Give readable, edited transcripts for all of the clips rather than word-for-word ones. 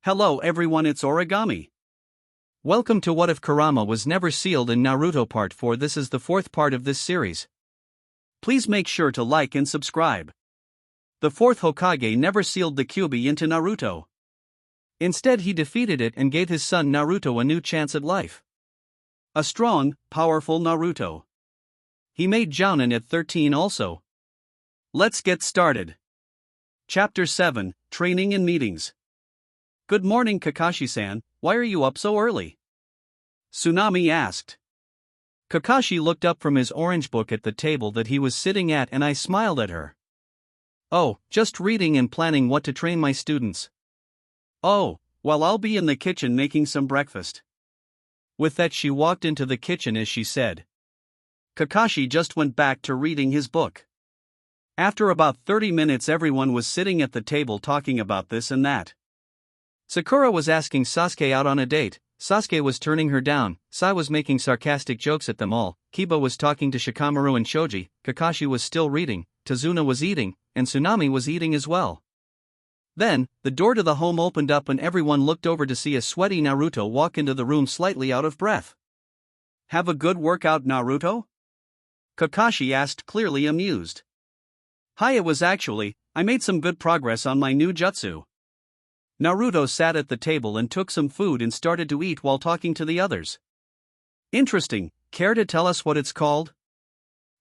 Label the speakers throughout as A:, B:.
A: Hello everyone, it's Origami. Welcome to What If Kurama Was Never Sealed in Naruto Part 4. This is the fourth part of this series. Please make sure to like and subscribe. The fourth Hokage never sealed the Kyuubi into Naruto. Instead, he defeated it and gave his son Naruto a new chance at life. A strong, powerful Naruto. He made Jounin at 13 also. Let's get started. Chapter 7, Training and Meetings. Good morning, Kakashi-san, why are you up so early? Tsunami asked. Kakashi looked up from his orange book at the table that he was sitting at, and I smiled at her. Oh, just reading and planning what to train my students. Oh, well, I'll be in the kitchen making some breakfast. With that, she walked into the kitchen as she said. Kakashi just went back to reading his book. After about 30 minutes, everyone was sitting at the table talking about this and that. Sakura was asking Sasuke out on a date, Sasuke was turning her down, Sai was making sarcastic jokes at them all, Kiba was talking to Shikamaru and Shoji, Kakashi was still reading, Tazuna was eating, and Tsunami was eating as well. Then, the door to the home opened up and everyone looked over to see a sweaty Naruto walk into the room slightly out of breath. Have a good workout, Naruto? Kakashi asked, clearly amused. Hi, it was actually, I made some good progress on my new jutsu. Naruto sat at the table and took some food and started to eat while talking to the others. Interesting, care to tell us what it's called?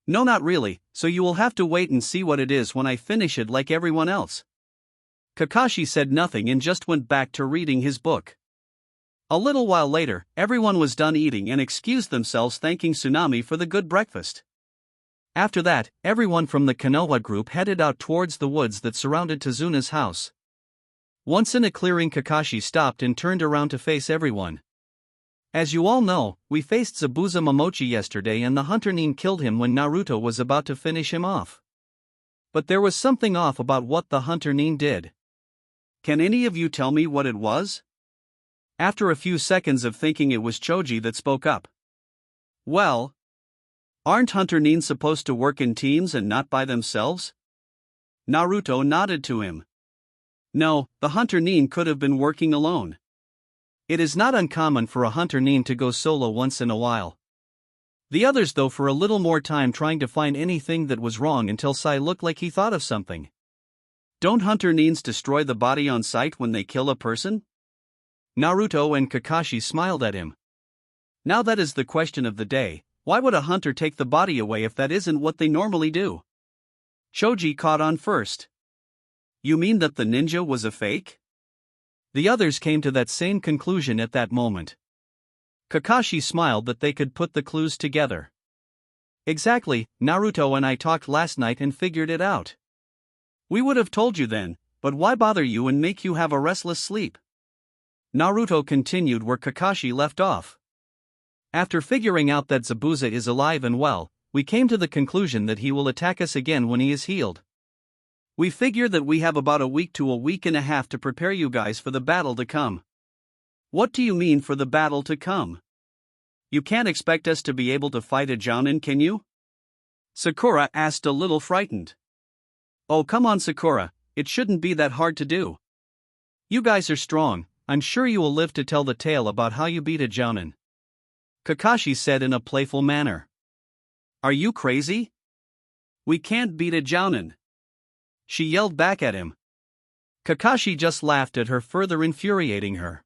A: No, not really, so you will have to wait and see what it is when I finish it like everyone else. Kakashi said nothing and just went back to reading his book. A little while later, everyone was done eating and excused themselves, thanking Tsunami for the good breakfast. After that, everyone from the Konoha group headed out towards the woods that surrounded Tazuna's house. Once in a clearing, Kakashi stopped and turned around to face everyone. As you all know, we faced Zabuza Momochi yesterday and the Hunter Nin killed him when Naruto was about to finish him off. But there was something off about what the Hunter Nin did. Can any of you tell me what it was? After a few seconds of thinking, it was Choji that spoke up. Well, aren't Hunter Nin supposed to work in teams and not by themselves? Naruto nodded to him. No, the Hunter Nin could have been working alone. It is not uncommon for a Hunter Nin to go solo once in a while. The others, though, for a little more time trying to find anything that was wrong until Sai looked like he thought of something. Don't Hunter Nins destroy the body on sight when they kill a person? Naruto and Kakashi smiled at him. Now that is the question of the day, why would a hunter take the body away if that isn't what they normally do? Choji caught on first. You mean that the ninja was a fake? The others came to that same conclusion at that moment. Kakashi smiled that they could put the clues together. Exactly, Naruto and I talked last night and figured it out. We would have told you then, but why bother you and make you have a restless sleep? Naruto continued where Kakashi left off. After figuring out that Zabuza is alive and well, we came to the conclusion that he will attack us again when he is healed. We figure that we have about a week to a week and a half to prepare you guys for the battle to come. What do you mean for the battle to come? You can't expect us to be able to fight a Jounin, can you? Sakura asked, a little frightened. Oh, come on, Sakura, it shouldn't be that hard to do. You guys are strong, I'm sure you will live to tell the tale about how you beat a Jounin. Kakashi said in a playful manner. Are you crazy? We can't beat a Jounin. She yelled back at him. Kakashi just laughed at her, further infuriating her.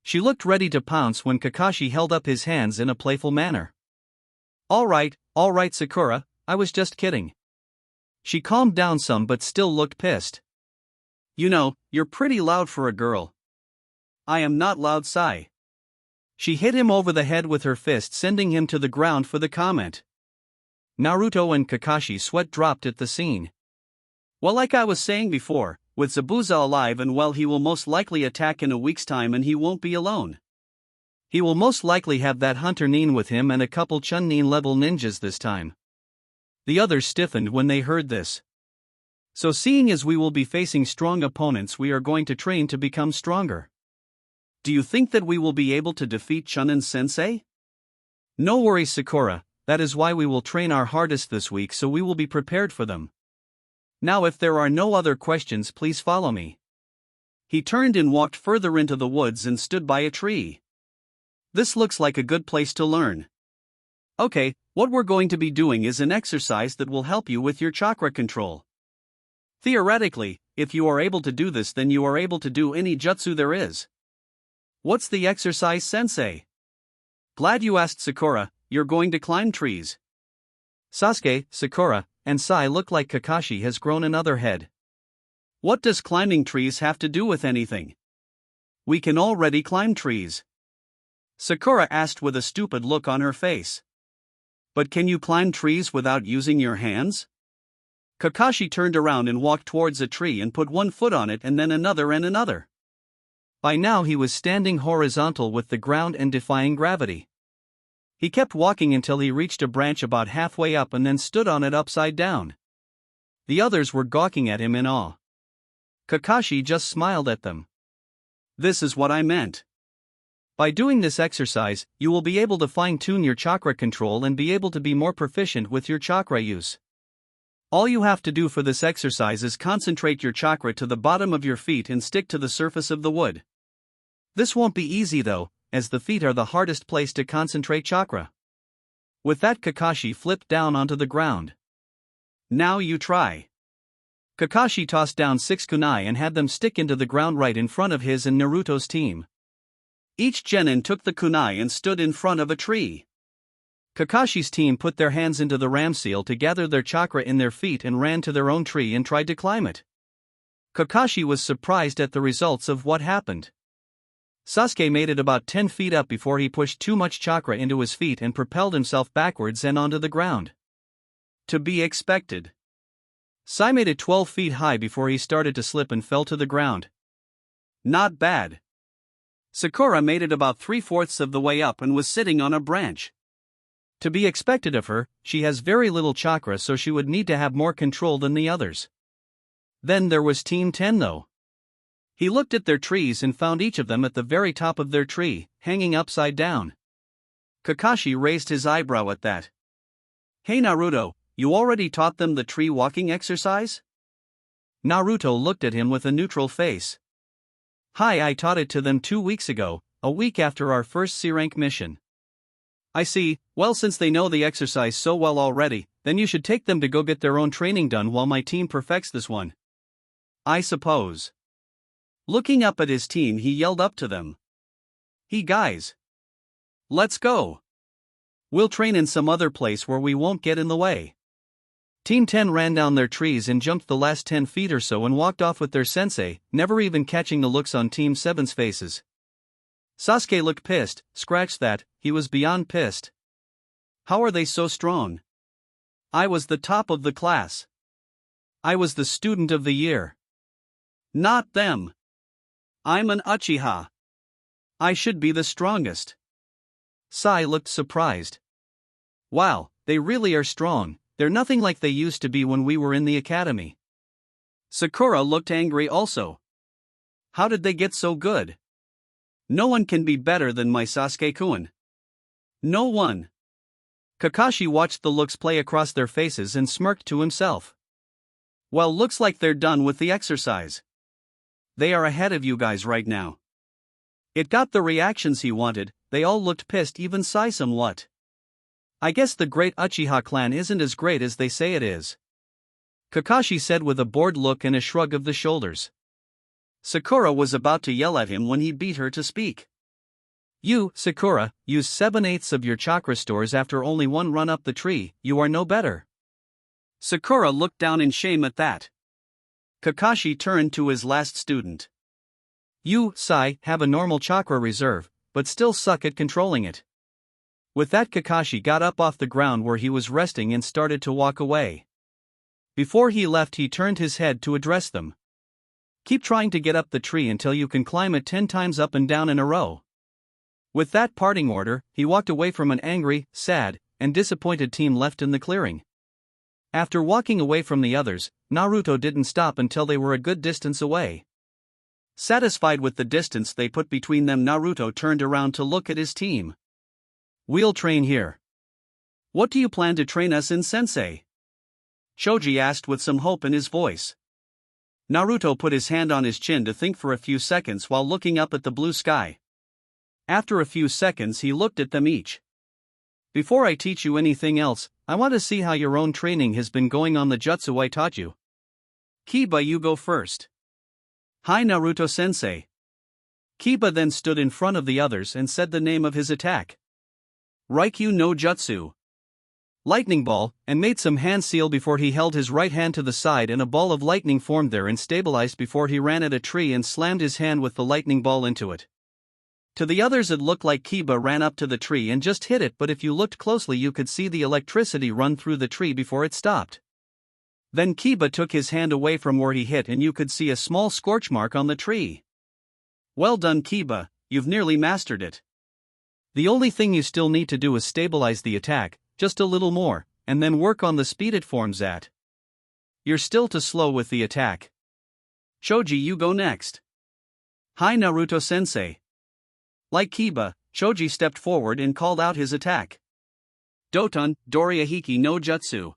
A: She looked ready to pounce when Kakashi held up his hands in a playful manner. All right, Sakura, I was just kidding. She calmed down some but still looked pissed. You know, you're pretty loud for a girl. I am not loud, Sai. She hit him over the head with her fist, sending him to the ground for the comment. Naruto and Kakashi sweat dropped at the scene. Well, like I was saying before, with Zabuza alive and well, he will most likely attack in a week's time, and he won't be alone. He will most likely have that Hunter Nin with him and a couple Chunin level ninjas this time. The others stiffened when they heard this. So seeing as we will be facing strong opponents, we are going to train to become stronger. Do you think that we will be able to defeat Chunin-sensei? No worries, Sakura, that is why we will train our hardest this week, so we will be prepared for them. Now if there are no other questions, please follow me. He turned and walked further into the woods and stood by a tree. This looks like a good place to learn. Okay, what we're going to be doing is an exercise that will help you with your chakra control. Theoretically, if you are able to do this, then you are able to do any jutsu there is. What's the exercise, sensei? Glad you asked, Sakura. You're going to climb trees. Sasuke, Sakura, and Sai look like Kakashi has grown another head. What does climbing trees have to do with anything? We can already climb trees. Sakura asked with a stupid look on her face. But can you climb trees without using your hands? Kakashi turned around and walked towards a tree and put one foot on it and then another and another. By now he was standing horizontal with the ground and defying gravity. He kept walking until he reached a branch about halfway up and then stood on it upside down. The others were gawking at him in awe. Kakashi just smiled at them. This is what I meant. By doing this exercise, you will be able to fine-tune your chakra control and be able to be more proficient with your chakra use. All you have to do for this exercise is concentrate your chakra to the bottom of your feet and stick to the surface of the wood. This won't be easy though, as the feet are the hardest place to concentrate chakra. With that, Kakashi flipped down onto the ground. Now you try. Kakashi tossed down 6 kunai and had them stick into the ground right in front of his and Naruto's team. Each genin took the kunai and stood in front of a tree. Kakashi's team put their hands into the ram seal to gather their chakra in their feet and ran to their own tree and tried to climb it. Kakashi was surprised at the results of what happened. Sasuke made it about 10 feet up before he pushed too much chakra into his feet and propelled himself backwards and onto the ground. To be expected. Sai made it 12 feet high before he started to slip and fell to the ground. Not bad. Sakura made it about 3/4 of the way up and was sitting on a branch. To be expected of her, she has very little chakra, so she would need to have more control than the others. Then there was Team 10 though. He looked at their trees and found each of them at the very top of their tree, hanging upside down. Kakashi raised his eyebrow at that. Hey Naruto, you already taught them the tree walking exercise? Naruto looked at him with a neutral face. Hi, I taught it to them 2 weeks ago, a week after our first C-rank mission. I see. Well, since they know the exercise so well already, then you should take them to go get their own training done while my team perfects this one. I suppose. Looking up at his team, he yelled up to them. Hey guys. Let's go. We'll train in some other place where we won't get in the way. Team 10 ran down their trees and jumped the last 10 feet or so and walked off with their sensei, never even catching the looks on Team 7's faces. Sasuke looked pissed. Scratch that, he was beyond pissed. How are they so strong? I was the top of the class. I was the student of the year. Not them. I'm an Uchiha. I should be the strongest. Sai looked surprised. Wow, they really are strong. They're nothing like they used to be when we were in the academy. Sakura looked angry also. How did they get so good? No one can be better than my Sasuke-kun. No one. Kakashi watched the looks play across their faces and smirked to himself. Well, looks like they're done with the exercise. They are ahead of you guys right now. It got the reactions he wanted. They all looked pissed, even Sai somewhat. I guess the great Uchiha clan isn't as great as they say it is. Kakashi said with a bored look and a shrug of the shoulders. Sakura was about to yell at him when he beat her to speak. You, Sakura, used 7/8 of your chakra stores after only one run up the tree. You are no better. Sakura looked down in shame at that. Kakashi turned to his last student. You, Sai, have a normal chakra reserve, but still suck at controlling it. With that, Kakashi got up off the ground where he was resting and started to walk away. Before he left, he turned his head to address them. Keep trying to get up the tree until you can climb it 10 times up and down in a row. With that parting order, he walked away from an angry, sad, and disappointed team left in the clearing. After walking away from the others, Naruto didn't stop until they were a good distance away. Satisfied with the distance they put between them, Naruto turned around to look at his team. We'll train here. What do you plan to train us in, sensei? Choji asked with some hope in his voice. Naruto put his hand on his chin to think for a few seconds while looking up at the blue sky. After a few seconds he looked at them each. Before I teach you anything else, I want to see how your own training has been going on the jutsu I taught you. Kiba, you go first. Hi Naruto-sensei. Kiba then stood in front of the others and said the name of his attack. Raikyu no Jutsu. Lightning ball, and made some hand seal before he held his right hand to the side and a ball of lightning formed there and stabilized before he ran at a tree and slammed his hand with the lightning ball into it. To the others it looked like Kiba ran up to the tree and just hit it, but if you looked closely you could see the electricity run through the tree before it stopped. Then Kiba took his hand away from where he hit and you could see a small scorch mark on the tree. Well done Kiba, you've nearly mastered it. The only thing you still need to do is stabilize the attack, just a little more, and then work on the speed it forms at. You're still too slow with the attack. Choji, you go next. Hi Naruto-sensei. Like Kiba, Choji stepped forward and called out his attack. Doton, Dorihiki no Jutsu.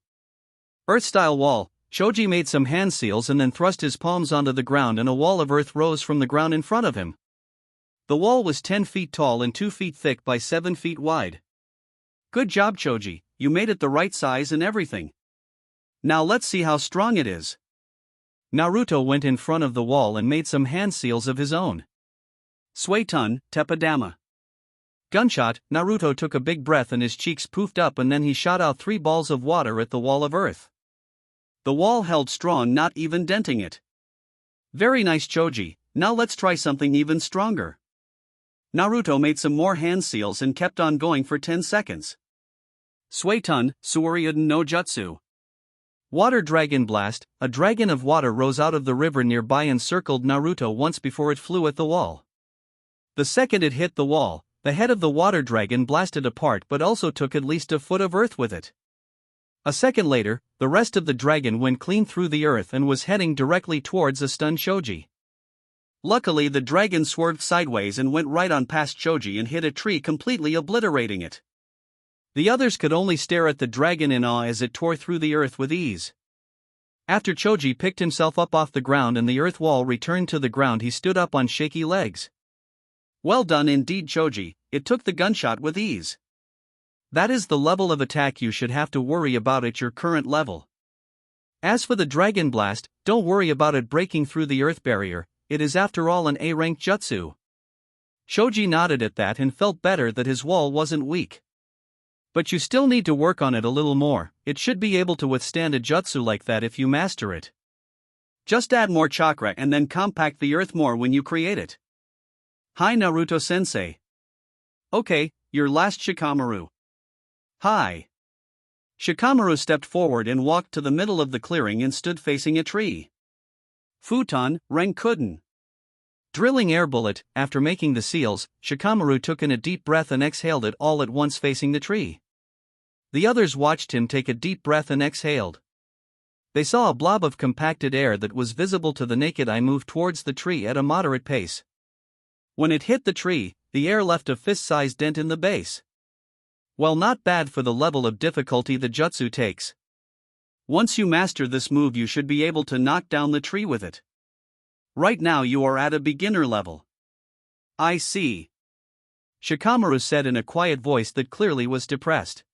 A: Earth-style wall, Choji made some hand seals and then thrust his palms onto the ground and a wall of earth rose from the ground in front of him. The wall was 10 feet tall and 2 feet thick by 7 feet wide. Good job Choji, you made it the right size and everything. Now let's see how strong it is. Naruto went in front of the wall and made some hand seals of his own. Suetun, Teppadama. Gunshot, Naruto took a big breath and his cheeks poofed up and then he shot out 3 balls of water at the wall of earth. The wall held strong, not even denting it. Very nice Choji, now let's try something even stronger. Naruto made some more hand seals and kept on going for 10 seconds. Suetun, Suryuden no Jutsu. Water Dragon Blast, a dragon of water rose out of the river nearby and circled Naruto once before it flew at the wall. The second it hit the wall, the head of the water dragon blasted apart but also took at least a foot of earth with it. A second later, the rest of the dragon went clean through the earth and was heading directly towards a stunned Choji. Luckily the dragon swerved sideways and went right on past Choji and hit a tree, completely obliterating it. The others could only stare at the dragon in awe as it tore through the earth with ease. After Choji picked himself up off the ground and the earth wall returned to the ground, he stood up on shaky legs. Well done indeed Choji, it took the gunshot with ease. That is the level of attack you should have to worry about at your current level. As for the Dragon Blast, don't worry about it breaking through the earth barrier, it is after all an A-rank jutsu. Choji nodded at that and felt better that his wall wasn't weak. But you still need to work on it a little more, it should be able to withstand a jutsu like that if you master it. Just add more chakra and then compact the earth more when you create it. Hi Naruto-sensei. Okay, your last Shikamaru. Hi. Shikamaru stepped forward and walked to the middle of the clearing and stood facing a tree. Futon, Renkuden. Drilling air bullet, after making the seals, Shikamaru took in a deep breath and exhaled it all at once facing the tree. The others watched him take a deep breath and exhaled. They saw a blob of compacted air that was visible to the naked eye move towards the tree at a moderate pace. When it hit the tree, the air left a fist-sized dent in the base. Well, not bad for the level of difficulty the jutsu takes. Once you master this move you should be able to knock down the tree with it. Right now you are at a beginner level. I see. Shikamaru said in a quiet voice that clearly was depressed.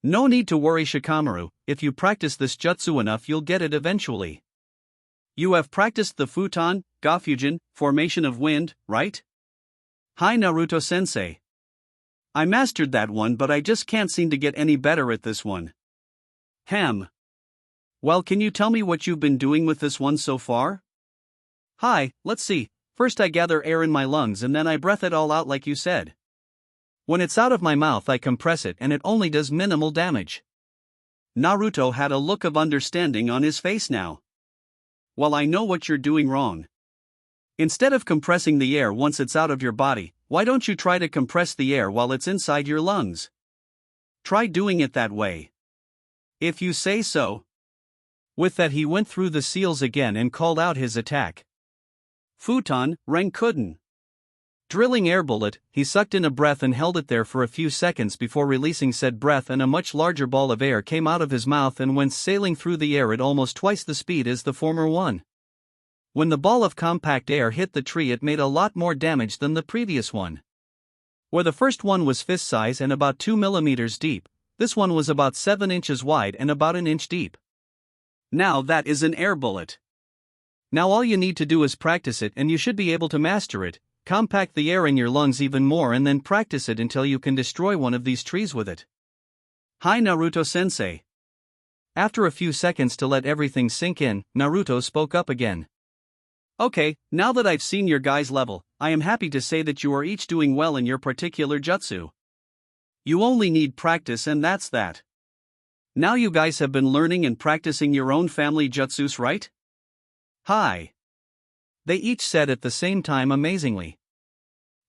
A: No need to worry Shikamaru, if you practice this jutsu enough you'll get it eventually. You have practiced the Futon, Gafujin, formation of wind, right? Hi Naruto-sensei. I mastered that one but I just can't seem to get any better at this one. Well, can you tell me what you've been doing with this one so far? Hi, let's see, first I gather air in my lungs and then I breath it all out like you said. When it's out of my mouth I compress it and it only does minimal damage. Naruto had a look of understanding on his face now. Well, I know what you're doing wrong. Instead of compressing the air once it's out of your body, why don't you try to compress the air while it's inside your lungs? Try doing it that way. If you say so. With that he went through the seals again and called out his attack. Futon, Renkuden. Drilling air bullet, he sucked in a breath and held it there for a few seconds before releasing said breath and a much larger ball of air came out of his mouth and went sailing through the air at almost twice the speed as the former one. When the ball of compact air hit the tree, it made a lot more damage than the previous one. Where the first one was fist size and about 2 millimeters deep, this one was about 7 inches wide and about an inch deep. Now that is an air bullet. Now all you need to do is practice it and you should be able to master it. Compact the air in your lungs even more and then practice it until you can destroy one of these trees with it. Hi Naruto-sensei. After a few seconds to let everything sink in, Naruto spoke up again. Okay, now that I've seen your guys' level, I am happy to say that you are each doing well in your particular jutsu. You only need practice and that's that. Now you guys have been learning and practicing your own family jutsus, right? Hi. They each said at the same time amazingly.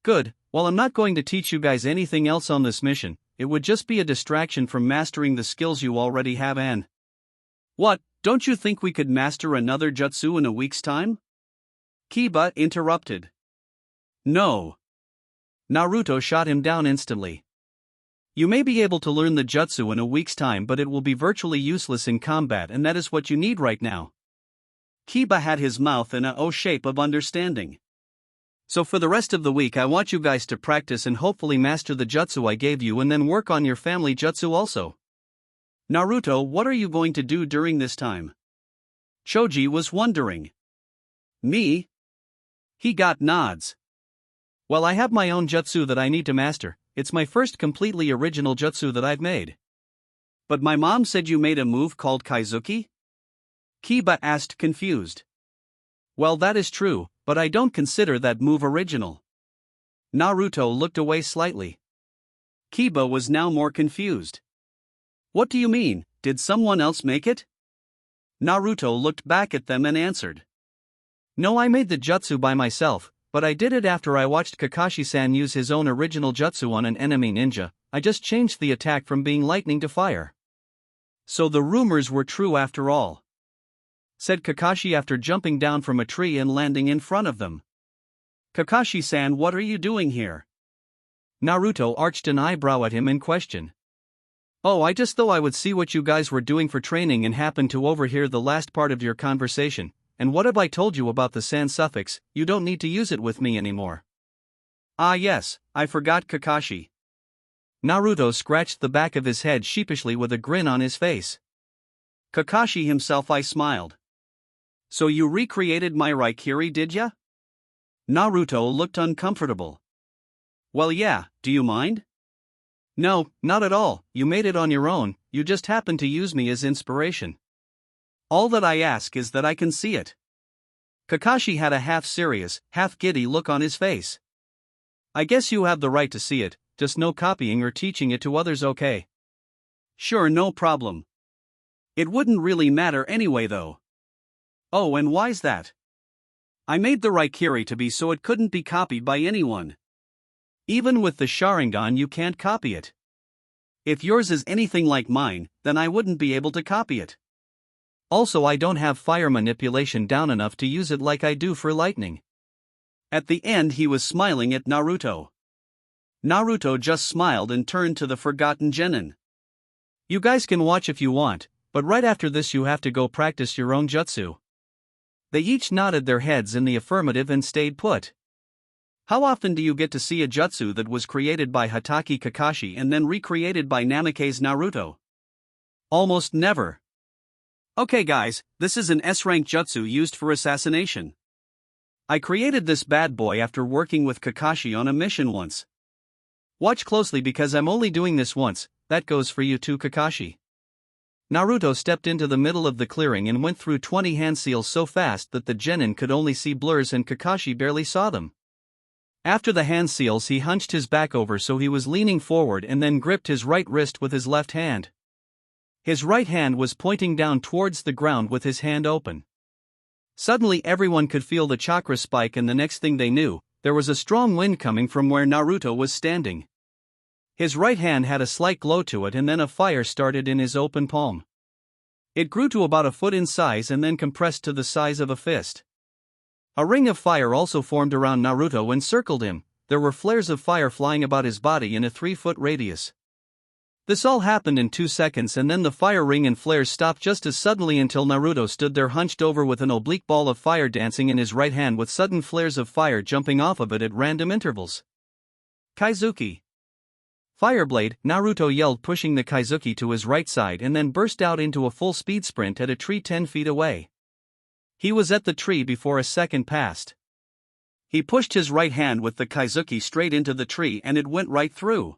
A: Good, well I'm not going to teach you guys anything else on this mission, it would just be a distraction from mastering the skills you already have and… What, don't you think we could master another jutsu in a week's time? Kiba interrupted. No. Naruto shot him down instantly. You may be able to learn the jutsu in a week's time, but it will be virtually useless in combat, and that is what you need right now. Kiba had his mouth in a O shape of understanding. So for the rest of the week I want you guys to practice and hopefully master the jutsu I gave you and then work on your family jutsu also. Naruto, what are you going to do during this time? Choji was wondering. Me? He got nods. Well, I have my own jutsu that I need to master. It's my first completely original jutsu that I've made. But my mom said you made a move called Kaizuki? Kiba asked, confused. Well, that is true, but I don't consider that move original. Naruto looked away slightly. Kiba was now more confused. What do you mean, did someone else make it? Naruto looked back at them and answered. No, I made the jutsu by myself, but I did it after I watched Kakashi-san use his own original jutsu on an enemy ninja. I just changed the attack from being lightning to fire. So the rumors were true after all, said Kakashi after jumping down from a tree and landing in front of them. Kakashi-san, what are you doing here? Naruto arched an eyebrow at him in question. Oh, I just thought I would see what you guys were doing for training and happened to overhear the last part of your conversation. And what have I told you about the san suffix? You don't need to use it with me anymore. Ah yes, I forgot, Kakashi. Naruto scratched the back of his head sheepishly with a grin on his face. Kakashi himself, I smiled. So you recreated my Raikiri, did ya? Naruto looked uncomfortable. Well yeah, do you mind? No, not at all, you made it on your own, you just happened to use me as inspiration. All that I ask is that I can see it. Kakashi had a half-serious, half-giddy look on his face. I guess you have the right to see it, just no copying or teaching it to others, okay? Sure, no problem. It wouldn't really matter anyway though. Oh, and why's that? I made the Raikiri to be so it couldn't be copied by anyone. Even with the Sharingan you can't copy it. If yours is anything like mine, then I wouldn't be able to copy it. Also, I don't have fire manipulation down enough to use it like I do for lightning. At the end he was smiling at Naruto. Naruto just smiled and turned to the forgotten genin. You guys can watch if you want, but right after this you have to go practice your own jutsu. They each nodded their heads in the affirmative and stayed put. How often do you get to see a jutsu that was created by Hatake Kakashi and then recreated by Namake's Naruto? Almost never. Okay guys, this is an S-rank jutsu used for assassination. I created this bad boy after working with Kakashi on a mission once. Watch closely because I'm only doing this once, that goes for you too, Kakashi. Naruto stepped into the middle of the clearing and went through 20 hand seals so fast that the genin could only see blurs and Kakashi barely saw them. After the hand seals he hunched his back over so he was leaning forward and then gripped his right wrist with his left hand. His right hand was pointing down towards the ground with his hand open. Suddenly everyone could feel the chakra spike and the next thing they knew, there was a strong wind coming from where Naruto was standing. His right hand had a slight glow to it and then a fire started in his open palm. It grew to about a foot in size and then compressed to the size of a fist. A ring of fire also formed around Naruto and circled him. There were flares of fire flying about his body in a 3-foot radius. This all happened in 2 seconds, and then the fire ring and flares stopped just as suddenly until Naruto stood there hunched over with an oblique ball of fire dancing in his right hand with sudden flares of fire jumping off of it at random intervals. Kaizuki. Fireblade, Naruto yelled, pushing the Kaizuki to his right side, and then burst out into a full speed sprint at a tree 10 feet away. He was at the tree before a second passed. He pushed his right hand with the Kaizuki straight into the tree and it went right through.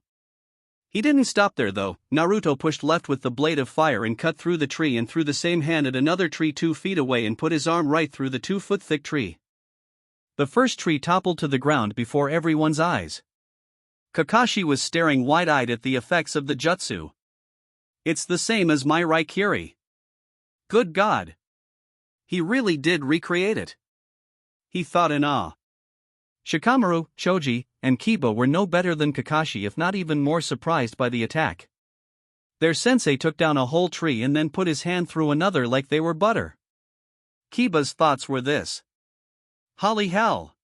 A: He didn't stop there though. Naruto pushed left with the blade of fire and cut through the tree and threw the same hand at another tree 2 feet away and put his arm right through the 2-foot thick tree. The first tree toppled to the ground before everyone's eyes. Kakashi was staring wide-eyed at the effects of the jutsu. It's the same as my Raikiri. Good God! He really did recreate it. He thought in awe. Shikamaru, Choji, and Kiba were no better than Kakashi, if not even more surprised by the attack. Their sensei took down a whole tree and then put his hand through another like they were butter. Kiba's thoughts were this. Holly hell!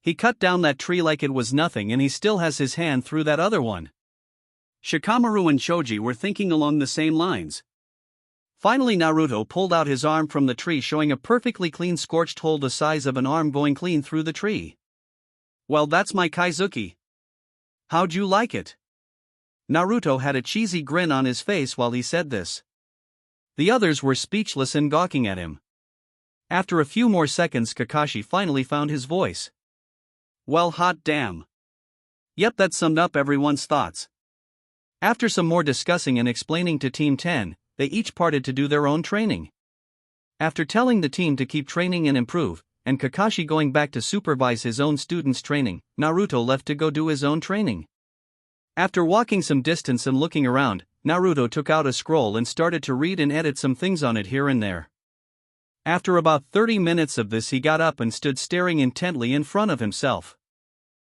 A: He cut down that tree like it was nothing and he still has his hand through that other one. Shikamaru and Choji were thinking along the same lines. Finally Naruto pulled out his arm from the tree, showing a perfectly clean scorched hole the size of an arm going clean through the tree. Well, that's my Kaizuki. How'd you like it? Naruto had a cheesy grin on his face while he said this. The others were speechless and gawking at him. After a few more seconds, Kakashi finally found his voice. Well, hot damn. Yep, that summed up everyone's thoughts. After some more discussing and explaining to Team 10, they each parted to do their own training. After telling the team to keep training and improve, and Kakashi going back to supervise his own students' training, Naruto left to go do his own training. After walking some distance and looking around, Naruto took out a scroll and started to read and edit some things on it here and there. After about 30 minutes of this, he got up and stood staring intently in front of himself.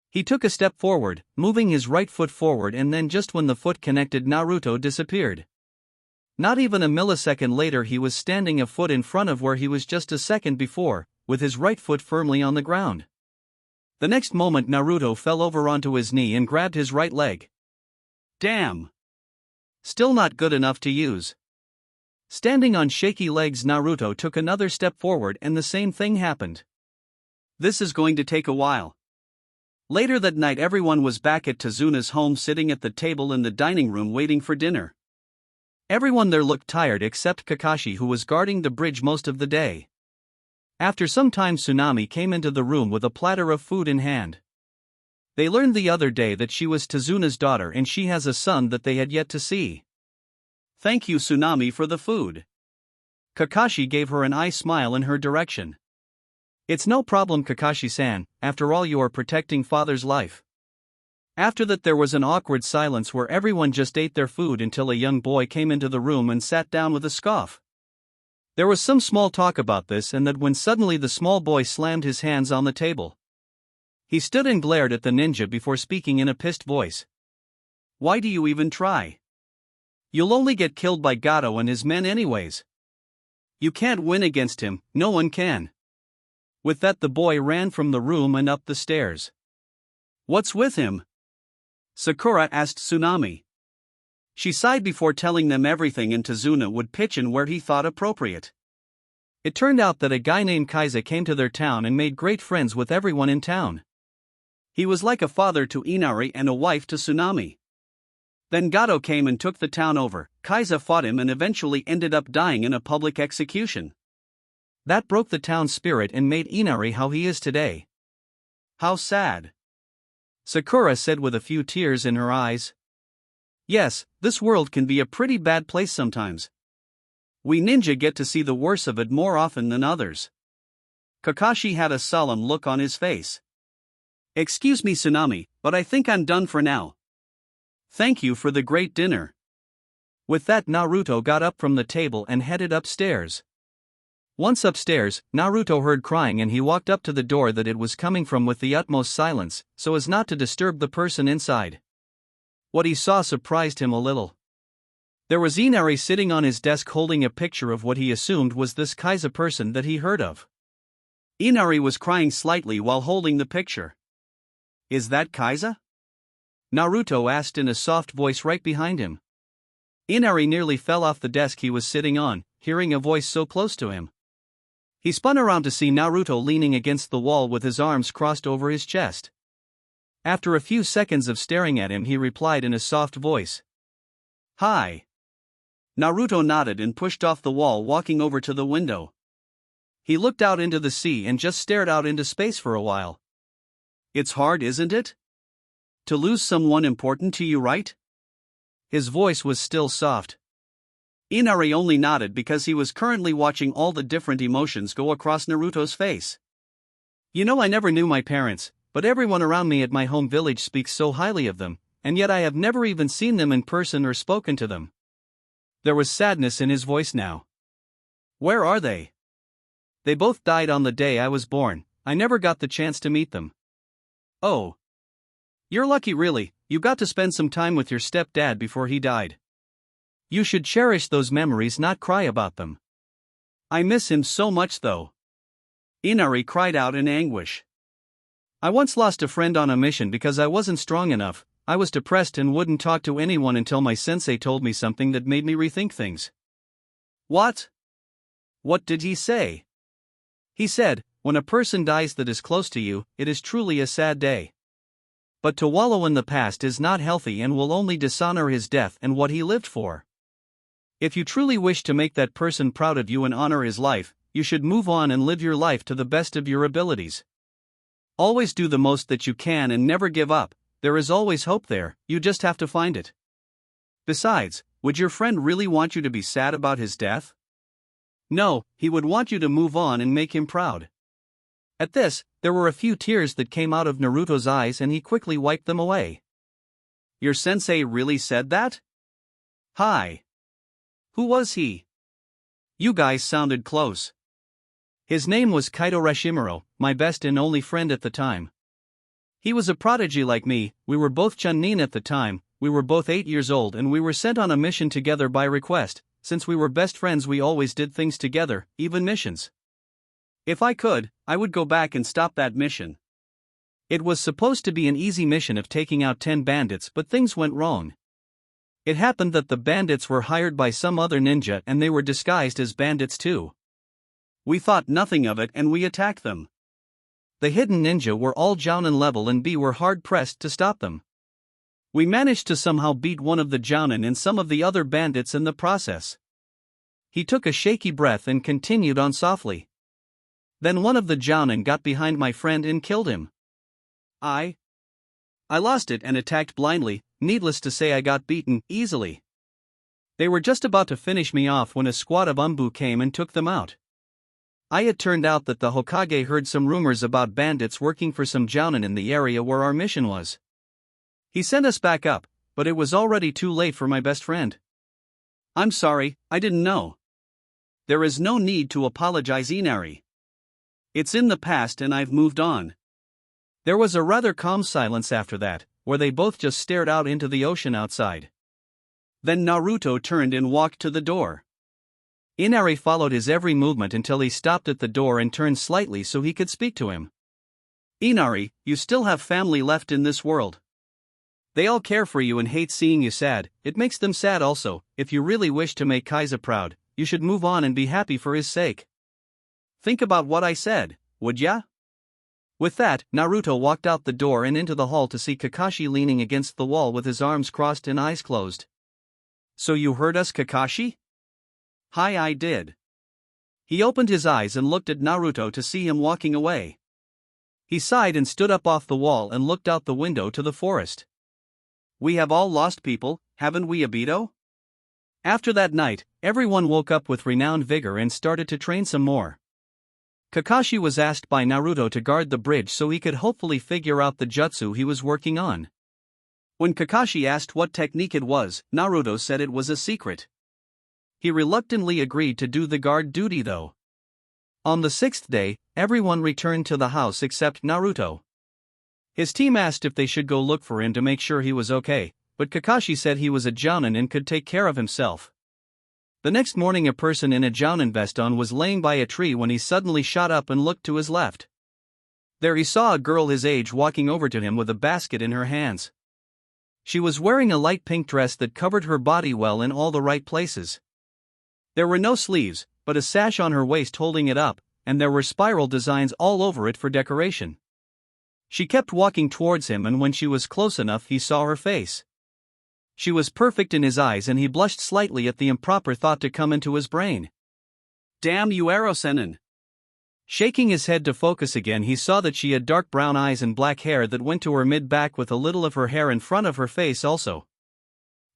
A: He took a step forward, moving his right foot forward, and then just when the foot connected, Naruto disappeared. Not even a millisecond later, he was standing a foot in front of where he was just a second before, with his right foot firmly on the ground. The next moment Naruto fell over onto his knee and grabbed his right leg. Damn! Still not good enough to use. Standing on shaky legs, Naruto took another step forward and the same thing happened. This is going to take a while. Later that night, everyone was back at Tazuna's home, sitting at the table in the dining room waiting for dinner. Everyone there looked tired except Kakashi, who was guarding the bridge most of the day. After some time, Tsunami came into the room with a platter of food in hand. They learned the other day that she was Tazuna's daughter and she has a son that they had yet to see. Thank you, Tsunami, for the food. Kakashi gave her an eye smile in her direction. It's no problem, Kakashi-san, after all you are protecting father's life. After that there was an awkward silence where everyone just ate their food until a young boy came into the room and sat down with a scoff. There was some small talk about this and that when suddenly the small boy slammed his hands on the table. He stood and glared at the ninja before speaking in a pissed voice. Why do you even try? You'll only get killed by Gato and his men anyways. You can't win against him, no one can. With that the boy ran from the room and up the stairs. What's with him? Sakura asked Tsunami. She sighed before telling them everything, and Tazuna would pitch in where he thought appropriate. It turned out that a guy named Kaiza came to their town and made great friends with everyone in town. He was like a father to Inari and a wife to Tsunami. Then Gato came and took the town over. Kaiza fought him and eventually ended up dying in a public execution. That broke the town's spirit and made Inari how he is today. How sad. Sakura said with a few tears in her eyes. Yes, this world can be a pretty bad place sometimes. We ninja get to see the worst of it more often than others. Kakashi had a solemn look on his face. Excuse me, Tsunami, but I think I'm done for now. Thank you for the great dinner. With that, Naruto got up from the table and headed upstairs. Once upstairs, Naruto heard crying and he walked up to the door that it was coming from with the utmost silence, so as not to disturb the person inside. What he saw surprised him a little. There was Inari sitting on his desk holding a picture of what he assumed was this Kaiza person that he heard of. Inari was crying slightly while holding the picture. Is that Kaiza? Naruto asked in a soft voice right behind him. Inari nearly fell off the desk he was sitting on, hearing a voice so close to him. He spun around to see Naruto leaning against the wall with his arms crossed over his chest. After a few seconds of staring at him, he replied in a soft voice. "Hi." Naruto nodded and pushed off the wall, walking over to the window. He looked out into the sea and just stared out into space for a while. "It's hard, isn't it? To lose someone important to you, right?" His voice was still soft. Inari only nodded because he was currently watching all the different emotions go across Naruto's face. "You know, I never knew my parents, but everyone around me at my home village speaks so highly of them, and yet I have never even seen them in person or spoken to them." There was sadness in his voice now. "Where are they?" "They both died on the day I was born. I never got the chance to meet them." "Oh. You're lucky, really. You got to spend some time with your stepdad before he died. You should cherish those memories, not cry about them." "I miss him so much though." Inari cried out in anguish. "I once lost a friend on a mission because I wasn't strong enough. I was depressed and wouldn't talk to anyone until my sensei told me something that made me rethink things." "What? What did he say?" "He said, when a person dies that is close to you, it is truly a sad day. But to wallow in the past is not healthy and will only dishonor his death and what he lived for. If you truly wish to make that person proud of you and honor his life, you should move on and live your life to the best of your abilities. Always do the most that you can and never give up. There is always hope there, you just have to find it. Besides, would your friend really want you to be sad about his death? No, he would want you to move on and make him proud." At this, there were a few tears that came out of Naruto's eyes and he quickly wiped them away. "Your sensei really said that? Hi. Who was he? You guys sounded close." "His name was Kaito Rashimuro, my best and only friend at the time. He was a prodigy like me. We were both Chunin at the time. We were both 8 years old and we were sent on a mission together by request. Since we were best friends, we always did things together, even missions. If I could, I would go back and stop that mission. It was supposed to be an easy mission of taking out 10 bandits, but things went wrong. It happened that the bandits were hired by some other ninja and they were disguised as bandits too. We thought nothing of it and we attacked them. The hidden ninja were all Jounin level and were hard pressed to stop them. We managed to somehow beat one of the Jounin and some of the other bandits in the process." He took a shaky breath and continued on softly. "Then one of the Jounin got behind my friend and killed him. I lost it and attacked blindly. Needless to say, I got beaten easily. They were just about to finish me off when a squad of Umbu came and took them out. It turned out that the Hokage heard some rumors about bandits working for some Jounin in the area where our mission was. He sent us back up, but it was already too late for my best friend. I'm sorry, I didn't know." "There is no need to apologize, Inari. It's in the past and I've moved on." There was a rather calm silence after that, where they both just stared out into the ocean outside. Then Naruto turned and walked to the door. Inari followed his every movement until he stopped at the door and turned slightly so he could speak to him. "Inari, you still have family left in this world. They all care for you and hate seeing you sad. It makes them sad also. If you really wish to make Kaiza proud, you should move on and be happy for his sake. Think about what I said, would ya?" With that, Naruto walked out the door and into the hall to see Kakashi leaning against the wall with his arms crossed and eyes closed. "So you heard us, Kakashi?" "Hi, I did." He opened his eyes and looked at Naruto to see him walking away. He sighed and stood up off the wall and looked out the window to the forest. "We have all lost people, haven't we, Obito?" After that night, everyone woke up with renowned vigor and started to train some more. Kakashi was asked by Naruto to guard the bridge so he could hopefully figure out the jutsu he was working on. When Kakashi asked what technique it was, Naruto said it was a secret. He reluctantly agreed to do the guard duty though. On the 6th day, everyone returned to the house except Naruto. His team asked if they should go look for him to make sure he was okay, but Kakashi said he was a Jounin and could take care of himself. The next morning, a person in a Jounin veston was laying by a tree when he suddenly shot up and looked to his left. There he saw a girl his age walking over to him with a basket in her hands. She was wearing a light pink dress that covered her body well in all the right places. There were no sleeves, but a sash on her waist holding it up, and there were spiral designs all over it for decoration. She kept walking towards him, and when she was close enough he saw her face. She was perfect in his eyes, and he blushed slightly at the improper thought to come into his brain. Damn you, Arosenin! Shaking his head to focus again, he saw that she had dark brown eyes and black hair that went to her mid-back with a little of her hair in front of her face also.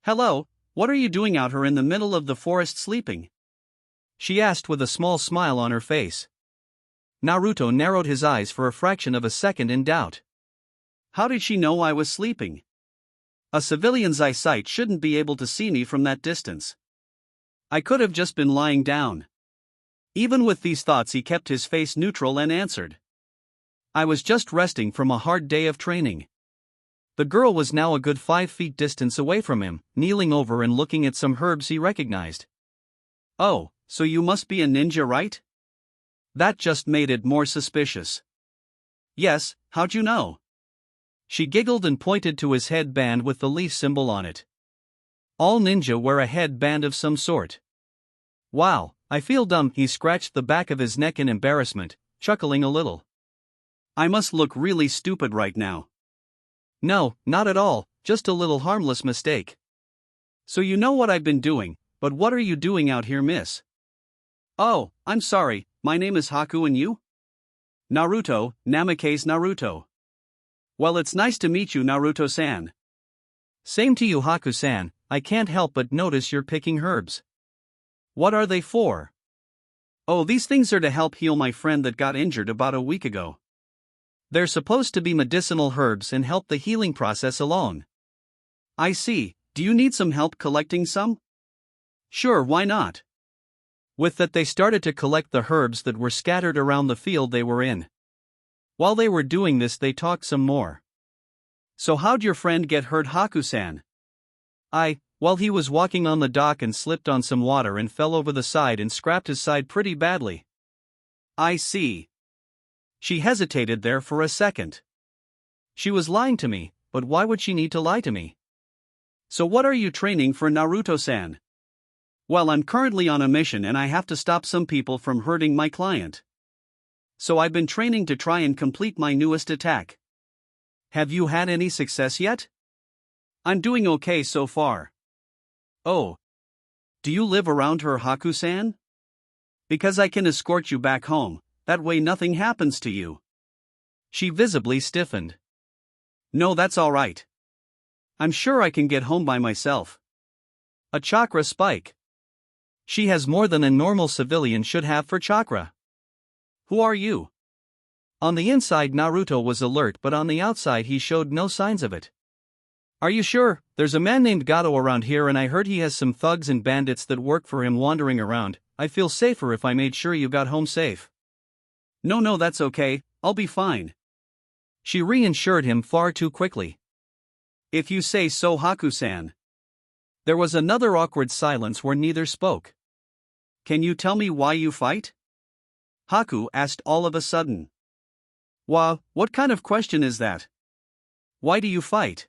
A: Hello, what are you doing out here in the middle of the forest sleeping? She asked with a small smile on her face. Naruto narrowed his eyes for a fraction of a second in doubt. How did she know I was sleeping? A civilian's eyesight shouldn't be able to see me from that distance. I could have just been lying down. Even with these thoughts he kept his face neutral and answered. I was just resting from a hard day of training. The girl was now a good 5 feet distance away from him, kneeling over and looking at some herbs he recognized. Oh, so you must be a ninja, right? That just made it more suspicious. Yes, how'd you know? She giggled and pointed to his headband with the leaf symbol on it. All ninja wear a headband of some sort. Wow, I feel dumb. He scratched the back of his neck in embarrassment, chuckling a little. I must look really stupid right now. No, not at all, just a little harmless mistake. So you know what I've been doing, but what are you doing out here, miss? Oh, I'm sorry, my name is Haku, and you? Naruto, Namake's Naruto. Well, it's nice to meet you, Naruto-san. Same to you, Haku-san. I can't help but notice you're picking herbs. What are they for? Oh, these things are to help heal my friend that got injured about a week ago. They're supposed to be medicinal herbs and help the healing process along. I see. Do you need some help collecting some? Sure, why not? With that, they started to collect the herbs that were scattered around the field they were in. While they were doing this, they talked some more. So how'd your friend get hurt, Haku-san? Well, he was walking on the dock and slipped on some water and fell over the side and scraped his side pretty badly. I see. She hesitated there for a second. She was lying to me, but why would she need to lie to me? So what are you training for, Naruto-san? Well, I'm currently on a mission and I have to stop some people from hurting my client. So I've been training to try and complete my newest attack. Have you had any success yet? I'm doing okay so far. Oh. Do you live around her, Haku-san? Because I can escort you back home, that way nothing happens to you. She visibly stiffened. No, that's alright. I'm sure I can get home by myself. A chakra spike. She has more than a normal civilian should have for chakra. Who are you? On the inside, Naruto was alert, but on the outside he showed no signs of it. Are you sure? There's a man named Gato around here and I heard he has some thugs and bandits that work for him wandering around. I'd feel safer if I made sure you got home safe. No, that's okay, I'll be fine. She reassured him far too quickly. If you say so, Haku-san. There was another awkward silence where neither spoke. Can you tell me why you fight? Haku asked all of a sudden. Wow, what kind of question is that? Why do you fight?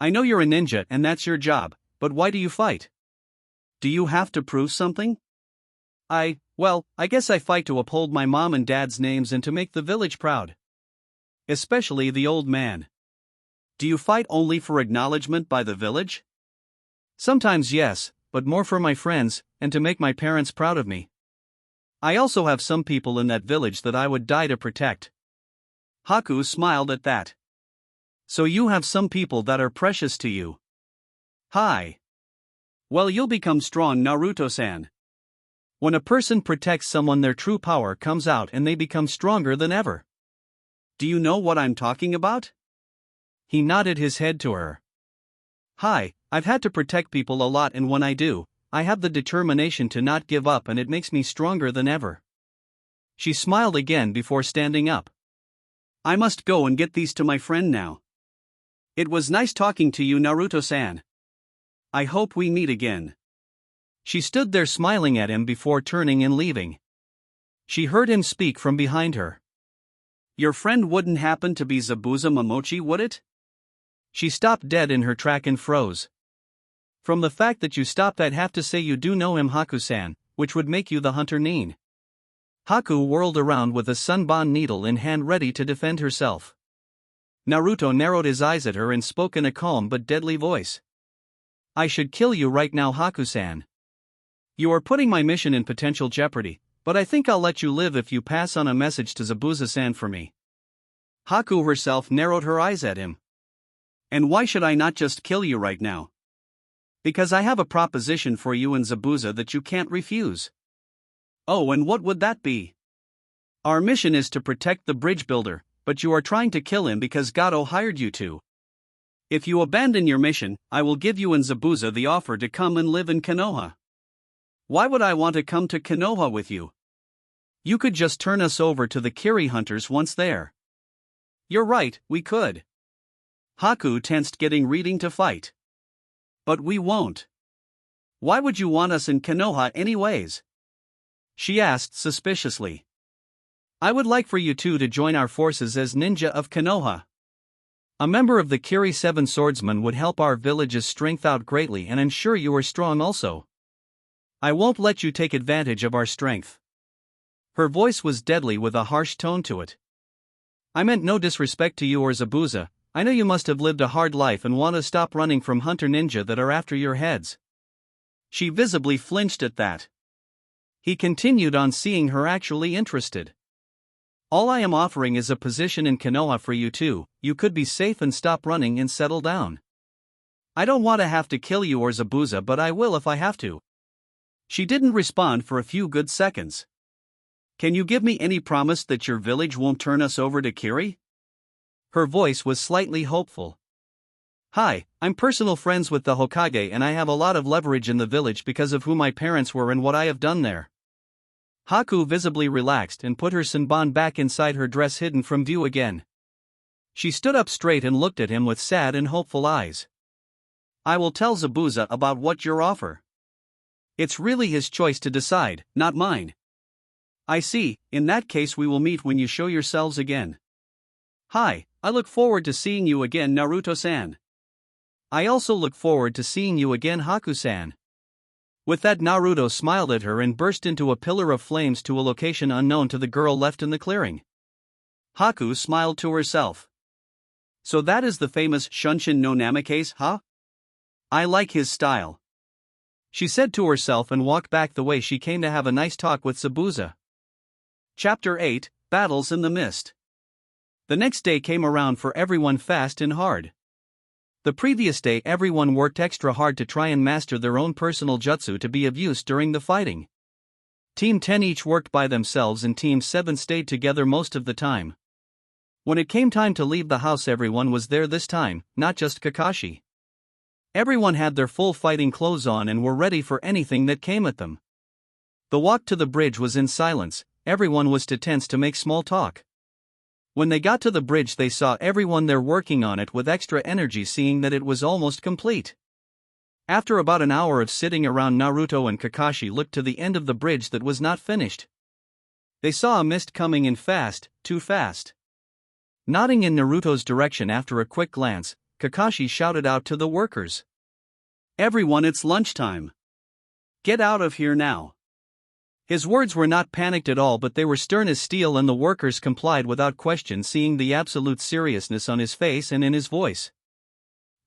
A: I know you're a ninja and that's your job, but why do you fight? Do you have to prove something? Well, I guess I fight to uphold my mom and dad's names and to make the village proud. Especially the old man. Do you fight only for acknowledgement by the village? Sometimes yes, but more for my friends, and to make my parents proud of me. I also have some people in that village that I would die to protect. Haku smiled at that. So you have some people that are precious to you. Hi. Well, you'll become strong, Naruto-san. When a person protects someone, their true power comes out and they become stronger than ever. Do you know what I'm talking about? He nodded his head to her. Hi, I've had to protect people a lot, and when I do, I have the determination to not give up and it makes me stronger than ever. She smiled again before standing up. I must go and get these to my friend now. It was nice talking to you, Naruto-san. I hope we meet again. She stood there smiling at him before turning and leaving. She heard him speak from behind her. Your friend wouldn't happen to be Zabuza Momochi, would it? She stopped dead in her track and froze. From the fact that you stopped, I'd have to say you do know him, Haku-san, which would make you the hunter Nin. Haku whirled around with a sunbon needle in hand ready to defend herself. Naruto narrowed his eyes at her and spoke in a calm but deadly voice. I should kill you right now, Haku-san. You are putting my mission in potential jeopardy, but I think I'll let you live if you pass on a message to Zabuza-san for me. Haku herself narrowed her eyes at him. And why should I not just kill you right now? Because I have a proposition for you and Zabuza that you can't refuse. Oh, and what would that be? Our mission is to protect the bridge builder, but you are trying to kill him because Gato hired you to. If you abandon your mission, I will give you and Zabuza the offer to come and live in Konoha. Why would I want to come to Konoha with you? You could just turn us over to the Kiri hunters once there. You're right, we could. Haku tensed, getting ready to fight. But we won't. Why would you want us in Konoha anyways? She asked suspiciously. I would like for you two to join our forces as ninja of Konoha. A member of the Kiri Seven Swordsmen would help our village's strength out greatly and ensure you are strong also. I won't let you take advantage of our strength. Her voice was deadly with a harsh tone to it. I meant no disrespect to you or Zabuza. I know you must have lived a hard life and want to stop running from hunter ninja that are after your heads. She visibly flinched at that. He continued on, seeing her actually interested. All I am offering is a position in Konoha for you two. You could be safe and stop running and settle down. I don't want to have to kill you or Zabuza, but I will if I have to. She didn't respond for a few good seconds. Can you give me any promise that your village won't turn us over to Kiri? Her voice was slightly hopeful. Hi, I'm personal friends with the Hokage and I have a lot of leverage in the village because of who my parents were and what I have done there. Haku visibly relaxed and put her senbon back inside her dress, hidden from view again. She stood up straight and looked at him with sad and hopeful eyes. I will tell Zabuza about what your offer. It's really his choice to decide, not mine. I see, in that case we will meet when you show yourselves again. Hi, I look forward to seeing you again, Naruto-san. I also look forward to seeing you again, Haku-san. With that, Naruto smiled at her and burst into a pillar of flames to a location unknown to the girl left in the clearing. Haku smiled to herself. So that is the famous Shunshin no Namikaze, huh? I like his style. She said to herself and walked back the way she came to have a nice talk with Zabuza. Chapter 8, Battles in the Mist. The next day came around for everyone fast and hard. The previous day everyone worked extra hard to try and master their own personal jutsu to be of use during the fighting. Team 10 each worked by themselves and Team 7 stayed together most of the time. When it came time to leave the house, everyone was there this time, not just Kakashi. Everyone had their full fighting clothes on and were ready for anything that came at them. The walk to the bridge was in silence. Everyone was too tense to make small talk. When they got to the bridge, they saw everyone there working on it with extra energy, seeing that it was almost complete. After about an hour of sitting around, Naruto and Kakashi looked to the end of the bridge that was not finished. They saw a mist coming in fast, too fast. Nodding in Naruto's direction after a quick glance, Kakashi shouted out to the workers. Everyone, it's lunchtime. Get out of here now. His words were not panicked at all, but they were stern as steel, and the workers complied without question, seeing the absolute seriousness on his face and in his voice.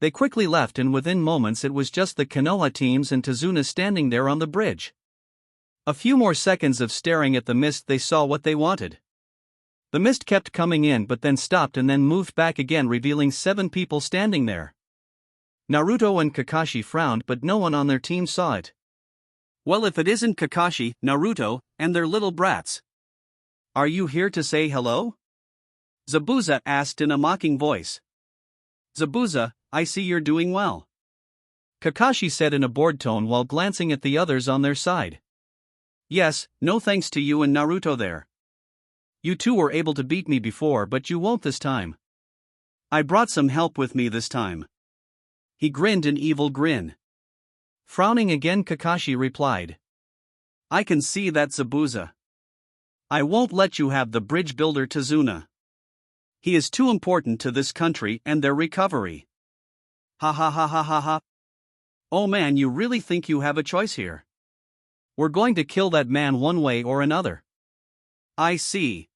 A: They quickly left, and within moments it was just the Konoha teams and Tazuna standing there on the bridge. A few more seconds of staring at the mist, they saw what they wanted. The mist kept coming in but then stopped and then moved back again, revealing 7 people standing there. Naruto and Kakashi frowned, but no one on their team saw it. Well, if it isn't Kakashi, Naruto, and their little brats. Are you here to say hello? Zabuza asked in a mocking voice. Zabuza, I see you're doing well. Kakashi said in a bored tone while glancing at the others on their side. Yes, no thanks to you and Naruto there. You two were able to beat me before, but you won't this time. I brought some help with me this time. He grinned an evil grin. Frowning again, Kakashi replied. I can see that, Zabuza. I won't let you have the bridge builder Tazuna. He is too important to this country and their recovery. Ha ha ha ha ha ha. Oh man, you really think you have a choice here? We're going to kill that man one way or another. I see.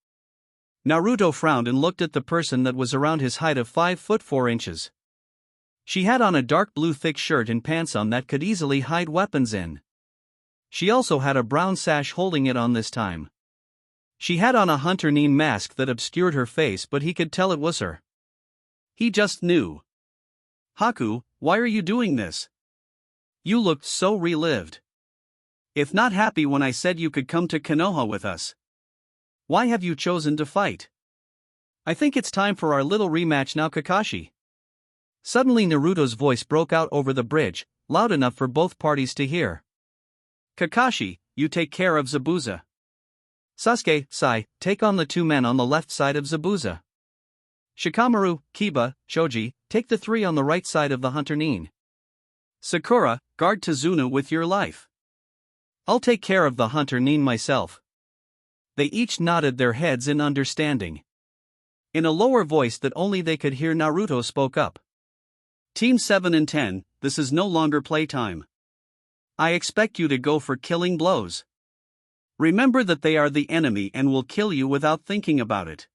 A: Naruto frowned and looked at the person that was around his height of 5 foot 4 inches. She had on a dark blue thick shirt and pants on that could easily hide weapons in. She also had a brown sash holding it on this time. She had on a hunter Nin mask that obscured her face, but he could tell it was her. He just knew. Haku, why are you doing this? You looked so relived. If not happy when I said you could come to Konoha with us. Why have you chosen to fight? I think it's time for our little rematch now, Kakashi. Suddenly Naruto's voice broke out over the bridge, loud enough for both parties to hear. Kakashi, you take care of Zabuza. Sasuke, Sai, take on the 2 men on the left side of Zabuza. Shikamaru, Kiba, Shoji, take the 3 on the right side of the hunter Nin. Sakura, guard Tazuna with your life. I'll take care of the hunter Nin myself. They each nodded their heads in understanding. In a lower voice that only they could hear, Naruto spoke up. Team 7 and 10, this is no longer playtime. I expect you to go for killing blows. Remember that they are the enemy and will kill you without thinking about it.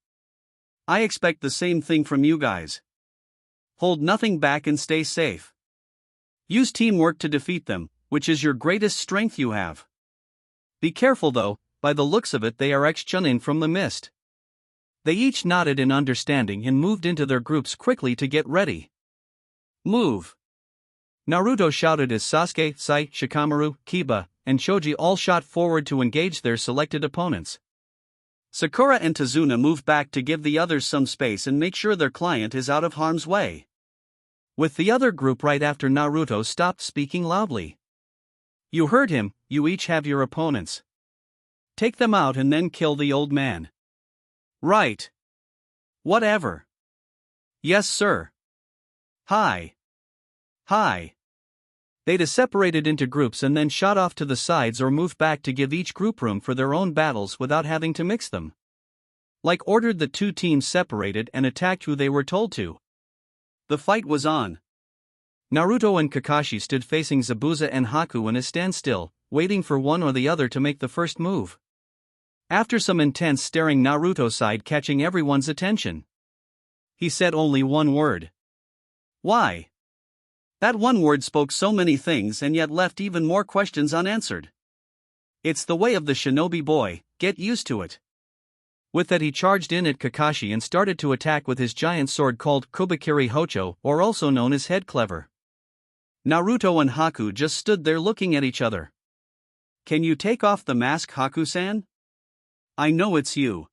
A: I expect the same thing from you guys. Hold nothing back and stay safe. Use teamwork to defeat them, which is your greatest strength you have. Be careful though, by the looks of it they are ex-Jounin from the mist. They each nodded in understanding and moved into their groups quickly to get ready. Move! Naruto shouted as Sasuke, Sai, Shikamaru, Kiba, and Shoji all shot forward to engage their selected opponents. Sakura and Tazuna moved back to give the others some space and make sure their client is out of harm's way. With the other group right after Naruto stopped speaking loudly. You heard him, you each have your opponents. Take them out and then kill the old man. Right. Whatever. Yes, sir. Hi. Hi. They separated into groups and then shot off to the sides or moved back to give each group room for their own battles without having to mix them. Like ordered, the 2 teams separated and attacked who they were told to. The fight was on. Naruto and Kakashi stood facing Zabuza and Haku in a standstill, waiting for one or the other to make the first move. After some intense staring, Naruto sighed, catching everyone's attention. He said only one word. Why? That one word spoke so many things and yet left even more questions unanswered. It's the way of the shinobi boy, get used to it. With that he charged in at Kakashi and started to attack with his giant sword called Kubikiri Hocho, or also known as Head Clever. Naruto and Haku just stood there looking at each other. Can you take off the mask, Haku-san? I know it's you.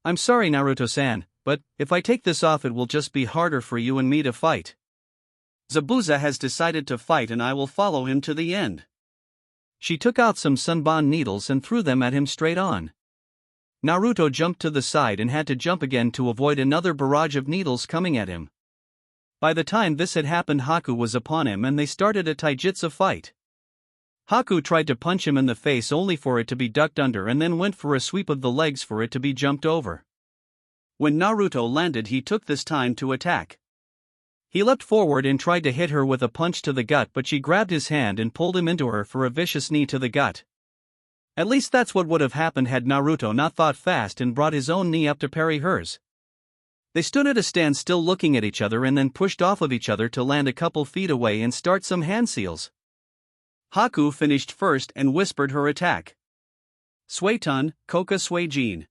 A: I'm sorry, Naruto-san, but if I take this off it will just be harder for you and me to fight. Zabuza has decided to fight and I will follow him to the end. She took out some sunbon needles and threw them at him straight on. Naruto jumped to the side and had to jump again to avoid another barrage of needles coming at him. By the time this had happened, Haku was upon him and they started a taijutsu fight. Haku tried to punch him in the face only for it to be ducked under and then went for a sweep of the legs for it to be jumped over. When Naruto landed, he took this time to attack. He leapt forward and tried to hit her with a punch to the gut, but she grabbed his hand and pulled him into her for a vicious knee to the gut. At least that's what would have happened had Naruto not thought fast and brought his own knee up to parry hers. They stood at a standstill looking at each other and then pushed off of each other to land a couple feet away and start some hand seals. Haku finished first and whispered her attack. Suiton, Koka Suijin.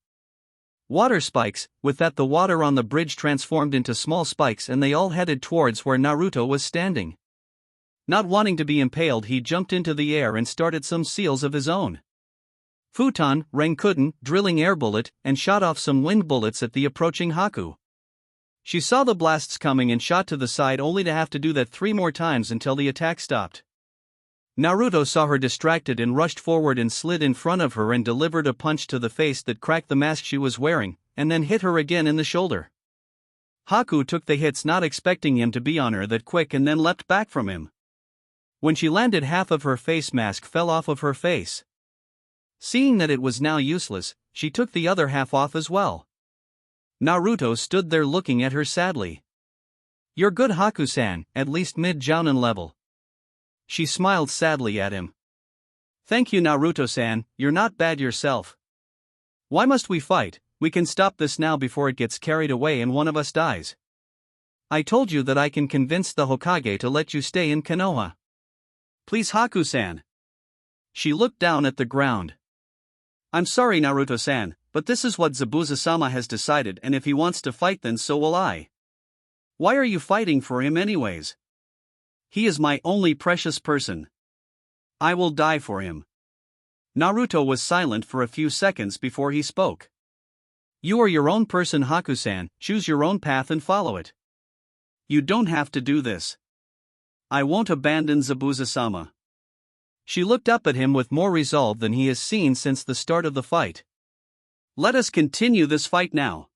A: Water spikes. With that the water on the bridge transformed into small spikes and they all headed towards where Naruto was standing. Not wanting to be impaled, he jumped into the air and started some seals of his own. Futon, Rankuden, drilling air bullet, and shot off some wind bullets at the approaching Haku. She saw the blasts coming and shot to the side only to have to do that 3 more times until the attack stopped. Naruto saw her distracted and rushed forward and slid in front of her and delivered a punch to the face that cracked the mask she was wearing, and then hit her again in the shoulder. Haku took the hits not expecting him to be on her that quick and then leapt back from him. When she landed, half of her face mask fell off of her face. Seeing that it was now useless, she took the other half off as well. Naruto stood there looking at her sadly. You're good Haku-san, at least mid-Jounin level. She smiled sadly at him. Thank you Naruto-san, you're not bad yourself. Why must we fight? We can stop this now before it gets carried away and one of us dies. I told you that I can convince the Hokage to let you stay in Konoha. Please Haku-san. She looked down at the ground. I'm sorry Naruto-san, but this is what Zabuza-sama has decided, and if he wants to fight then so will I. Why are you fighting for him anyways? He is my only precious person. I will die for him. Naruto was silent for a few seconds before he spoke. You are your own person Haku-san, choose your own path and follow it. You don't have to do this. I won't abandon Zabuza-sama. She looked up at him with more resolve than he has seen since the start of the fight. Let us continue this fight now.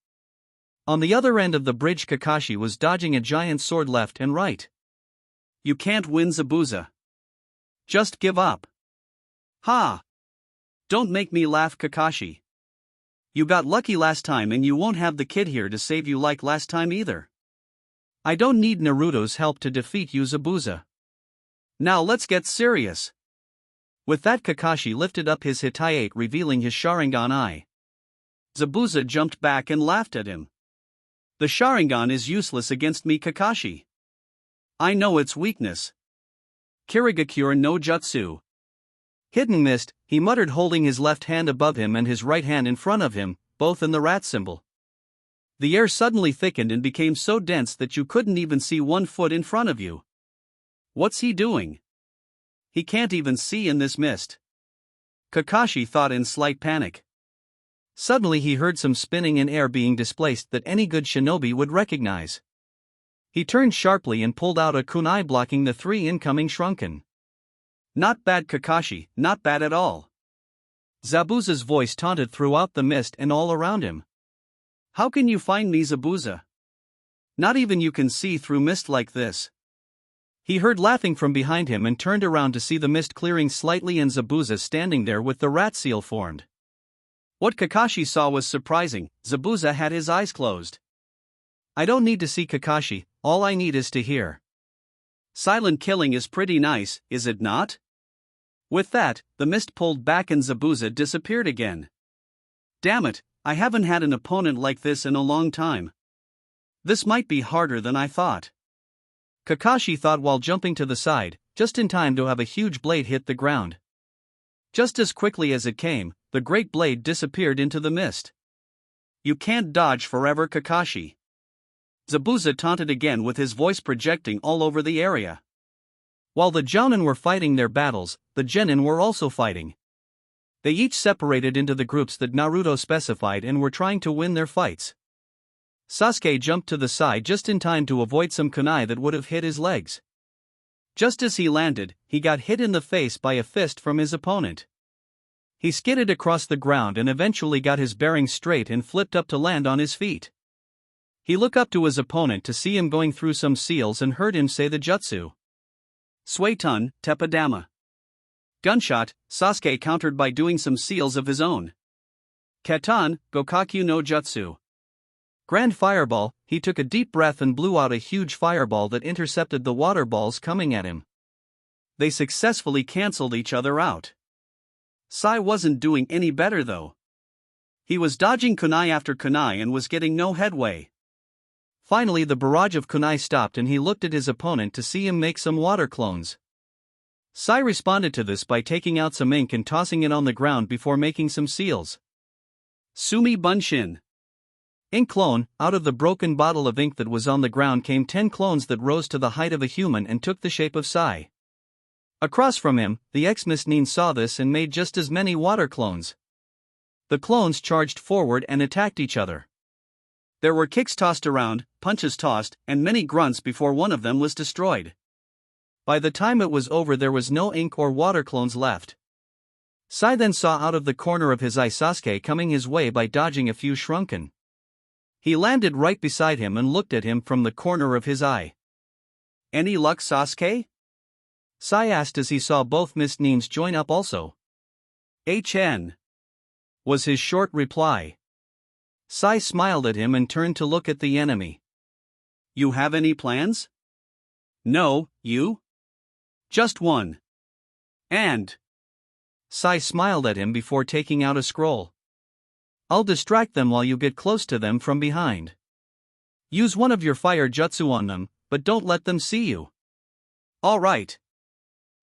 A: On the other end of the bridge Kakashi was dodging a giant sword left and right. You can't win Zabuza. Just give up. Ha! Don't make me laugh Kakashi. You got lucky last time and you won't have the kid here to save you like last time either. I don't need Naruto's help to defeat you Zabuza. Now let's get serious. With that Kakashi lifted up his Hitayate revealing his Sharingan eye. Zabuza jumped back and laughed at him. The Sharingan is useless against me Kakashi. I know its weakness. Kirigakure no Jutsu. Hidden mist, he muttered holding his left hand above him and his right hand in front of him, both in the rat symbol. The air suddenly thickened and became so dense that you couldn't even see 1 foot in front of you. What's he doing? He can't even see in this mist. Kakashi thought in slight panic. Suddenly he heard some spinning in air being displaced that any good shinobi would recognize. He turned sharply and pulled out a kunai blocking the 3 incoming shrunken. Not bad Kakashi, not bad at all. Zabuza's voice taunted throughout the mist and all around him. How can you find me Zabuza? Not even you can see through mist like this. He heard laughing from behind him and turned around to see the mist clearing slightly and Zabuza standing there with the rat seal formed. What Kakashi saw was surprising. Zabuza had his eyes closed. I don't need to see Kakashi, all I need is to hear. Silent killing is pretty nice, is it not? With that, the mist pulled back and Zabuza disappeared again. Damn it, I haven't had an opponent like this in a long time. This might be harder than I thought. Kakashi thought while jumping to the side, just in time to have a huge blade hit the ground. Just as quickly as it came, the great blade disappeared into the mist. You can't dodge forever Kakashi. Zabuza taunted again with his voice projecting all over the area. While the Jounin were fighting their battles, the Genin were also fighting. They each separated into the groups that Naruto specified and were trying to win their fights. Sasuke jumped to the side just in time to avoid some kunai that would have hit his legs. Just as he landed, he got hit in the face by a fist from his opponent. He skidded across the ground and eventually got his bearings straight and flipped up to land on his feet. He looked up to his opponent to see him going through some seals and heard him say the jutsu. Suetun, Teppadama. Gunshot, Sasuke countered by doing some seals of his own. Katan, Gokaku no Jutsu. Grand Fireball, he took a deep breath and blew out a huge fireball that intercepted the water balls coming at him. They successfully cancelled each other out. Sai wasn't doing any better though. He was dodging kunai after kunai and was getting no headway. Finally the barrage of kunai stopped and he looked at his opponent to see him make some water clones. Sai responded to this by taking out some ink and tossing it on the ground before making some seals. Sumi Bunshin. Ink clone, out of the broken bottle of ink that was on the ground came 10 clones that rose to the height of a human and took the shape of Sai. Across from him, the ex-Nin saw this and made just as many water clones. The clones charged forward and attacked each other. There were kicks tossed around, punches tossed, and many grunts before one of them was destroyed. By the time it was over there was no ink or water clones left. Sai then saw out of the corner of his eye Sasuke coming his way by dodging a few shrunken. He landed right beside him and looked at him from the corner of his eye. Any luck Sasuke? Sai asked as he saw both Miss Nins join up also. HN. Was his short reply. Sai smiled at him and turned to look at the enemy. You have any plans? No, you? Just one. And. Sai smiled at him before taking out a scroll. I'll distract them while you get close to them from behind. Use one of your fire jutsu on them, but don't let them see you. All right.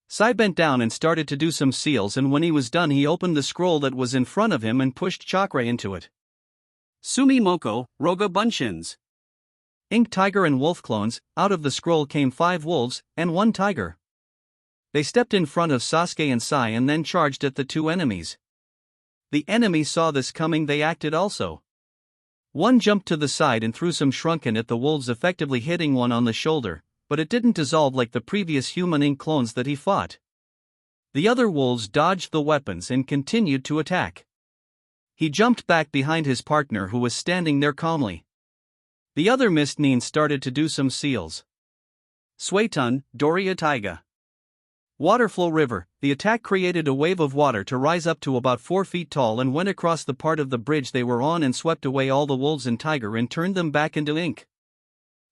A: Sai bent down and started to do some seals, and when he was done he opened the scroll that was in front of him and pushed chakra into it. Sumimoko, Roga Bunshins. Ink tiger and wolf clones. Out of the scroll came 5 wolves and 1 tiger. They stepped in front of Sasuke and Sai and then charged at the 2 enemies. The enemies saw this coming, they acted also. One jumped to the side and threw some shrunken at the wolves, effectively hitting one on the shoulder, but it didn't dissolve like the previous human ink clones that he fought. The other wolves dodged the weapons and continued to attack. He jumped back behind his partner who was standing there calmly. The other mist nin started to do some seals. Suetun, Doria Taiga. Waterflow River. The attack created a wave of water to rise up to about 4 feet tall and went across the part of the bridge they were on and swept away all the wolves and tiger and turned them back into ink.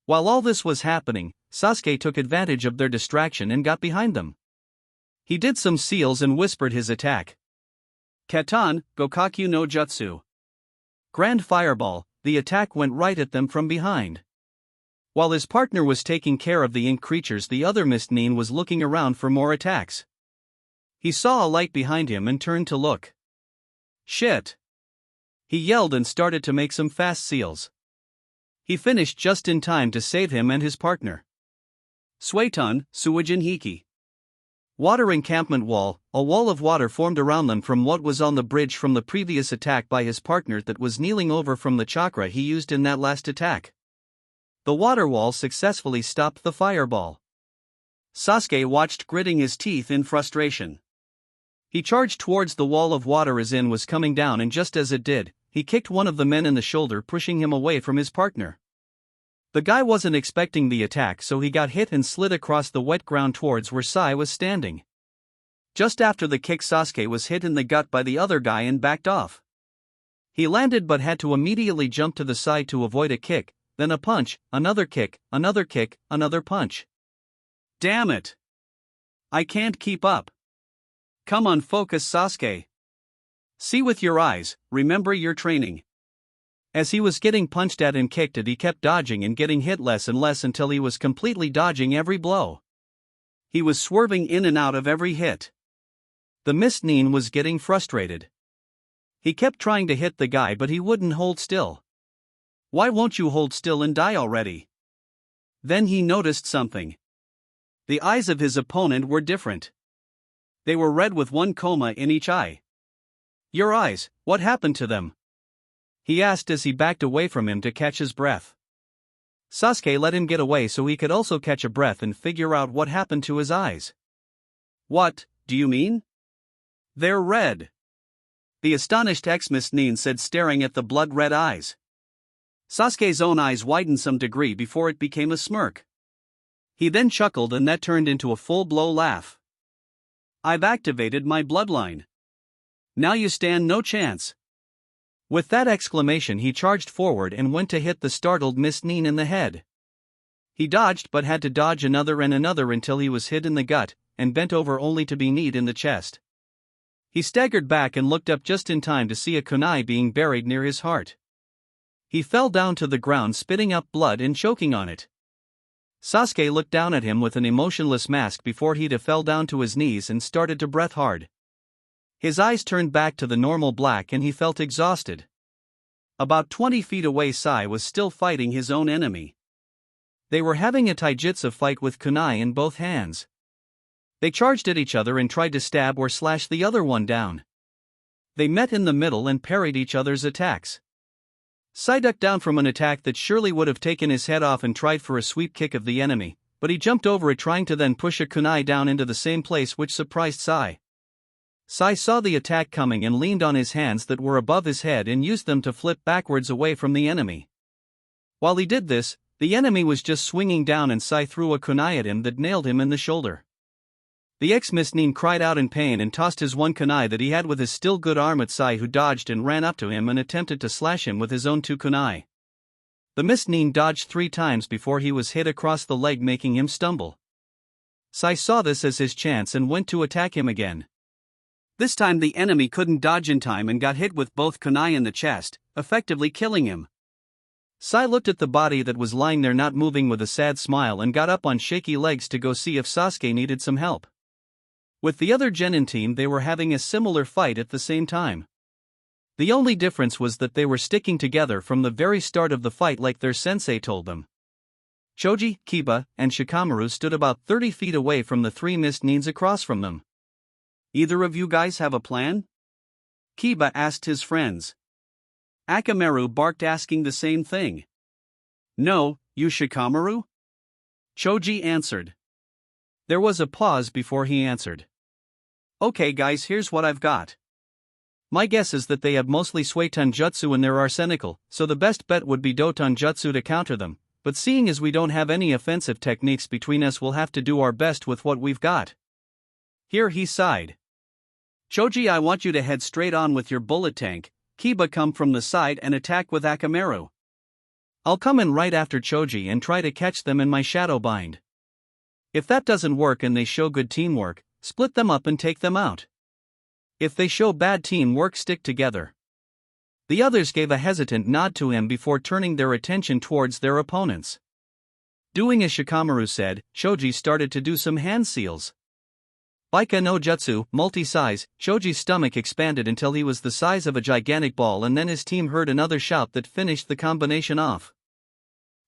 A: While all this was happening, Sasuke took advantage of their distraction and got behind them. He did some seals and whispered his attack. Katan, Gokaku no Jutsu. Grand Fireball. The attack went right at them from behind. While his partner was taking care of the ink creatures, the other mist nin was looking around for more attacks. He saw a light behind him and turned to look. Shit! He yelled and started to make some fast seals. He finished just in time to save him and his partner. Suetun, Suijin Hiki. Water encampment wall. A wall of water formed around them from what was on the bridge from the previous attack by his partner that was kneeling over from the chakra he used in that last attack. The water wall successfully stopped the fireball. Sasuke watched, gritting his teeth in frustration. He charged towards the wall of water as in was coming down, and just as it did, he kicked one of the men in the shoulder, pushing him away from his partner. The guy wasn't expecting the attack, so he got hit and slid across the wet ground towards where Sai was standing. Just after the kick, Sasuke was hit in the gut by the other guy and backed off. He landed but had to immediately jump to the side to avoid a kick, then a punch, another kick, another punch. Damn it! I can't keep up. Come on, focus, Sasuke. See with your eyes, remember your training. As he was getting punched at and kicked at, he kept dodging and getting hit less and less until he was completely dodging every blow. He was swerving in and out of every hit. The mist nin was getting frustrated. He kept trying to hit the guy, but he wouldn't hold still. Why won't you hold still and die already? Then he noticed something. The eyes of his opponent were different. They were red with 1 coma in each eye. Your eyes, what happened to them? He asked as he backed away from him to catch his breath. Sasuke let him get away so he could also catch a breath and figure out what happened to his eyes. What do you mean? They're red. The astonished ex-mist nin said, staring at the blood-red eyes. Sasuke's own eyes widened some degree before it became a smirk. He then chuckled, and that turned into a full-blow laugh. I've activated my bloodline. Now you stand no chance. With that exclamation, he charged forward and went to hit the startled mist nin in the head. He dodged but had to dodge another and another until he was hit in the gut, and bent over only to be kneed in the chest. He staggered back and looked up just in time to see a kunai being buried near his heart. He fell down to the ground, spitting up blood and choking on it. Sasuke looked down at him with an emotionless mask before he fell down to his knees and started to breath hard. His eyes turned back to the normal black and he felt exhausted. About 20 feet away, Sai was still fighting his own enemy. They were having a taijutsu fight with kunai in both hands. They charged at each other and tried to stab or slash the other one down. They met in the middle and parried each other's attacks. Sai ducked down from an attack that surely would have taken his head off and tried for a sweep kick of the enemy, but he jumped over it, trying to then push a kunai down into the same place, which surprised Sai. Sai saw the attack coming and leaned on his hands that were above his head and used them to flip backwards away from the enemy. While he did this, the enemy was just swinging down and Sai threw a kunai at him that nailed him in the shoulder. The ex-mist nin cried out in pain and tossed his 1 kunai that he had with his still good arm at Sai, who dodged and ran up to him and attempted to slash him with his own 2 kunai. The missed nin dodged 3 times before he was hit across the leg, making him stumble. Sai saw this as his chance and went to attack him again. This time the enemy couldn't dodge in time and got hit with both kunai in the chest, effectively killing him. Sai looked at the body that was lying there not moving with a sad smile and got up on shaky legs to go see if Sasuke needed some help. With the other Genin team, they were having a similar fight at the same time. The only difference was that they were sticking together from the very start of the fight like their sensei told them. Choji, Kiba, and Shikamaru stood about 30 feet away from the 3 missed nins across from them. "Either of you guys have a plan?" Kiba asked his friends. Akamaru barked, asking the same thing. "No, you Shikamaru?" Choji answered. There was a pause before he answered. "Okay guys, here's what I've got. My guess is that they have mostly Suiton Jutsu in their arsenal, so the best bet would be Doton Jutsu to counter them, but seeing as we don't have any offensive techniques between us, we'll have to do our best with what we've got." Here he sighed. "Choji, I want you to head straight on with your bullet tank. Kiba, come from the side and attack with Akamaru. I'll come in right after Choji and try to catch them in my shadow bind. If that doesn't work and they show good teamwork, split them up and take them out. If they show bad teamwork, stick together." The others gave a hesitant nod to him before turning their attention towards their opponents. Doing as Shikamaru said, Choji started to do some hand seals. Baika no Jutsu, multi-size. Choji's stomach expanded until he was the size of a gigantic ball, and then his team heard another shout that finished the combination off.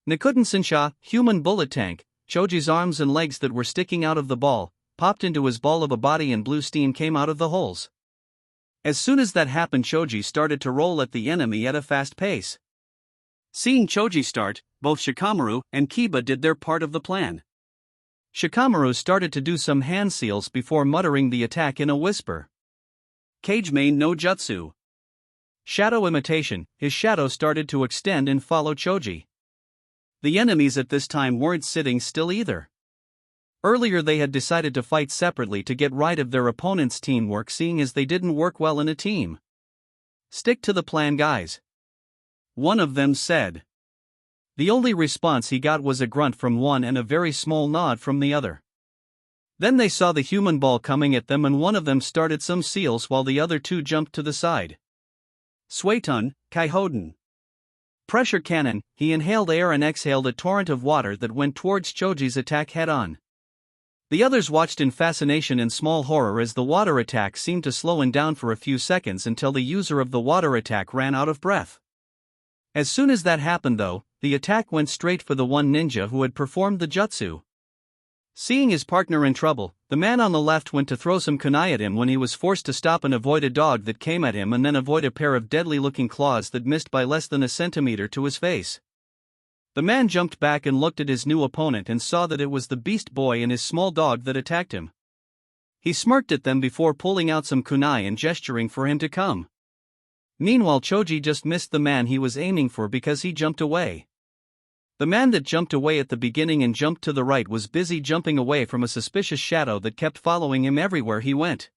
A: Nikuden Sensha, human bullet tank. Choji's arms and legs that were sticking out of the ball popped into his ball of a body and blue steam came out of the holes. As soon as that happened, Choji started to roll at the enemy at a fast pace. Seeing Choji start, both Shikamaru and Kiba did their part of the plan. Shikamaru started to do some hand seals before muttering the attack in a whisper. Kage main no Jutsu. Shadow imitation. His shadow started to extend and follow Choji. The enemies at this time weren't sitting still either. Earlier they had decided to fight separately to get rid of their opponent's teamwork, seeing as they didn't work well in a team. "Stick to the plan, guys," one of them said. The only response he got was a grunt from one and a very small nod from the other. Then they saw the human ball coming at them and one of them started some seals while the other 2 jumped to the side. Suiton, Kaihoden. Pressure cannon. He inhaled air and exhaled a torrent of water that went towards Choji's attack head-on. The others watched in fascination and small horror as the water attack seemed to slow down for a few seconds until the user of the water attack ran out of breath. As soon as that happened though, the attack went straight for the one ninja who had performed the jutsu. Seeing his partner in trouble, the man on the left went to throw some kunai at him when he was forced to stop and avoid a dog that came at him and then avoid a pair of deadly-looking claws that missed by less than a centimeter to his face. The man jumped back and looked at his new opponent and saw that it was the beast boy and his small dog that attacked him. He smirked at them before pulling out some kunai and gesturing for him to come. Meanwhile, Choji just missed the man he was aiming for because he jumped away. The man that jumped away at the beginning and jumped to the right was busy jumping away from a suspicious shadow that kept following him everywhere he went.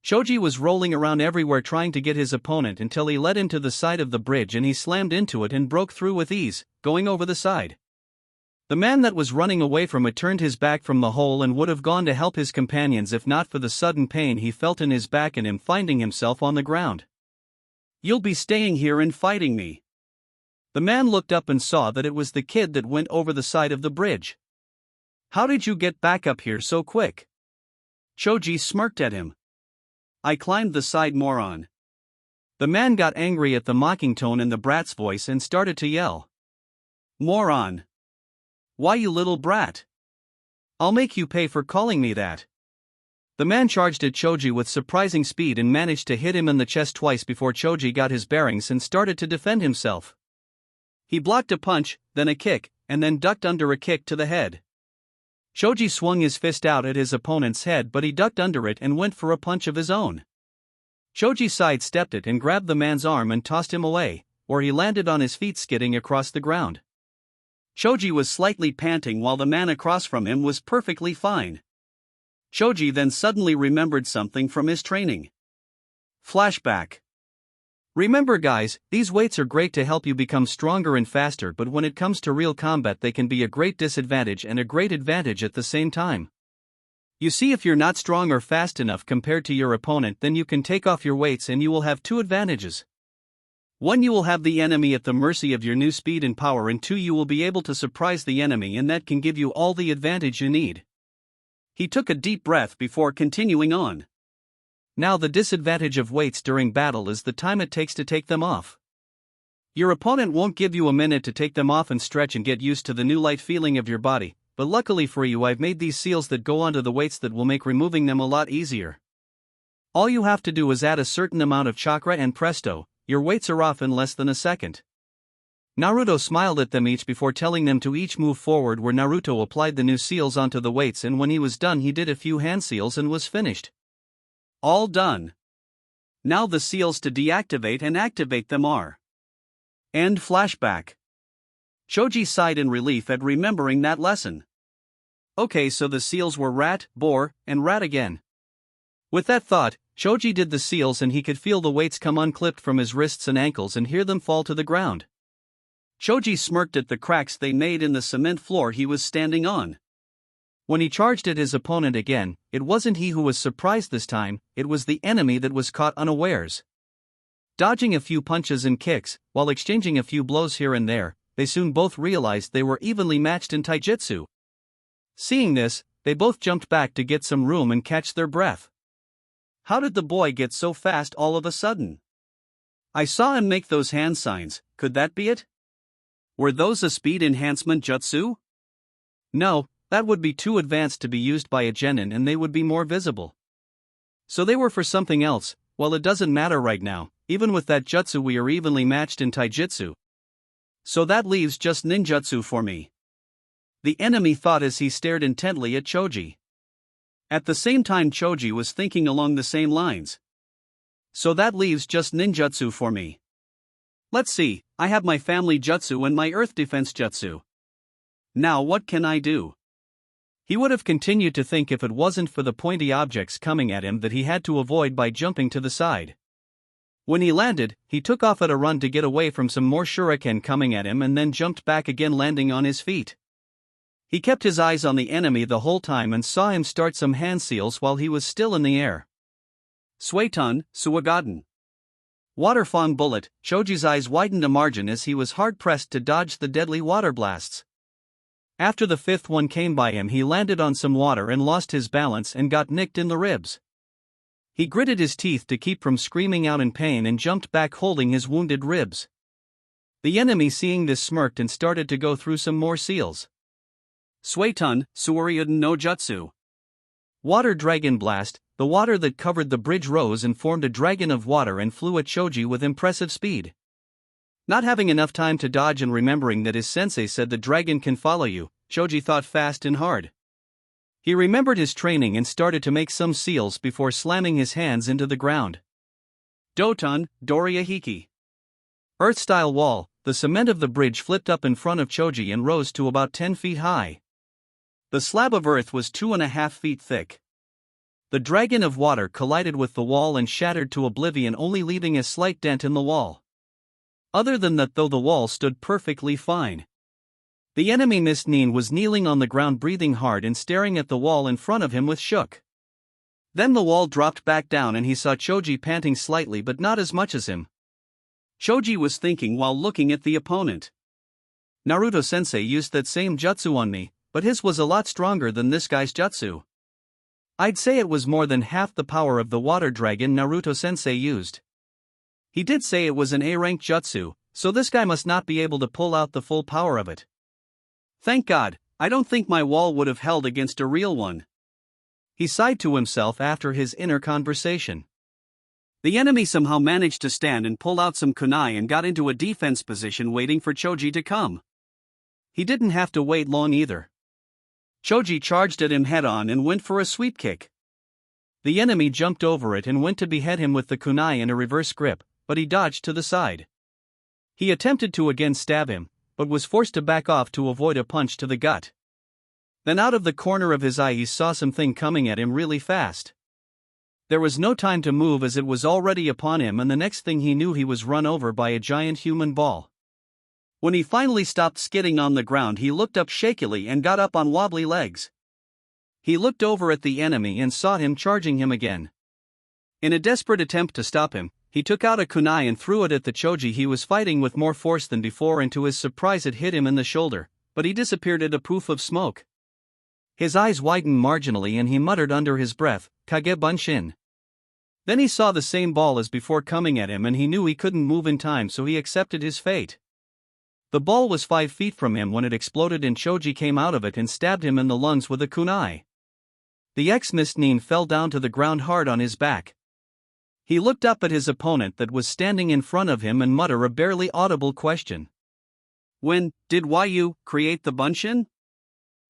A: Choji was rolling around everywhere trying to get his opponent until he led him to the side of the bridge and he slammed into it and broke through with ease, going over the side. The man that was running away from it turned his back from the hole and would have gone to help his companions if not for the sudden pain he felt in his back and him finding himself on the ground. "You'll be staying here and fighting me." The man looked up and saw that it was the kid that went over the side of the bridge. "How did you get back up here so quick?" Choji smirked at him. "I climbed the side, moron." The man got angry at the mocking tone in the brat's voice and started to yell. "Moron! Why, you little brat? I'll make you pay for calling me that." The man charged at Choji with surprising speed and managed to hit him in the chest twice before Choji got his bearings and started to defend himself. He blocked a punch, then a kick, and then ducked under a kick to the head. Choji swung his fist out at his opponent's head, but he ducked under it and went for a punch of his own. Choji sidestepped it and grabbed the man's arm and tossed him away, where he landed on his feet skidding across the ground. Choji was slightly panting while the man across from him was perfectly fine. Choji then suddenly remembered something from his training. Flashback. Remember guys, these weights are great to help you become stronger and faster, but when it comes to real combat they can be a great disadvantage and a great advantage at the same time. You see, if you're not strong or fast enough compared to your opponent, then you can take off your weights and you will have two advantages. One, you will have the enemy at the mercy of your new speed and power, and two, you will be able to surprise the enemy, and that can give you all the advantage you need. He took a deep breath before continuing on. Now the disadvantage of weights during battle is the time it takes to take them off. Your opponent won't give you a minute to take them off and stretch and get used to the new light feeling of your body, but luckily for you I've made these seals that go onto the weights that will make removing them a lot easier. All you have to do is add a certain amount of chakra and presto, your weights are off in less than a second. Naruto smiled at them each before telling them to each move forward, where Naruto applied the new seals onto the weights, and when he was done he did a few hand seals and was finished. All done. Now the seals to deactivate and activate them are. End flashback. Choji sighed in relief at remembering that lesson. Okay, so the seals were rat, boar, and rat again. With that thought, Choji did the seals and he could feel the weights come unclipped from his wrists and ankles and hear them fall to the ground. Choji smirked at the cracks they made in the cement floor he was standing on. When he charged at his opponent again, it wasn't he who was surprised this time, it was the enemy that was caught unawares. Dodging a few punches and kicks, while exchanging a few blows here and there, they soon both realized they were evenly matched in taijutsu. Seeing this, they both jumped back to get some room and catch their breath. How did the boy get so fast all of a sudden? I saw him make those hand signs, could that be it? Were those a speed enhancement jutsu? No, that would be too advanced to be used by a genin and they would be more visible. So they were for something else. Well, it doesn't matter right now, even with that jutsu we are evenly matched in taijutsu. So that leaves just ninjutsu for me. The enemy thought as he stared intently at Choji. At the same time Choji was thinking along the same lines. So that leaves just ninjutsu for me. Let's see, I have my family jutsu and my earth defense jutsu. Now what can I do? He would have continued to think if it wasn't for the pointy objects coming at him that he had to avoid by jumping to the side. When he landed, he took off at a run to get away from some more shuriken coming at him and then jumped back again, landing on his feet. He kept his eyes on the enemy the whole time and saw him start some hand seals while he was still in the air. Suiton, Suigaden. Waterfong bullet. Choji's eyes widened a margin as he was hard-pressed to dodge the deadly water blasts. After the fifth one came by him, he landed on some water and lost his balance and got nicked in the ribs. He gritted his teeth to keep from screaming out in pain and jumped back holding his wounded ribs. The enemy, seeing this, smirked and started to go through some more seals. Suiton, Suiryuden no Jutsu. Water Dragon Blast. The water that covered the bridge rose and formed a dragon of water and flew at Choji with impressive speed. Not having enough time to dodge and remembering that his sensei said the dragon can follow you, Choji thought fast and hard. He remembered his training and started to make some seals before slamming his hands into the ground. Doton, Doria Hiki. Earth-style wall. The cement of the bridge flipped up in front of Choji and rose to about 10 feet high. The slab of earth was 2.5 feet thick. The dragon of water collided with the wall and shattered to oblivion, only leaving a slight dent in the wall. Other than that, though, the wall stood perfectly fine. The enemy Miss Nin was kneeling on the ground, breathing hard and staring at the wall in front of him with shook. Then the wall dropped back down and he saw Choji panting slightly, but not as much as him. Choji was thinking while looking at the opponent. Naruto-sensei used that same jutsu on me, but his was a lot stronger than this guy's jutsu. I'd say it was more than half the power of the water dragon Naruto-sensei used. He did say it was an A-rank jutsu, so this guy must not be able to pull out the full power of it. Thank God, I don't think my wall would have held against a real one. He sighed to himself after his inner conversation. The enemy somehow managed to stand and pull out some kunai and got into a defense position waiting for Choji to come. He didn't have to wait long either. Choji charged at him head-on and went for a sweep kick. The enemy jumped over it and went to behead him with the kunai in a reverse grip, but he dodged to the side. He attempted to again stab him, but was forced to back off to avoid a punch to the gut. Then out of the corner of his eye he saw something coming at him really fast. There was no time to move as it was already upon him, and the next thing he knew he was run over by a giant human ball. When he finally stopped skidding on the ground, he looked up shakily and got up on wobbly legs. He looked over at the enemy and saw him charging him again. In a desperate attempt to stop him, he took out a kunai and threw it at the choji he was fighting with more force than before, and to his surprise it hit him in the shoulder, but he disappeared at a poof of smoke. His eyes widened marginally and he muttered under his breath, "Kage Bunshin." Then he saw the same ball as before coming at him and he knew he couldn't move in time, so he accepted his fate. The ball was 5 feet from him when it exploded and Choji came out of it and stabbed him in the lungs with a kunai. The ex-Nin fell down to the ground hard on his back. He looked up at his opponent that was standing in front of him and muttered a barely audible question. "When did you create the Bunshin?"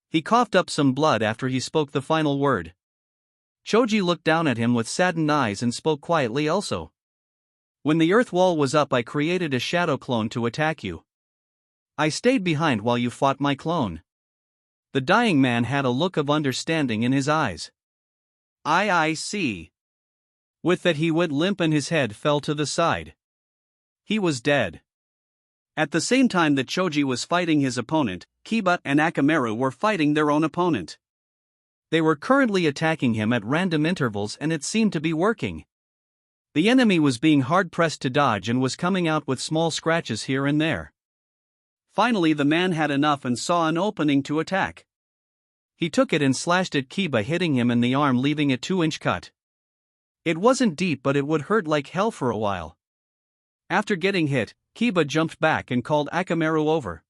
A: He coughed up some blood after he spoke the final word. Choji looked down at him with saddened eyes and spoke quietly also. "When the earth wall was up, I created a shadow clone to attack you. I stayed behind while you fought my clone." The dying man had a look of understanding in his eyes. I see." With that he went limp and his head fell to the side. He was dead. At the same time that Choji was fighting his opponent, Kiba and Akamaru were fighting their own opponent. They were currently attacking him at random intervals and it seemed to be working. The enemy was being hard-pressed to dodge and was coming out with small scratches here and there. Finally the man had enough and saw an opening to attack. He took it and slashed at Kiba, hitting him in the arm, leaving a 2-inch cut. It wasn't deep, but it would hurt like hell for a while. After getting hit, Kiba jumped back and called Akamaru over.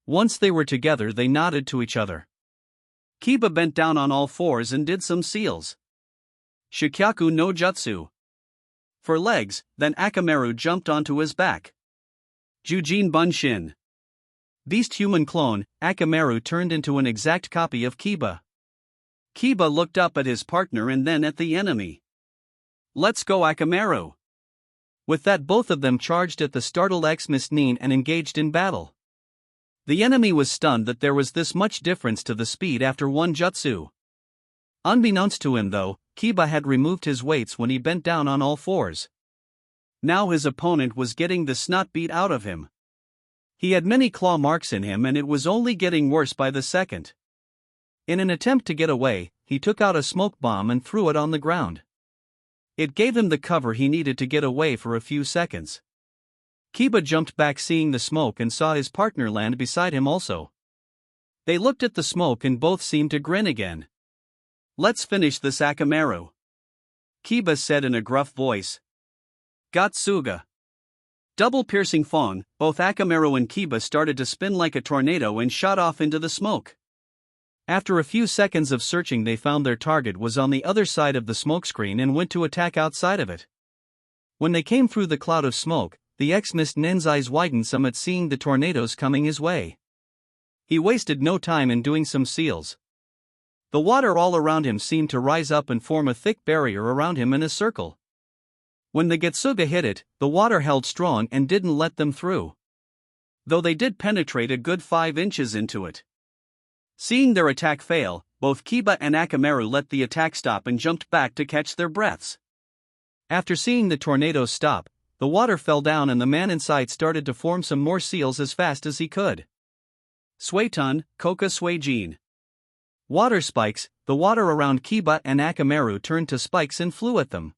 A: Once they were together they nodded to each other. Kiba bent down on all fours and did some seals. Shikyaku no Jutsu. For legs, then Akamaru jumped onto his back. Jujin Bunshin. Beast human clone, Akamaru turned into an exact copy of Kiba. Kiba looked up at his partner and then at the enemy. "Let's go, Akamaru." With that both of them charged at the startled ex-Nin and engaged in battle. The enemy was stunned that there was this much difference to the speed after one jutsu. Unbeknownst to him though, Kiba had removed his weights when he bent down on all fours. Now his opponent was getting the snot beat out of him. He had many claw marks in him and it was only getting worse by the second. In an attempt to get away, he took out a smoke bomb and threw it on the ground. It gave him the cover he needed to get away for a few seconds. Kiba jumped back seeing the smoke and saw his partner land beside him also. They looked at the smoke and both seemed to grin again. "Let's finish this, Akamaru," Kiba said in a gruff voice. Gatsuga. Double piercing Fong, both Akamaru and Kiba started to spin like a tornado and shot off into the smoke. After a few seconds of searching they found their target was on the other side of the smokescreen and went to attack outside of it. When they came through the cloud of smoke, the ex-Nin's eyes widened some at seeing the tornadoes coming his way. He wasted no time in doing some seals. The water all around him seemed to rise up and form a thick barrier around him in a circle. When the Getsuga hit it, the water held strong and didn't let them through. Though they did penetrate a good 5 inches into it. Seeing their attack fail, both Kiba and Akamaru let the attack stop and jumped back to catch their breaths. After seeing the tornadoes stop, the water fell down and the man inside started to form some more seals as fast as he could. Suetun, Koka Suejin. Water spikes, the water around Kiba and Akamaru turned to spikes and flew at them.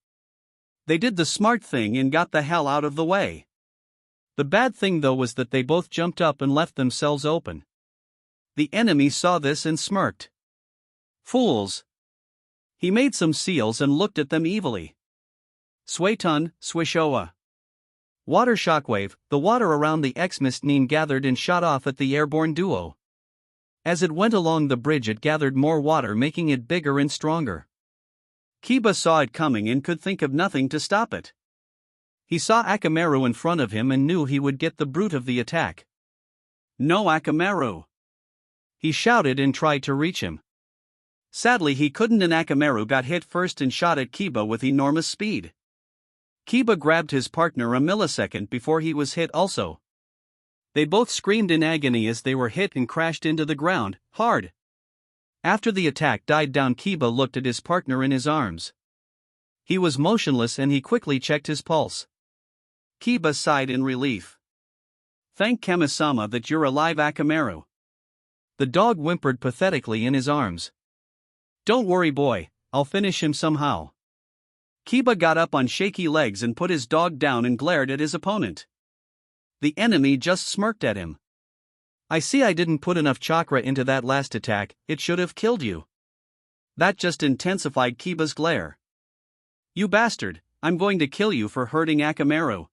A: They did the smart thing and got the hell out of the way. The bad thing though was that they both jumped up and left themselves open. The enemy saw this and smirked. "Fools." He made some seals and looked at them evilly. Suetun, Swishoa. Water shockwave, the water around the ex-Nin gathered and shot off at the airborne duo. As it went along the bridge it gathered more water, making it bigger and stronger. Kiba saw it coming and could think of nothing to stop it. He saw Akamaru in front of him and knew he would get the brunt of the attack. "No, Akamaru!" He shouted and tried to reach him. Sadly he couldn't and Akamaru got hit first and shot at Kiba with enormous speed. Kiba grabbed his partner a millisecond before he was hit also. They both screamed in agony as they were hit and crashed into the ground, hard. After the attack died down, Kiba looked at his partner in his arms. He was motionless and he quickly checked his pulse. Kiba sighed in relief. Thank Kami-sama that you're alive, Akamaru. The dog whimpered pathetically in his arms. Don't worry, boy, I'll finish him somehow. Kiba got up on shaky legs and put his dog down and glared at his opponent. The enemy just smirked at him. I see I didn't put enough chakra into that last attack, it should have killed you. That just intensified Kiba's glare. You bastard, I'm going to kill you for hurting Akamaru.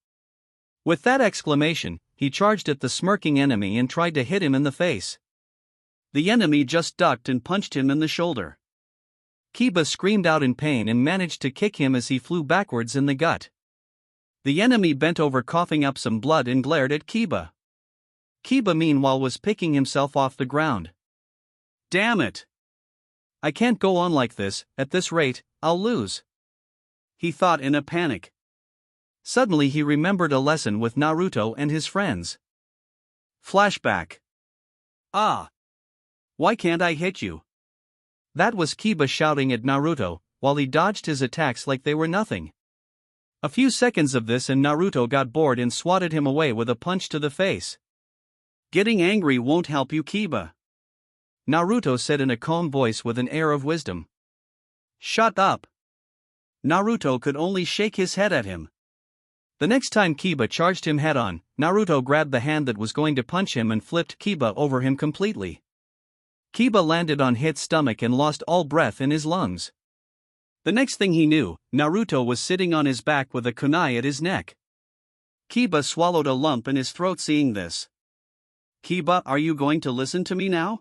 A: With that exclamation, he charged at the smirking enemy and tried to hit him in the face. The enemy just ducked and punched him in the shoulder. Kiba screamed out in pain and managed to kick him as he flew backwards in the gut. The enemy bent over coughing up some blood and glared at Kiba. Kiba meanwhile was picking himself off the ground. Damn it! I can't go on like this, at this rate, I'll lose. He thought in a panic. Suddenly he remembered a lesson with Naruto and his friends. Flashback. Ah! Why can't I hit you? That was Kiba shouting at Naruto, while he dodged his attacks like they were nothing. A few seconds of this and Naruto got bored and swatted him away with a punch to the face. Getting angry won't help you, Kiba. Naruto said in a calm voice with an air of wisdom. Shut up. Naruto could only shake his head at him. The next time Kiba charged him head-on, Naruto grabbed the hand that was going to punch him and flipped Kiba over him completely. Kiba landed on Hit's stomach and lost all breath in his lungs. The next thing he knew, Naruto was sitting on his back with a kunai at his neck. Kiba swallowed a lump in his throat seeing this. Kiba, are you going to listen to me now?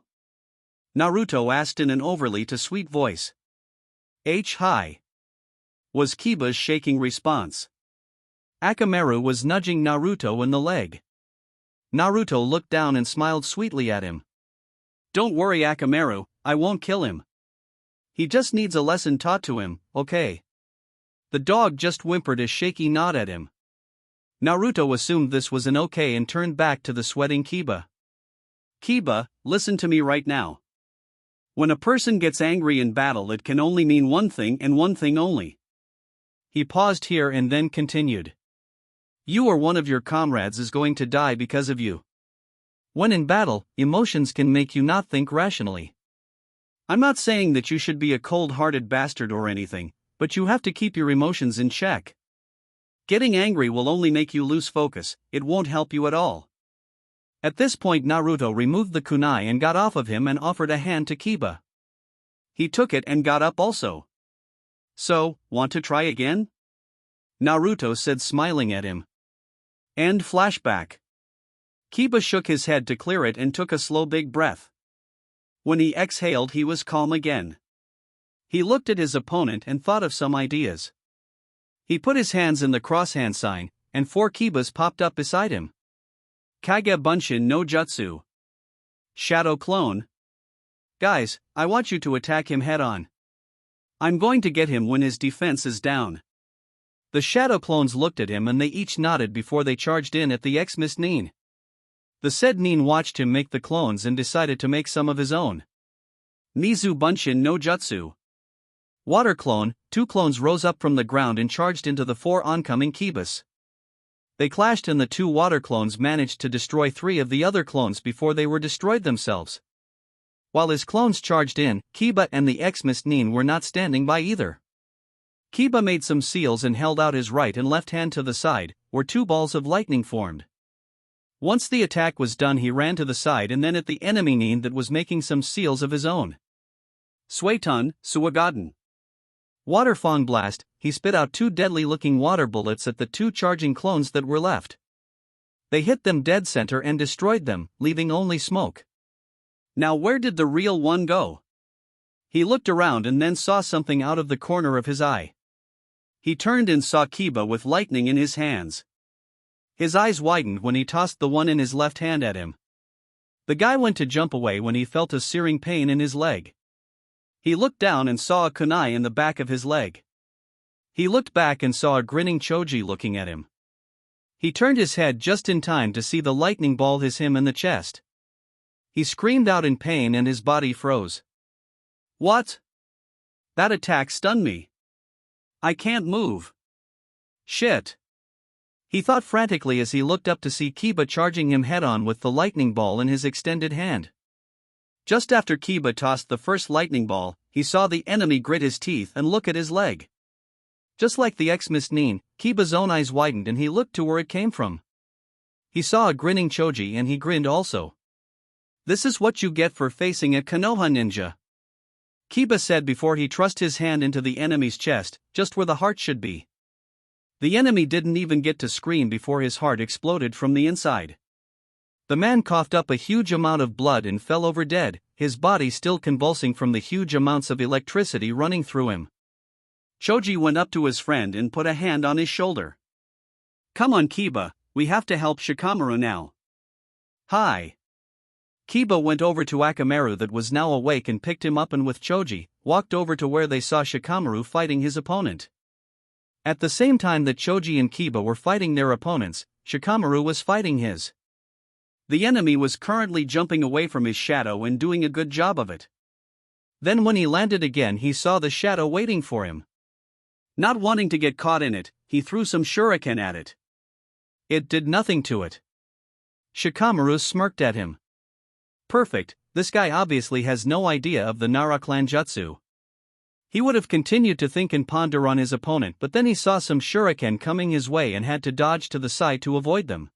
A: Naruto asked in an overly too sweet voice. Hi. Was Kiba's shaking response. Akamaru was nudging Naruto in the leg. Naruto looked down and smiled sweetly at him. Don't worry, Akamaru, I won't kill him. He just needs a lesson taught to him, okay? The dog just whimpered a shaky nod at him. Naruto assumed this was an okay and turned back to the sweating Kiba. Kiba, listen to me right now. When a person gets angry in battle, it can only mean one thing and one thing only. He paused here and then continued. You or one of your comrades is going to die because of you. When in battle, emotions can make you not think rationally. I'm not saying that you should be a cold-hearted bastard or anything, but you have to keep your emotions in check. Getting angry will only make you lose focus, it won't help you at all. At this point Naruto removed the kunai and got off of him and offered a hand to Kiba. He took it and got up also. So, want to try again? Naruto said smiling at him. End flashback. Kiba shook his head to clear it and took a slow big breath. When he exhaled he was calm again. He looked at his opponent and thought of some ideas. He put his hands in the cross-hand sign, and 4 Kibas popped up beside him. Kage Bunshin no Jutsu. Shadow Clone. Guys, I want you to attack him head-on. I'm going to get him when his defense is down. The Shadow Clones looked at him and they each nodded before they charged in at the ex-Miss Nin. The said Nin watched him make the clones and decided to make some of his own. Nizu Bunshin no Jutsu. Water Clone, 2 clones rose up from the ground and charged into the 4 oncoming Kibas. They clashed and the 2 water clones managed to destroy 3 of the other clones before they were destroyed themselves. While his clones charged in, Kiba and the ex-Miss Nin were not standing by either. Kiba made some seals and held out his right and left hand to the side, where 2 balls of lightning formed. Once the attack was done he ran to the side and then at the enemy Nin that was making some seals of his own. Suetun, Suagaden. Water Fong Blast, he spit out 2 deadly-looking water bullets at the 2 charging clones that were left. They hit them dead center and destroyed them, leaving only smoke. Now where did the real one go? He looked around and then saw something out of the corner of his eye. He turned and saw Kiba with lightning in his hands. His eyes widened when he tossed the one in his left hand at him. The guy went to jump away when he felt a searing pain in his leg. He looked down and saw a kunai in the back of his leg. He looked back and saw a grinning Choji looking at him. He turned his head just in time to see the lightning ball hit him in the chest. He screamed out in pain and his body froze. What? That attack stunned me. I can't move. Shit. He thought frantically as he looked up to see Kiba charging him head-on with the lightning ball in his extended hand. Just after Kiba tossed the first lightning ball, he saw the enemy grit his teeth and look at his leg. Just like the ex-Miss Nin, Kiba's own eyes widened and he looked to where it came from. He saw a grinning Choji and he grinned also. This is what you get for facing a Konoha ninja, Kiba said before he thrust his hand into the enemy's chest, just where the heart should be. The enemy didn't even get to scream before his heart exploded from the inside. The man coughed up a huge amount of blood and fell over dead, his body still convulsing from the huge amounts of electricity running through him. Choji went up to his friend and put a hand on his shoulder. Come on Kiba, we have to help Shikamaru now. Hi. Kiba went over to Akamaru that was now awake and picked him up and with Choji, walked over to where they saw Shikamaru fighting his opponent. At the same time that Choji and Kiba were fighting their opponents, Shikamaru was fighting his. The enemy was currently jumping away from his shadow and doing a good job of it. Then when he landed again he saw the shadow waiting for him. Not wanting to get caught in it, he threw some shuriken at it. It did nothing to it. Shikamaru smirked at him. Perfect, this guy obviously has no idea of the Nara clan jutsu. He would have continued to think and ponder on his opponent, but then he saw some shuriken coming his way and had to dodge to the side to avoid them.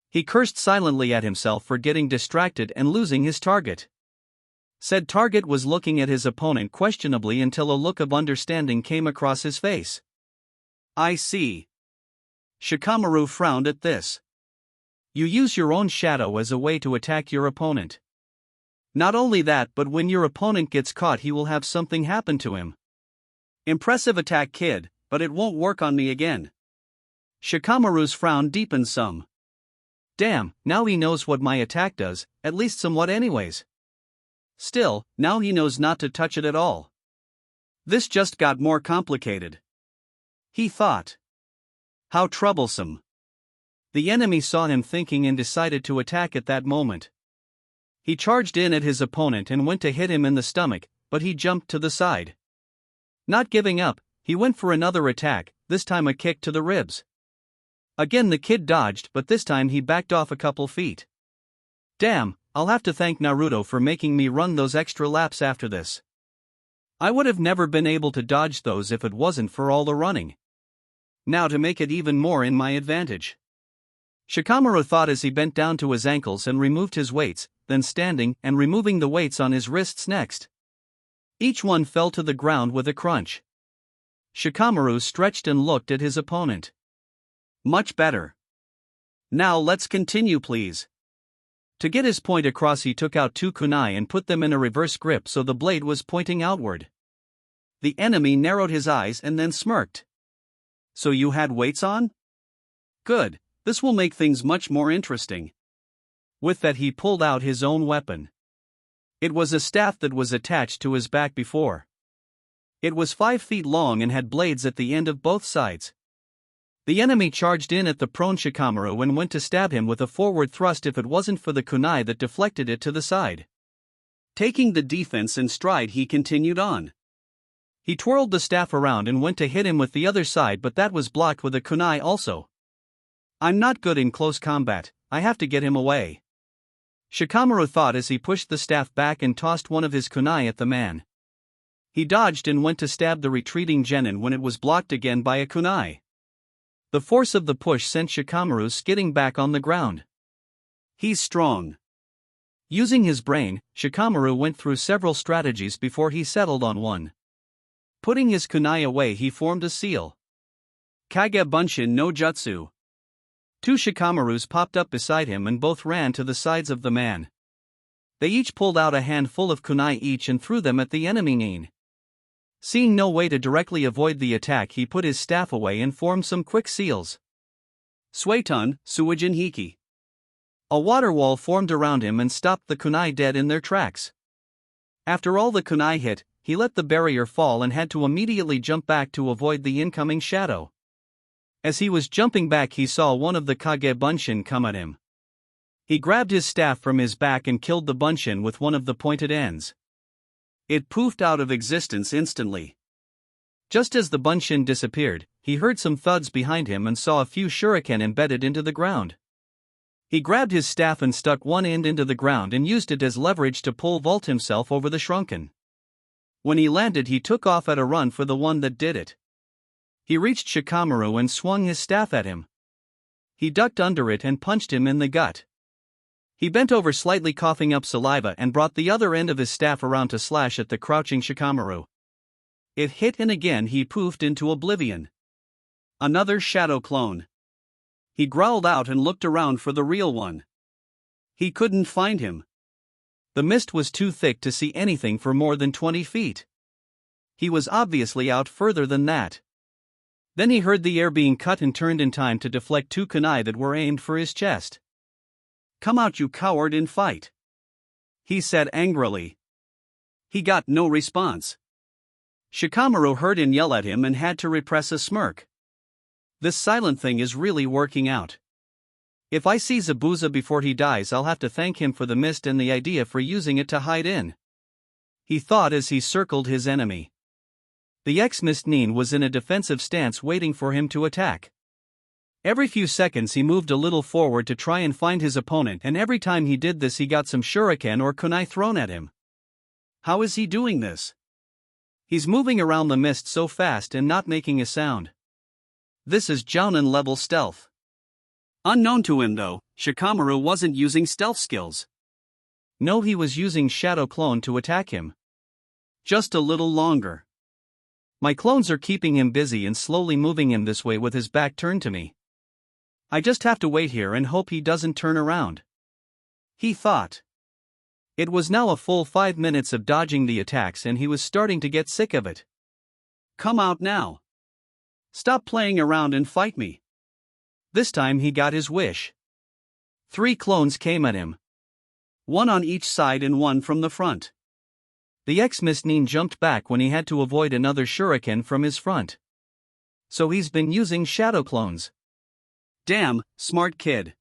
A: He cursed silently at himself for getting distracted and losing his target. Said target was looking at his opponent questionably until a look of understanding came across his face. I see. Shikamaru frowned at this. You use your own shadow as a way to attack your opponent. Not only that, but when your opponent gets caught he will have something happen to him. Impressive attack kid, but it won't work on me again. Shikamaru's frown deepened some. Damn, now he knows what my attack does, at least somewhat anyways. Still, now he knows not to touch it at all. This just got more complicated. He thought. How troublesome. The enemy saw him thinking and decided to attack at that moment. He charged in at his opponent and went to hit him in the stomach, but he jumped to the side. Not giving up, he went for another attack, this time a kick to the ribs. Again the kid dodged, but this time he backed off a couple feet. Damn, I'll have to thank Naruto for making me run those extra laps after this. I would have never been able to dodge those if it wasn't for all the running. Now to make it even more in my advantage. Shikamaru thought as he bent down to his ankles and removed his weights, then standing and removing the weights on his wrists next. Each one fell to the ground with a crunch. Shikamaru stretched and looked at his opponent. Much better. Now let's continue please. To get his point across he took out two kunai and put them in a reverse grip so the blade was pointing outward. The enemy narrowed his eyes and then smirked. So you had weights on? Good, this will make things much more interesting. With that he pulled out his own weapon. It was a staff that was attached to his back before. It was 5 feet long and had blades at the end of both sides. The enemy charged in at the prone Shikamaru and went to stab him with a forward thrust if it wasn't for the kunai that deflected it to the side. Taking the defense in stride he continued on. He twirled the staff around and went to hit him with the other side, but that was blocked with a kunai also. I'm not good in close combat, I have to get him away. Shikamaru thought as he pushed the staff back and tossed one of his kunai at the man. He dodged and went to stab the retreating genin when it was blocked again by a kunai. The force of the push sent Shikamaru skidding back on the ground. He's strong. Using his brain, Shikamaru went through several strategies before he settled on one. Putting his kunai away he formed a seal. Kage Bunshin no Jutsu. 2 Shikamarus popped up beside him and both ran to the sides of the man. They each pulled out a handful of kunai each and threw them at the enemy nin. Seeing no way to directly avoid the attack he put his staff away and formed some quick seals. Suiton, Suijin Hiki. A water wall formed around him and stopped the kunai dead in their tracks. After all the kunai hit, he let the barrier fall and had to immediately jump back to avoid the incoming shadow. As he was jumping back he saw one of the Kage Bunshin come at him. He grabbed his staff from his back and killed the Bunshin with one of the pointed ends. It poofed out of existence instantly. Just as the Bunshin disappeared, he heard some thuds behind him and saw a few shuriken embedded into the ground. He grabbed his staff and stuck one end into the ground and used it as leverage to pole vault himself over the shrunken. When he landed, he took off at a run for the one that did it. He reached Shikamaru and swung his staff at him. He ducked under it and punched him in the gut. He bent over slightly, coughing up saliva, and brought the other end of his staff around to slash at the crouching Shikamaru. It hit, and again he poofed into oblivion. Another shadow clone. He growled out and looked around for the real one. He couldn't find him. The mist was too thick to see anything for more than 20 feet. He was obviously out further than that. Then he heard the air being cut and turned in time to deflect 2 kunai that were aimed for his chest. "Come out, you coward, and fight," he said angrily. He got no response. Shikamaru heard him yell at him and had to repress a smirk. This silent thing is really working out. If I see Zabuza before he dies, I'll have to thank him for the mist and the idea for using it to hide in, he thought as he circled his enemy. The ex-Mist Nin was in a defensive stance waiting for him to attack. Every few seconds he moved a little forward to try and find his opponent, and every time he did this he got some shuriken or kunai thrown at him. How is he doing this? He's moving around the mist so fast and not making a sound. This is Jounin level stealth. Unknown to him though, Shikamaru wasn't using stealth skills. No, he was using Shadow Clone to attack him. Just a little longer. My clones are keeping him busy and slowly moving him this way with his back turned to me. I just have to wait here and hope he doesn't turn around, he thought. It was now a full 5 minutes of dodging the attacks and he was starting to get sick of it. Come out now. Stop playing around and fight me. This time he got his wish. 3 clones came at him. 1 on each side and 1 from the front. The ex-Mist Nin jumped back when he had to avoid another shuriken from his front. So he's been using shadow clones. Damn, smart kid.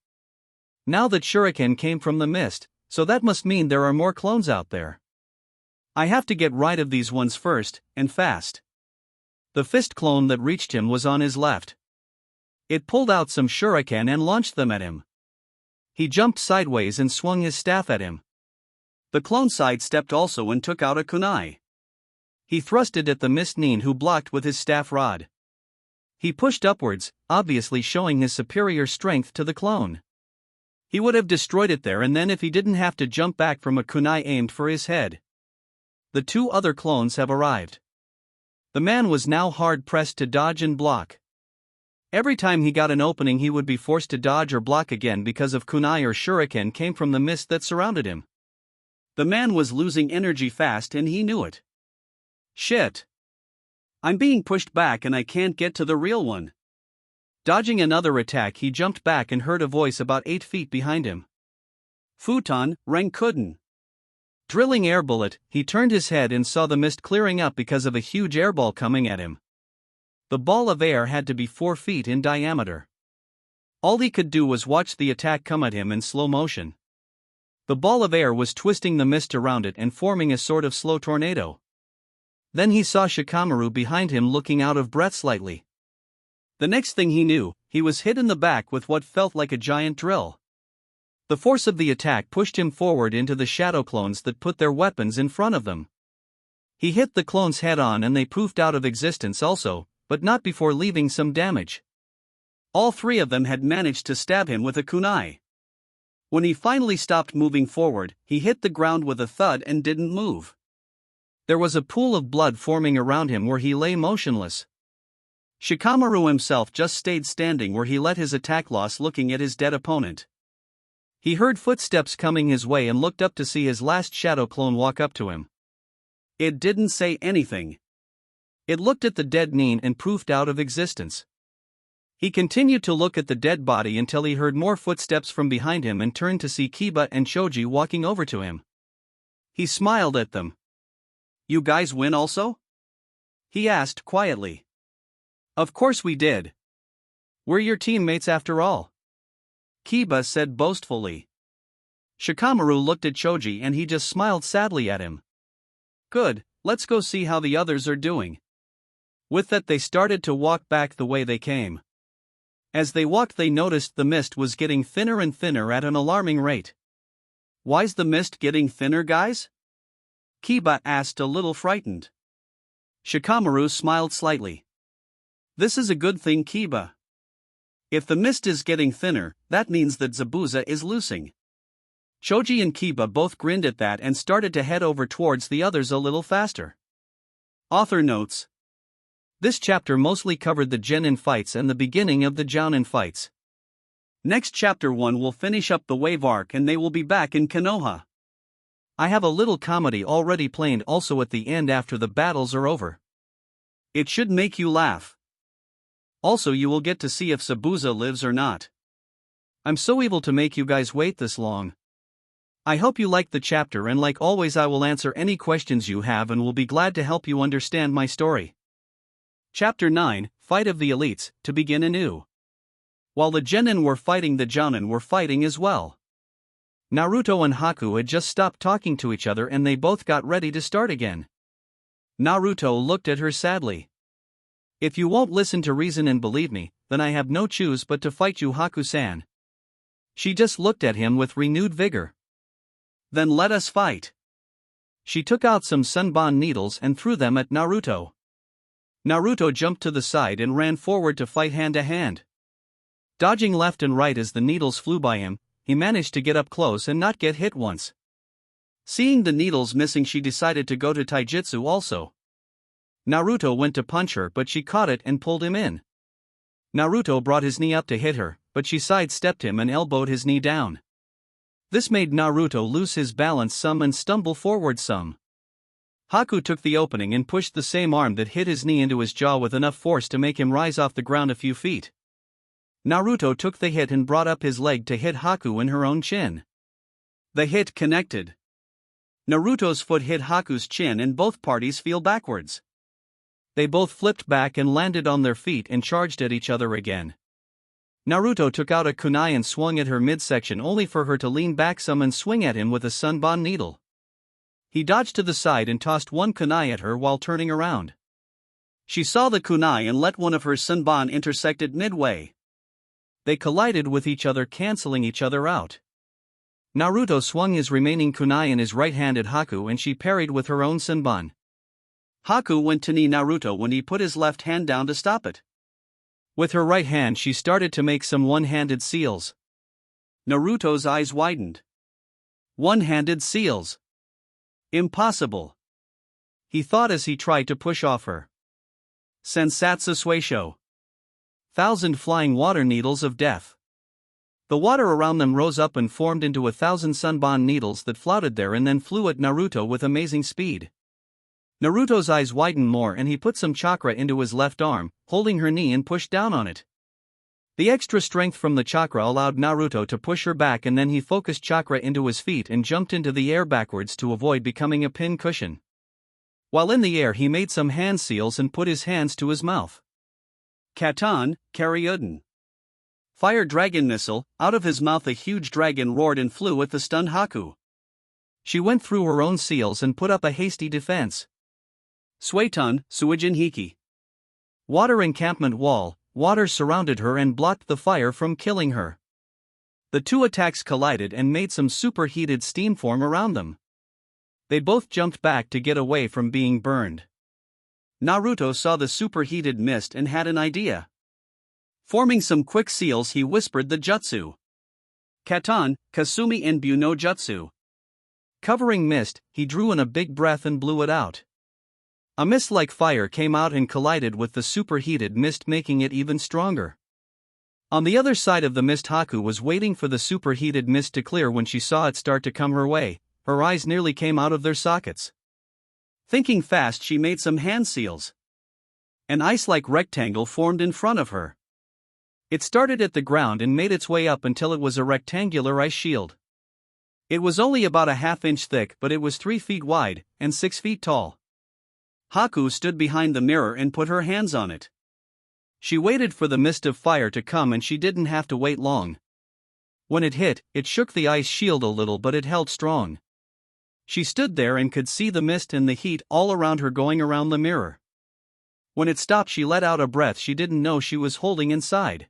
A: Now that shuriken came from the mist, so that must mean there are more clones out there. I have to get rid of these ones first, and fast. The fist clone that reached him was on his left. It pulled out some shuriken and launched them at him. He jumped sideways and swung his staff at him. The clone sidestepped also and took out a kunai. He thrust it at the Mist Nin, who blocked with his staff rod. He pushed upwards, obviously showing his superior strength to the clone. He would have destroyed it there and then if he didn't have to jump back from a kunai aimed for his head. The 2 other clones have arrived. The man was now hard-pressed to dodge and block. Every time he got an opening he would be forced to dodge or block again because of kunai or shuriken came from the mist that surrounded him. The man was losing energy fast and he knew it. Shit. I'm being pushed back and I can't get to the real one. Dodging another attack, he jumped back and heard a voice about 8 feet behind him. Futon, Renkuden. Drilling air bullet, he turned his head and saw the mist clearing up because of a huge airball coming at him. The ball of air had to be 4 feet in diameter. All he could do was watch the attack come at him in slow motion. The ball of air was twisting the mist around it and forming a sort of slow tornado. Then he saw Shikamaru behind him looking out of breath slightly. The next thing he knew, he was hit in the back with what felt like a giant drill. The force of the attack pushed him forward into the shadow clones that put their weapons in front of them. He hit the clones head on and they poofed out of existence also, but not before leaving some damage. All 3 of them had managed to stab him with a kunai. When he finally stopped moving forward, he hit the ground with a thud and didn't move. There was a pool of blood forming around him where he lay motionless. Shikamaru himself just stayed standing where he let his attack loss, looking at his dead opponent. He heard footsteps coming his way and looked up to see his last shadow clone walk up to him. It didn't say anything. It looked at the dead Nin and poofed out of existence. He continued to look at the dead body until he heard more footsteps from behind him and turned to see Kiba and Choji walking over to him. He smiled at them. You guys win also? He asked quietly. Of course we did. We're your teammates after all, Kiba said boastfully. Shikamaru looked at Choji and he just smiled sadly at him. Good, let's go see how the others are doing. With that, they started to walk back the way they came. As they walked, they noticed the mist was getting thinner and thinner at an alarming rate. "Why's the mist getting thinner, guys?" Kiba asked, a little frightened. Shikamaru smiled slightly. "This is a good thing, Kiba. If the mist is getting thinner, that means that Zabuza is losing." Choji and Kiba both grinned at that and started to head over towards the others a little faster. Author notes: this chapter mostly covered the Jounin fights and the beginning of the Jounin fights. Next chapter 1 will finish up the Wave arc and they will be back in Konoha. I have a little comedy already planned also at the end after the battles are over. It should make you laugh. Also, you will get to see if Zabuza lives or not. I'm so evil to make you guys wait this long. I hope you liked the chapter, and like always I will answer any questions you have and will be glad to help you understand my story. Chapter 9, Fight of the Elites, to begin anew. While the Genin were fighting, the Jounin were fighting as well. Naruto and Haku had just stopped talking to each other and they both got ready to start again. Naruto looked at her sadly. "If you won't listen to reason and believe me, then I have no choice but to fight you, Haku-san." She just looked at him with renewed vigor. "Then let us fight." She took out some sunbon needles and threw them at Naruto. Naruto jumped to the side and ran forward to fight hand to hand. Dodging left and right as the needles flew by him, he managed to get up close and not get hit once. Seeing the needles missing, she decided to go to taijutsu also. Naruto went to punch her, but she caught it and pulled him in. Naruto brought his knee up to hit her, but she sidestepped him and elbowed his knee down. This made Naruto lose his balance some and stumble forward some. Haku took the opening and pushed the same arm that hit his knee into his jaw with enough force to make him rise off the ground a few feet. Naruto took the hit and brought up his leg to hit Haku in her own chin. The hit connected. Naruto's foot hit Haku's chin and both parties fell backwards. They both flipped back and landed on their feet and charged at each other again. Naruto took out a kunai and swung at her midsection only for her to lean back some and swing at him with a sunbon needle. He dodged to the side and tossed one kunai at her while turning around. She saw the kunai and let one of her sunbon intersect it midway. They collided with each other, canceling each other out. Naruto swung his remaining kunai in his right hand at Haku and she parried with her own sunbon. Haku went to knee Naruto when he put his left hand down to stop it. With her right hand she started to make some one-handed seals. Naruto's eyes widened. One-handed seals? Impossible. He thought as he tried to push off her. Sensatsu Suisho. 1,000 flying water needles of death. The water around them rose up and formed into 1,000 sunbon needles that floated there and then flew at Naruto with amazing speed. Naruto's eyes widened more and he put some chakra into his left arm, holding her knee and pushed down on it. The extra strength from the chakra allowed Naruto to push her back and then he focused chakra into his feet and jumped into the air backwards to avoid becoming a pin cushion. While in the air he made some hand seals and put his hands to his mouth. Katan, Karyuden. Fire dragon missile. Out of his mouth a huge dragon roared and flew at the stunned Haku. She went through her own seals and put up a hasty defense. Suiton, Suijin Hiki. Water encampment wall. Water surrounded her and blocked the fire from killing her. The two attacks collided and made some superheated steam form around them. They both jumped back to get away from being burned. Naruto saw the superheated mist and had an idea. Forming some quick seals, he whispered the jutsu. Katan, Kasumi Enbu no Jutsu. Covering mist, he drew in a big breath and blew it out. A mist like fire came out and collided with the superheated mist, making it even stronger. On the other side of the mist, Haku was waiting for the superheated mist to clear. When she saw it start to come her way, her eyes nearly came out of their sockets. Thinking fast, she made some hand seals. An ice-like rectangle formed in front of her. It started at the ground and made its way up until it was a rectangular ice shield. It was only about a half-inch thick, but it was 3 feet wide and 6 feet tall. Haku stood behind the mirror and put her hands on it. She waited for the mist of fire to come and she didn't have to wait long. When it hit, it shook the ice shield a little, but it held strong. She stood there and could see the mist and the heat all around her going around the mirror. When it stopped, she let out a breath she didn't know she was holding inside.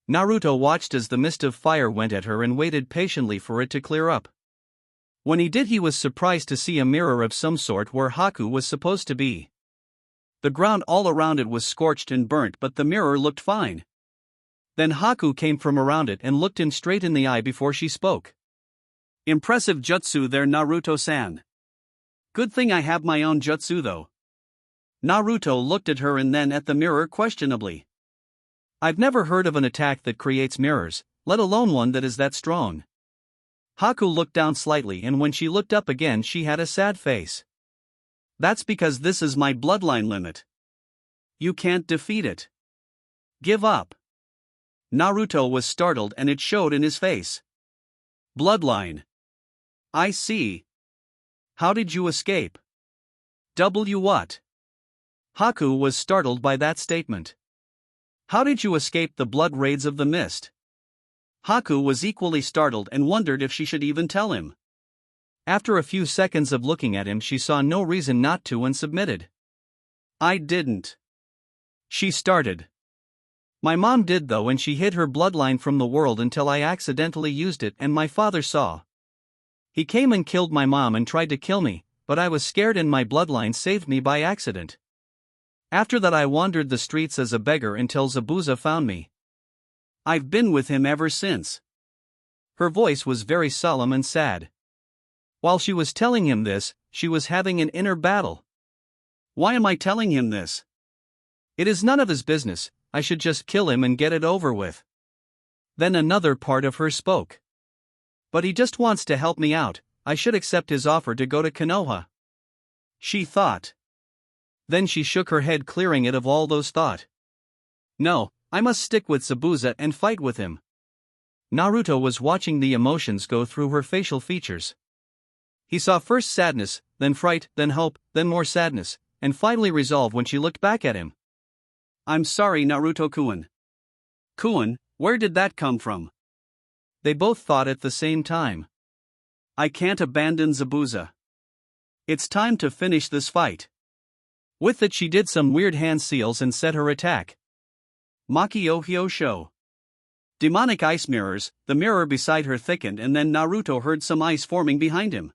A: Naruto watched as the mist of fire went at her and waited patiently for it to clear up. When he did, he was surprised to see a mirror of some sort where Haku was supposed to be. The ground all around it was scorched and burnt, but the mirror looked fine. Then Haku came from around it and looked him straight in the eye before she spoke. "Impressive jutsu there, Naruto-san. Good thing I have my own jutsu though." Naruto looked at her and then at the mirror questionably. "I've never heard of an attack that creates mirrors, let alone one that is that strong." Haku looked down slightly, and when she looked up again she had a sad face. "That's because this is my bloodline limit. You can't defeat it. Give up." Naruto was startled and it showed in his face. "Bloodline. I see. How did you escape?" What? Haku was startled by that statement. "How did you escape the blood raids of the mist?" Haku was equally startled and wondered if she should even tell him. After a few seconds of looking at him, she saw no reason not to and submitted. "I didn't." She started. "My mom did though, and she hid her bloodline from the world until I accidentally used it and my father saw. He came and killed my mom and tried to kill me, but I was scared and my bloodline saved me by accident. After that I wandered the streets as a beggar until Zabuza found me. I've been with him ever since." Her voice was very solemn and sad. While she was telling him this, she was having an inner battle. "Why am I telling him this? It is none of his business, I should just kill him and get it over with." Then another part of her spoke. "But he just wants to help me out, I should accept his offer to go to Konoha." She thought. Then she shook her head, clearing it of all those thoughts. "No, I must stick with Zabuza and fight with him." Naruto was watching the emotions go through her facial features. He saw first sadness, then fright, then hope, then more sadness, and finally resolve when she looked back at him. "I'm sorry, Naruto-kun." "Kun, where did that come from?" They both thought at the same time. "I can't abandon Zabuza. It's time to finish this fight." With it she did some weird hand seals and set her attack. Makio Hyosho. Demonic ice mirrors. The mirror beside her thickened and then Naruto heard some ice forming behind him.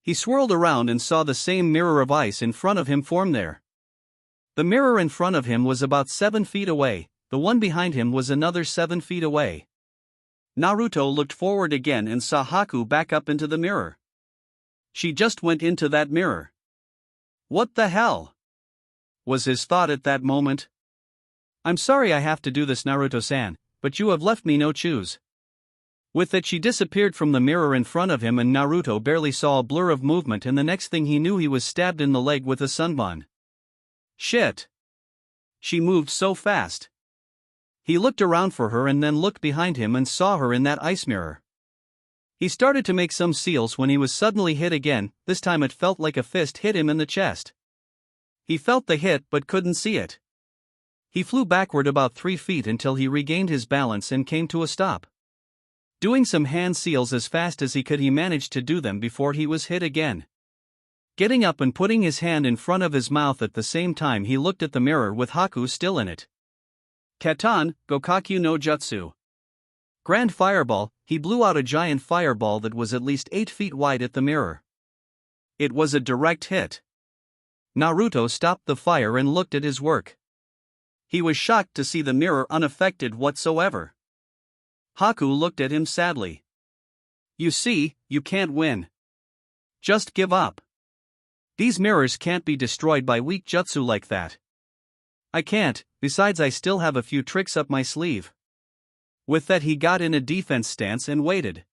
A: He swirled around and saw the same mirror of ice in front of him form there. The mirror in front of him was about 7 feet away, the one behind him was another 7 feet away. Naruto looked forward again and saw Haku back up into the mirror. She just went into that mirror. "What the hell?" was his thought at that moment. "I'm sorry I have to do this, Naruto-san, but you have left me no choose." With it she disappeared from the mirror in front of him and Naruto barely saw a blur of movement, and the next thing he knew he was stabbed in the leg with a sunbon. Shit! She moved so fast. He looked around for her and then looked behind him and saw her in that ice mirror. He started to make some seals when he was suddenly hit again. This time it felt like a fist hit him in the chest. He felt the hit but couldn't see it. He flew backward about 3 feet until he regained his balance and came to a stop. Doing some hand seals as fast as he could, he managed to do them before he was hit again. Getting up and putting his hand in front of his mouth at the same time, he looked at the mirror with Haku still in it. Katan, Gokakyu no Jutsu. Grand Fireball. He blew out a giant fireball that was at least 8 feet wide at the mirror. It was a direct hit. Naruto stopped the fire and looked at his work. He was shocked to see the mirror unaffected whatsoever. Haku looked at him sadly. "You see, you can't win. Just give up. These mirrors can't be destroyed by weak jutsu like that." "I can't, besides I still have a few tricks up my sleeve." With that he got in a defense stance and waited.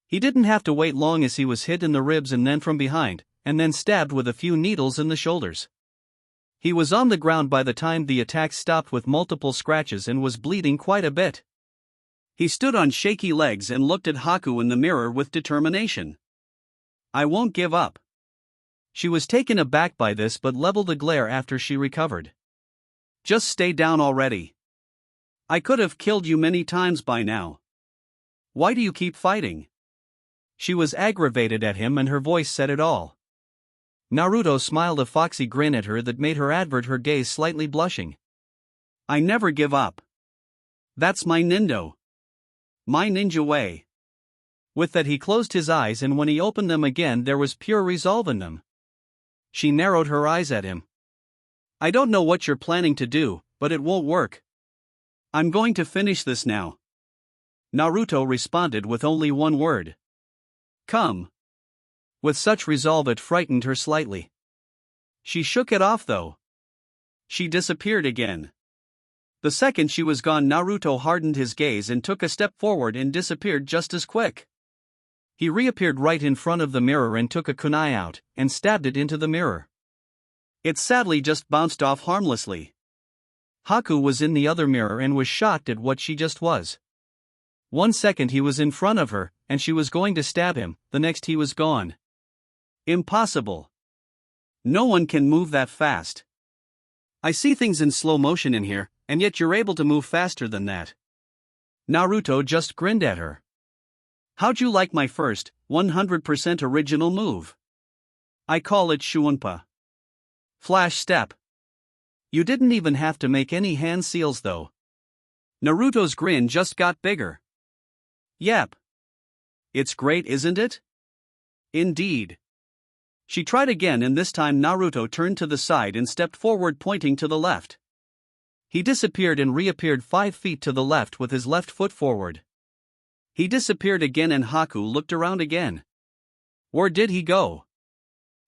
A: He didn't have to wait long as he was hit in the ribs and then from behind, and then stabbed with a few needles in the shoulders. He was on the ground by the time the attack stopped with multiple scratches and was bleeding quite a bit. He stood on shaky legs and looked at Haku in the mirror with determination. "I won't give up." She was taken aback by this but leveled a glare after she recovered. "Just stay down already. I could have killed you many times by now. Why do you keep fighting?" She was aggravated at him and her voice said it all. Naruto smiled a foxy grin at her that made her avert her gaze slightly blushing. I never give up. That's my nindo. My ninja way. With that he closed his eyes, and when he opened them again there was pure resolve in them. She narrowed her eyes at him. I don't know what you're planning to do, but it won't work. I'm going to finish this now. Naruto responded with only one word. Come. With such resolve it frightened her slightly. She shook it off though. She disappeared again. The second she was gone, Naruto hardened his gaze and took a step forward and disappeared just as quick. He reappeared right in front of the mirror and took a kunai out and stabbed it into the mirror. It sadly just bounced off harmlessly. Haku was in the other mirror and was shocked at what she just was. 1 second he was in front of her, and she was going to stab him, the next he was gone. Impossible. No one can move that fast. I see things in slow motion in here, and yet you're able to move faster than that. Naruto just grinned at her. How'd you like my first, 100% original move? I call it Shuunpa. Flash step. You didn't even have to make any hand seals though. Naruto's grin just got bigger. Yep. It's great, isn't it? Indeed. She tried again, and this time Naruto turned to the side and stepped forward, pointing to the left. He disappeared and reappeared 5 feet to the left with his left foot forward. He disappeared again and Haku looked around again. Where did he go?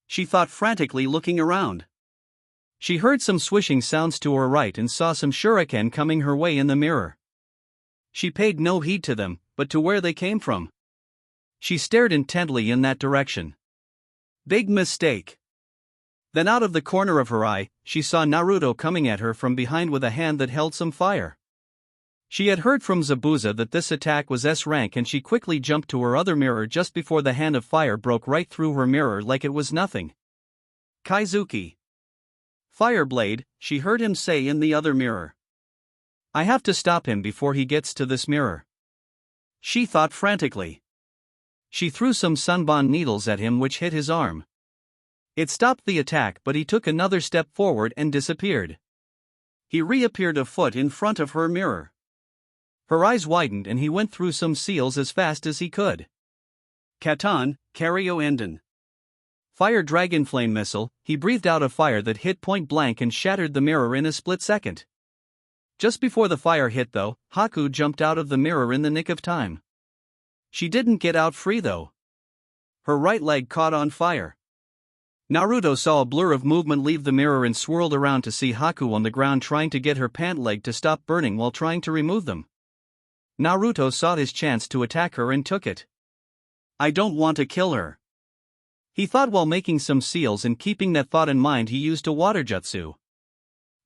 A: She thought frantically, looking around. She heard some swishing sounds to her right and saw some shuriken coming her way in the mirror. She paid no heed to them, but to where they came from. She stared intently in that direction. Big mistake. Then out of the corner of her eye, she saw Naruto coming at her from behind with a hand that held some fire. She had heard from Zabuza that this attack was S rank, and she quickly jumped to her other mirror just before the hand of fire broke right through her mirror like it was nothing. Kaizuki. Fireblade, she heard him say in the other mirror. I have to stop him before he gets to this mirror. She thought frantically. She threw some sunbon needles at him, which hit his arm. It stopped the attack, but he took another step forward and disappeared. He reappeared a foot in front of her mirror. Her eyes widened and he went through some seals as fast as he could. Katan, Karyo Enden. Fire Dragon Flame Missile, he breathed out a fire that hit point blank and shattered the mirror in a split second. Just before the fire hit though, Haku jumped out of the mirror in the nick of time. She didn't get out free though. Her right leg caught on fire. Naruto saw a blur of movement leave the mirror and swirled around to see Haku on the ground trying to get her pant leg to stop burning while trying to remove them. Naruto saw his chance to attack her and took it. I don't want to kill her. He thought while making some seals, and keeping that thought in mind he used a water jutsu.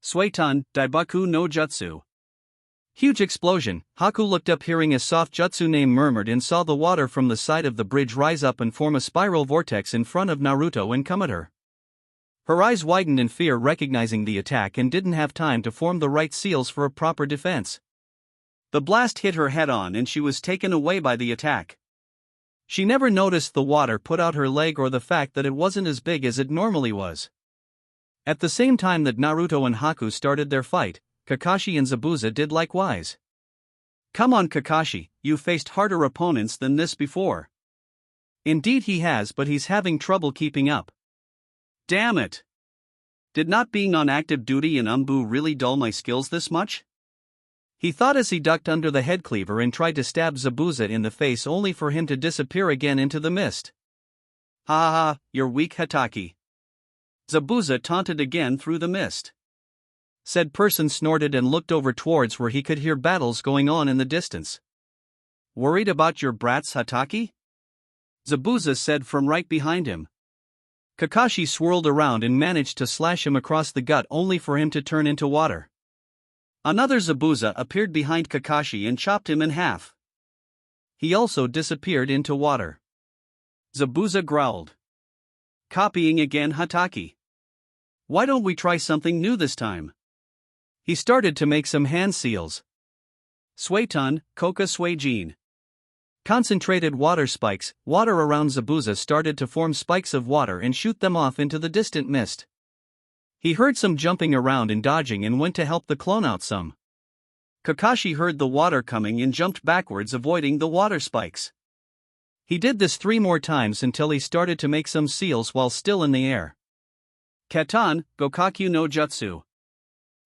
A: Suiton, Daibaku no Jutsu. Huge explosion. Haku looked up, hearing a soft jutsu name murmured, and saw the water from the side of the bridge rise up and form a spiral vortex in front of Naruto and come at her. Her eyes widened in fear, recognizing the attack, and didn't have time to form the right seals for a proper defense. The blast hit her head on and she was taken away by the attack. She never noticed the water put out her leg or the fact that it wasn't as big as it normally was. At the same time that Naruto and Haku started their fight, Kakashi and Zabuza did likewise. Come on Kakashi, you've faced harder opponents than this before. Indeed he has, but he's having trouble keeping up. Damn it! Did not being on active duty in Umbu really dull my skills this much? He thought as he ducked under the head cleaver and tried to stab Zabuza in the face, only for him to disappear again into the mist. Ha ha, you're weak Hatake. Zabuza taunted again through the mist. Said person snorted and looked over towards where he could hear battles going on in the distance. Worried about your brats Hatake? Zabuza said from right behind him. Kakashi swirled around and managed to slash him across the gut, only for him to turn into water. Another Zabuza appeared behind Kakashi and chopped him in half. He also disappeared into water. Zabuza growled. Copying again Hatake. Why don't we try something new this time? He started to make some hand seals. Suiton, Koka Suijin. Concentrated water spikes, water around Zabuza started to form spikes of water and shoot them off into the distant mist. He heard some jumping around and dodging and went to help the clone out some. Kakashi heard the water coming and jumped backwards, avoiding the water spikes. He did this 3 more times until he started to make some seals while still in the air. Katan, Gokaku no Jutsu.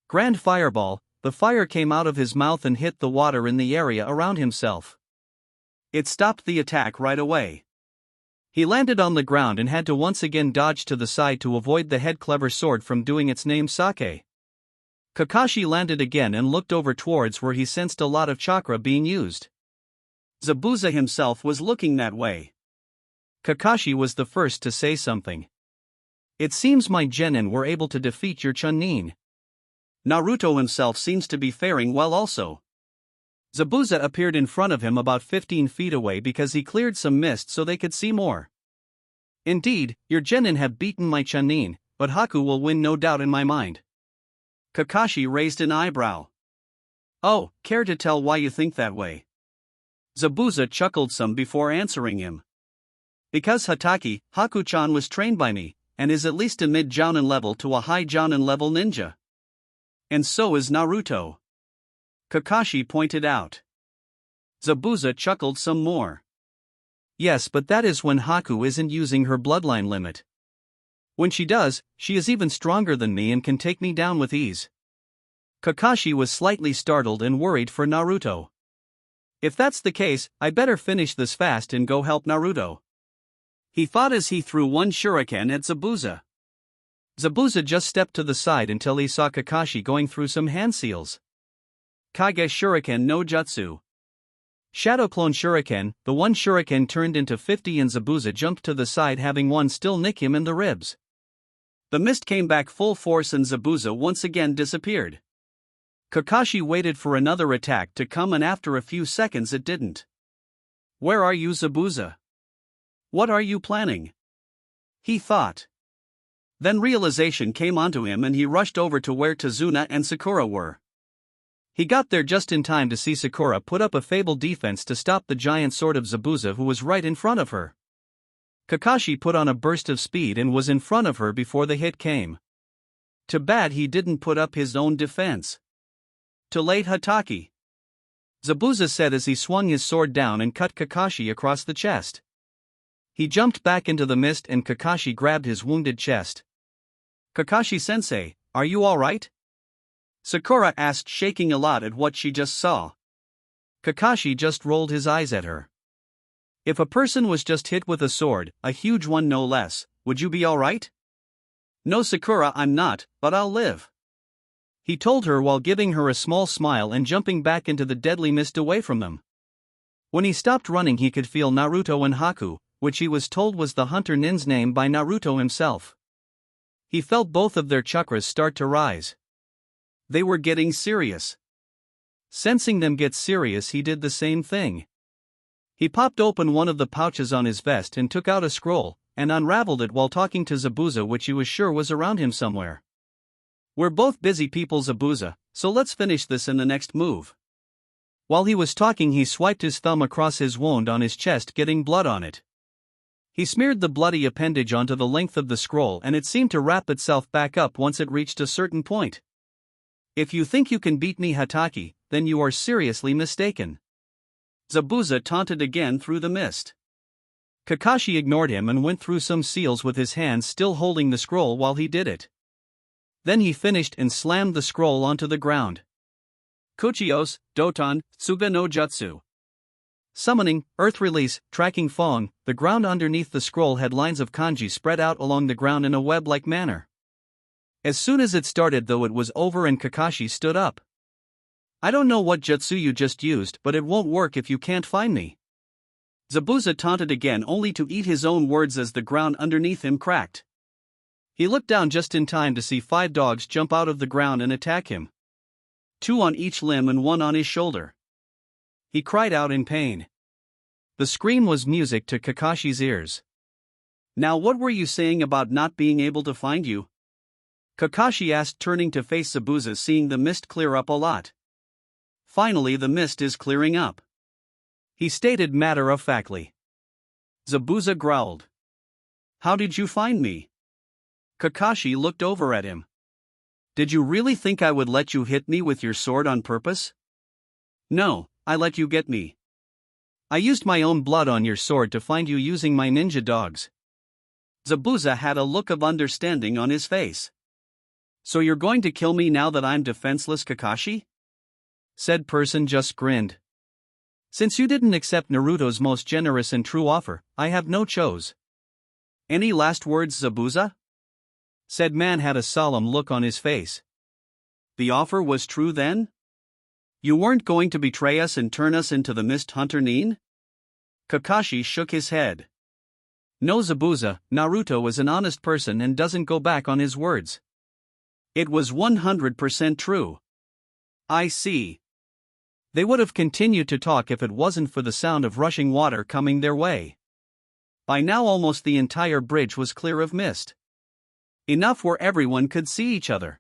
A: Grand Fireball, the fire came out of his mouth and hit the water in the area around himself. It stopped the attack right away. He landed on the ground and had to once again dodge to the side to avoid the head clever sword from doing its name Sake. Kakashi landed again and looked over towards where he sensed a lot of chakra being used. Zabuza himself was looking that way. Kakashi was the first to say something. It seems my genin were able to defeat your Chunin. Naruto himself seems to be faring well also. Zabuza appeared in front of him about 15 feet away because he cleared some mist so they could see more. Indeed, your genin have beaten my Chunin, but Haku will win no doubt in my mind. Kakashi raised an eyebrow. Oh, care to tell why you think that way? Zabuza chuckled some before answering him. Because Hatake, Haku-chan was trained by me, and is at least a mid-Jounin level to a high Jounin level ninja. And so is Naruto. Kakashi pointed out. Zabuza chuckled some more. Yes, but that is when Haku isn't using her bloodline limit. When she does, she is even stronger than me and can take me down with ease. Kakashi was slightly startled and worried for Naruto. If that's the case, I better finish this fast and go help Naruto. He thought as he threw one shuriken at Zabuza. Zabuza just stepped to the side until he saw Kakashi going through some hand seals. Kage Shuriken no Jutsu. Shadow Clone Shuriken, the one shuriken turned into 50 and Zabuza jumped to the side having one still nick him in the ribs. The mist came back full force and Zabuza once again disappeared. Kakashi waited for another attack to come and after a few seconds it didn't. Where are you, Zabuza? What are you planning? He thought. Then realization came onto him and he rushed over to where Tazuna and Sakura were. He got there just in time to see Sakura put up a fabled defense to stop the giant sword of Zabuza who was right in front of her. Kakashi put on a burst of speed and was in front of her before the hit came. Too bad he didn't put up his own defense. Too late, Hatake. Zabuza said as he swung his sword down and cut Kakashi across the chest. He jumped back into the mist and Kakashi grabbed his wounded chest. Kakashi-sensei, are you alright? Sakura asked, shaking a lot at what she just saw. Kakashi just rolled his eyes at her. If a person was just hit with a sword, a huge one no less, would you be alright? No, Sakura, I'm not, but I'll live. He told her while giving her a small smile and jumping back into the deadly mist away from them. When he stopped running he could feel Naruto and Haku, which he was told was the hunter nin's name by Naruto himself. He felt both of their chakras start to rise. They were getting serious. Sensing them get serious, he did the same thing. He popped open one of the pouches on his vest and took out a scroll, and unraveled it while talking to Zabuza, which he was sure was around him somewhere. We're both busy people, Zabuza, so let's finish this in the next move. While he was talking, he swiped his thumb across his wound on his chest, getting blood on it. He smeared the bloody appendage onto the length of the scroll and it seemed to wrap itself back up once it reached a certain point. If you think you can beat me, Hatake, then you are seriously mistaken. Zabuza taunted again through the mist. Kakashi ignored him and went through some seals with his hands still holding the scroll while he did it. Then he finished and slammed the scroll onto the ground. Kuchios, Doton, Tsuga no Jutsu. Summoning, Earth Release, Tracking Fong, the ground underneath the scroll had lines of kanji spread out along the ground in a web-like manner. As soon as it started though, it was over and Kakashi stood up. I don't know what jutsu you just used, but it won't work if you can't find me. Zabuza taunted again, only to eat his own words as the ground underneath him cracked. He looked down just in time to see 5 dogs jump out of the ground and attack him. 2 on each limb and 1 on his shoulder. He cried out in pain. The scream was music to Kakashi's ears. Now what were you saying about not being able to find you? Kakashi asked, turning to face Zabuza, seeing the mist clear up a lot. Finally the mist is clearing up. he stated matter-of-factly. Zabuza growled. How did you find me? Kakashi looked over at him. Did you really think I would let you hit me with your sword on purpose? No, I let you get me. I used my own blood on your sword to find you using my ninja dogs. Zabuza had a look of understanding on his face. So you're going to kill me now that I'm defenseless, Kakashi? Said person just grinned. Since you didn't accept Naruto's most generous and true offer, I have no choice. Any last words, Zabuza? Said man had a solemn look on his face. The offer was true then? You weren't going to betray us and turn us into the Mist Hunter Nin? Kakashi shook his head. No, Zabuza, Naruto is an honest person and doesn't go back on his words. It was 100% true. I see. They would have continued to talk if it wasn't for the sound of rushing water coming their way. By now almost the entire bridge was clear of mist. Enough where everyone could see each other.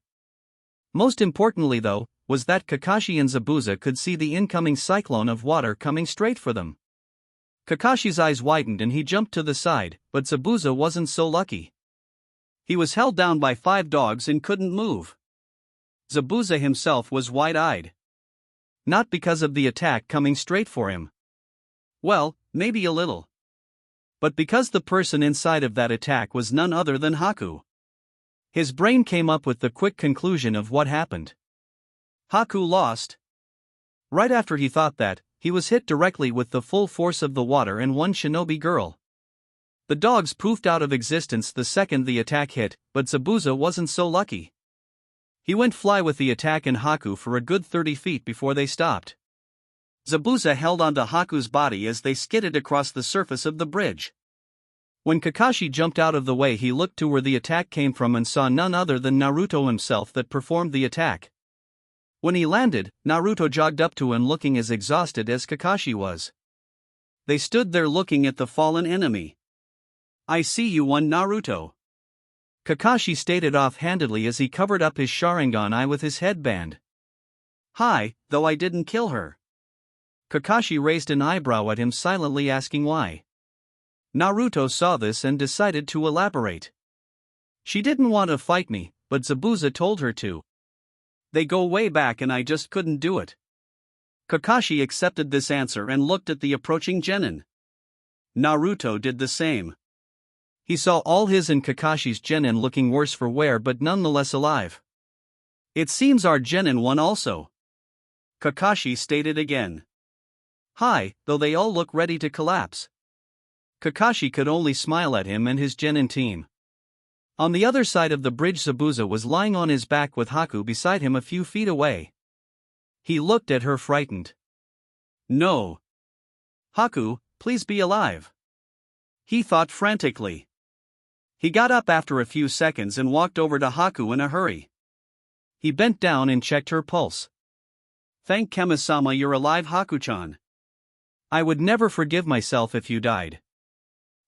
A: Most importantly though, was that Kakashi and Zabuza could see the incoming cyclone of water coming straight for them. Kakashi's eyes widened and he jumped to the side, but Zabuza wasn't so lucky. He was held down by 5 dogs and couldn't move. Zabuza himself was wide-eyed. Not because of the attack coming straight for him. Well, maybe a little. But because the person inside of that attack was none other than Haku. His brain came up with the quick conclusion of what happened. Haku lost. Right after he thought that, he was hit directly with the full force of the water and one shinobi girl. The dogs poofed out of existence the second the attack hit, but Zabuza wasn't so lucky. He went fly with the attack and Haku for a good 30 feet before they stopped. Zabuza held onto Haku's body as they skidded across the surface of the bridge. When Kakashi jumped out of the way, he looked to where the attack came from and saw none other than Naruto himself that performed the attack. When he landed, Naruto jogged up to him looking as exhausted as Kakashi was. They stood there looking at the fallen enemy. I see you won, Naruto. Kakashi stated offhandedly as he covered up his Sharingan eye with his headband. Hi, though I didn't kill her. Kakashi raised an eyebrow at him silently asking why. Naruto saw this and decided to elaborate. She didn't want to fight me, but Zabuza told her to. They go way back and I just couldn't do it. Kakashi accepted this answer and looked at the approaching Genin. Naruto did the same. He saw all his and Kakashi's Genin looking worse for wear but nonetheless alive. It seems our Genin won also. Kakashi stated again. Hi, though they all look ready to collapse. Kakashi could only smile at him and his Genin team. On the other side of the bridge, Zabuza was lying on his back with Haku beside him a few feet away. He looked at her frightened. No. Haku, please be alive. He thought frantically. He got up after a few seconds and walked over to Haku in a hurry. He bent down and checked her pulse. Thank Kami-sama you're alive, Haku-chan. I would never forgive myself if you died.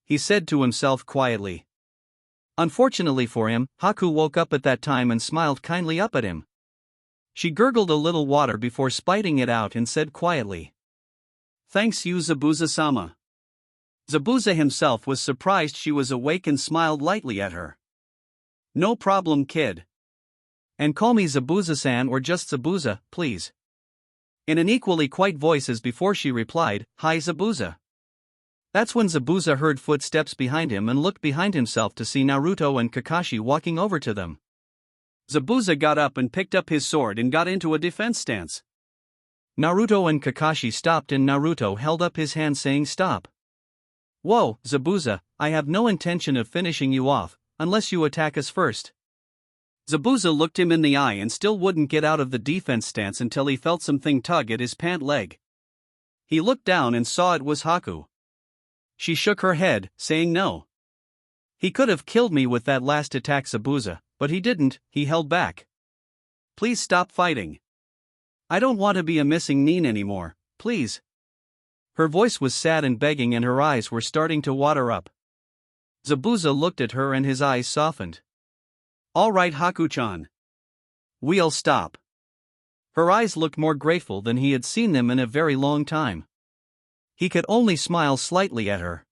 A: He said to himself quietly. Unfortunately for him, Haku woke up at that time and smiled kindly up at him. She gurgled a little water before spiting it out and said quietly. Thanks you, Zabuza-sama. Zabuza himself was surprised she was awake and smiled lightly at her. No problem, kid. And call me Zabuza-san or just Zabuza, please. In an equally quiet voice as before she replied, Hi Zabuza. That's when Zabuza heard footsteps behind him and looked behind himself to see Naruto and Kakashi walking over to them. Zabuza got up and picked up his sword and got into a defense stance. Naruto and Kakashi stopped and Naruto held up his hand saying stop. Whoa, Zabuza, I have no intention of finishing you off, unless you attack us first. Zabuza looked him in the eye and still wouldn't get out of the defense stance until he felt something tug at his pant leg. He looked down and saw it was Haku. She shook her head, saying no. He could have killed me with that last attack, Zabuza, but he didn't, he held back. Please stop fighting. I don't want to be a missing Nin anymore, please. Her voice was sad and begging and her eyes were starting to water up. Zabuza looked at her and his eyes softened. All right, Haku-chan. We'll stop. Her eyes looked more grateful than he had seen them in a very long time. He could only smile slightly at her.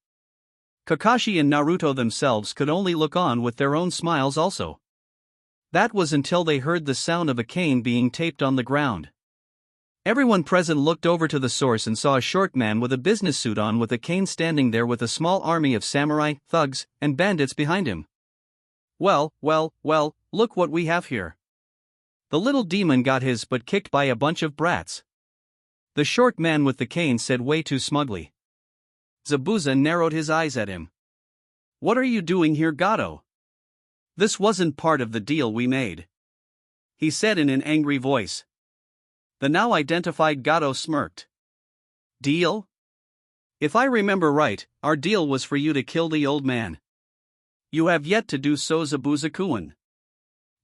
A: Kakashi and Naruto themselves could only look on with their own smiles also. That was until they heard the sound of a cane being taped on the ground. Everyone present looked over to the source and saw a short man with a business suit on with a cane standing there with a small army of samurai, thugs, and bandits behind him. Well, look what we have here. The little demon got his butt kicked by a bunch of brats. The short man with the cane said way too smugly. Zabuza narrowed his eyes at him. What are you doing here, Gato? This wasn't part of the deal we made, he said in an angry voice. The now identified Gato smirked. Deal? If I remember right, our deal was for you to kill the old man. You have yet to do so, Zabuza-kun.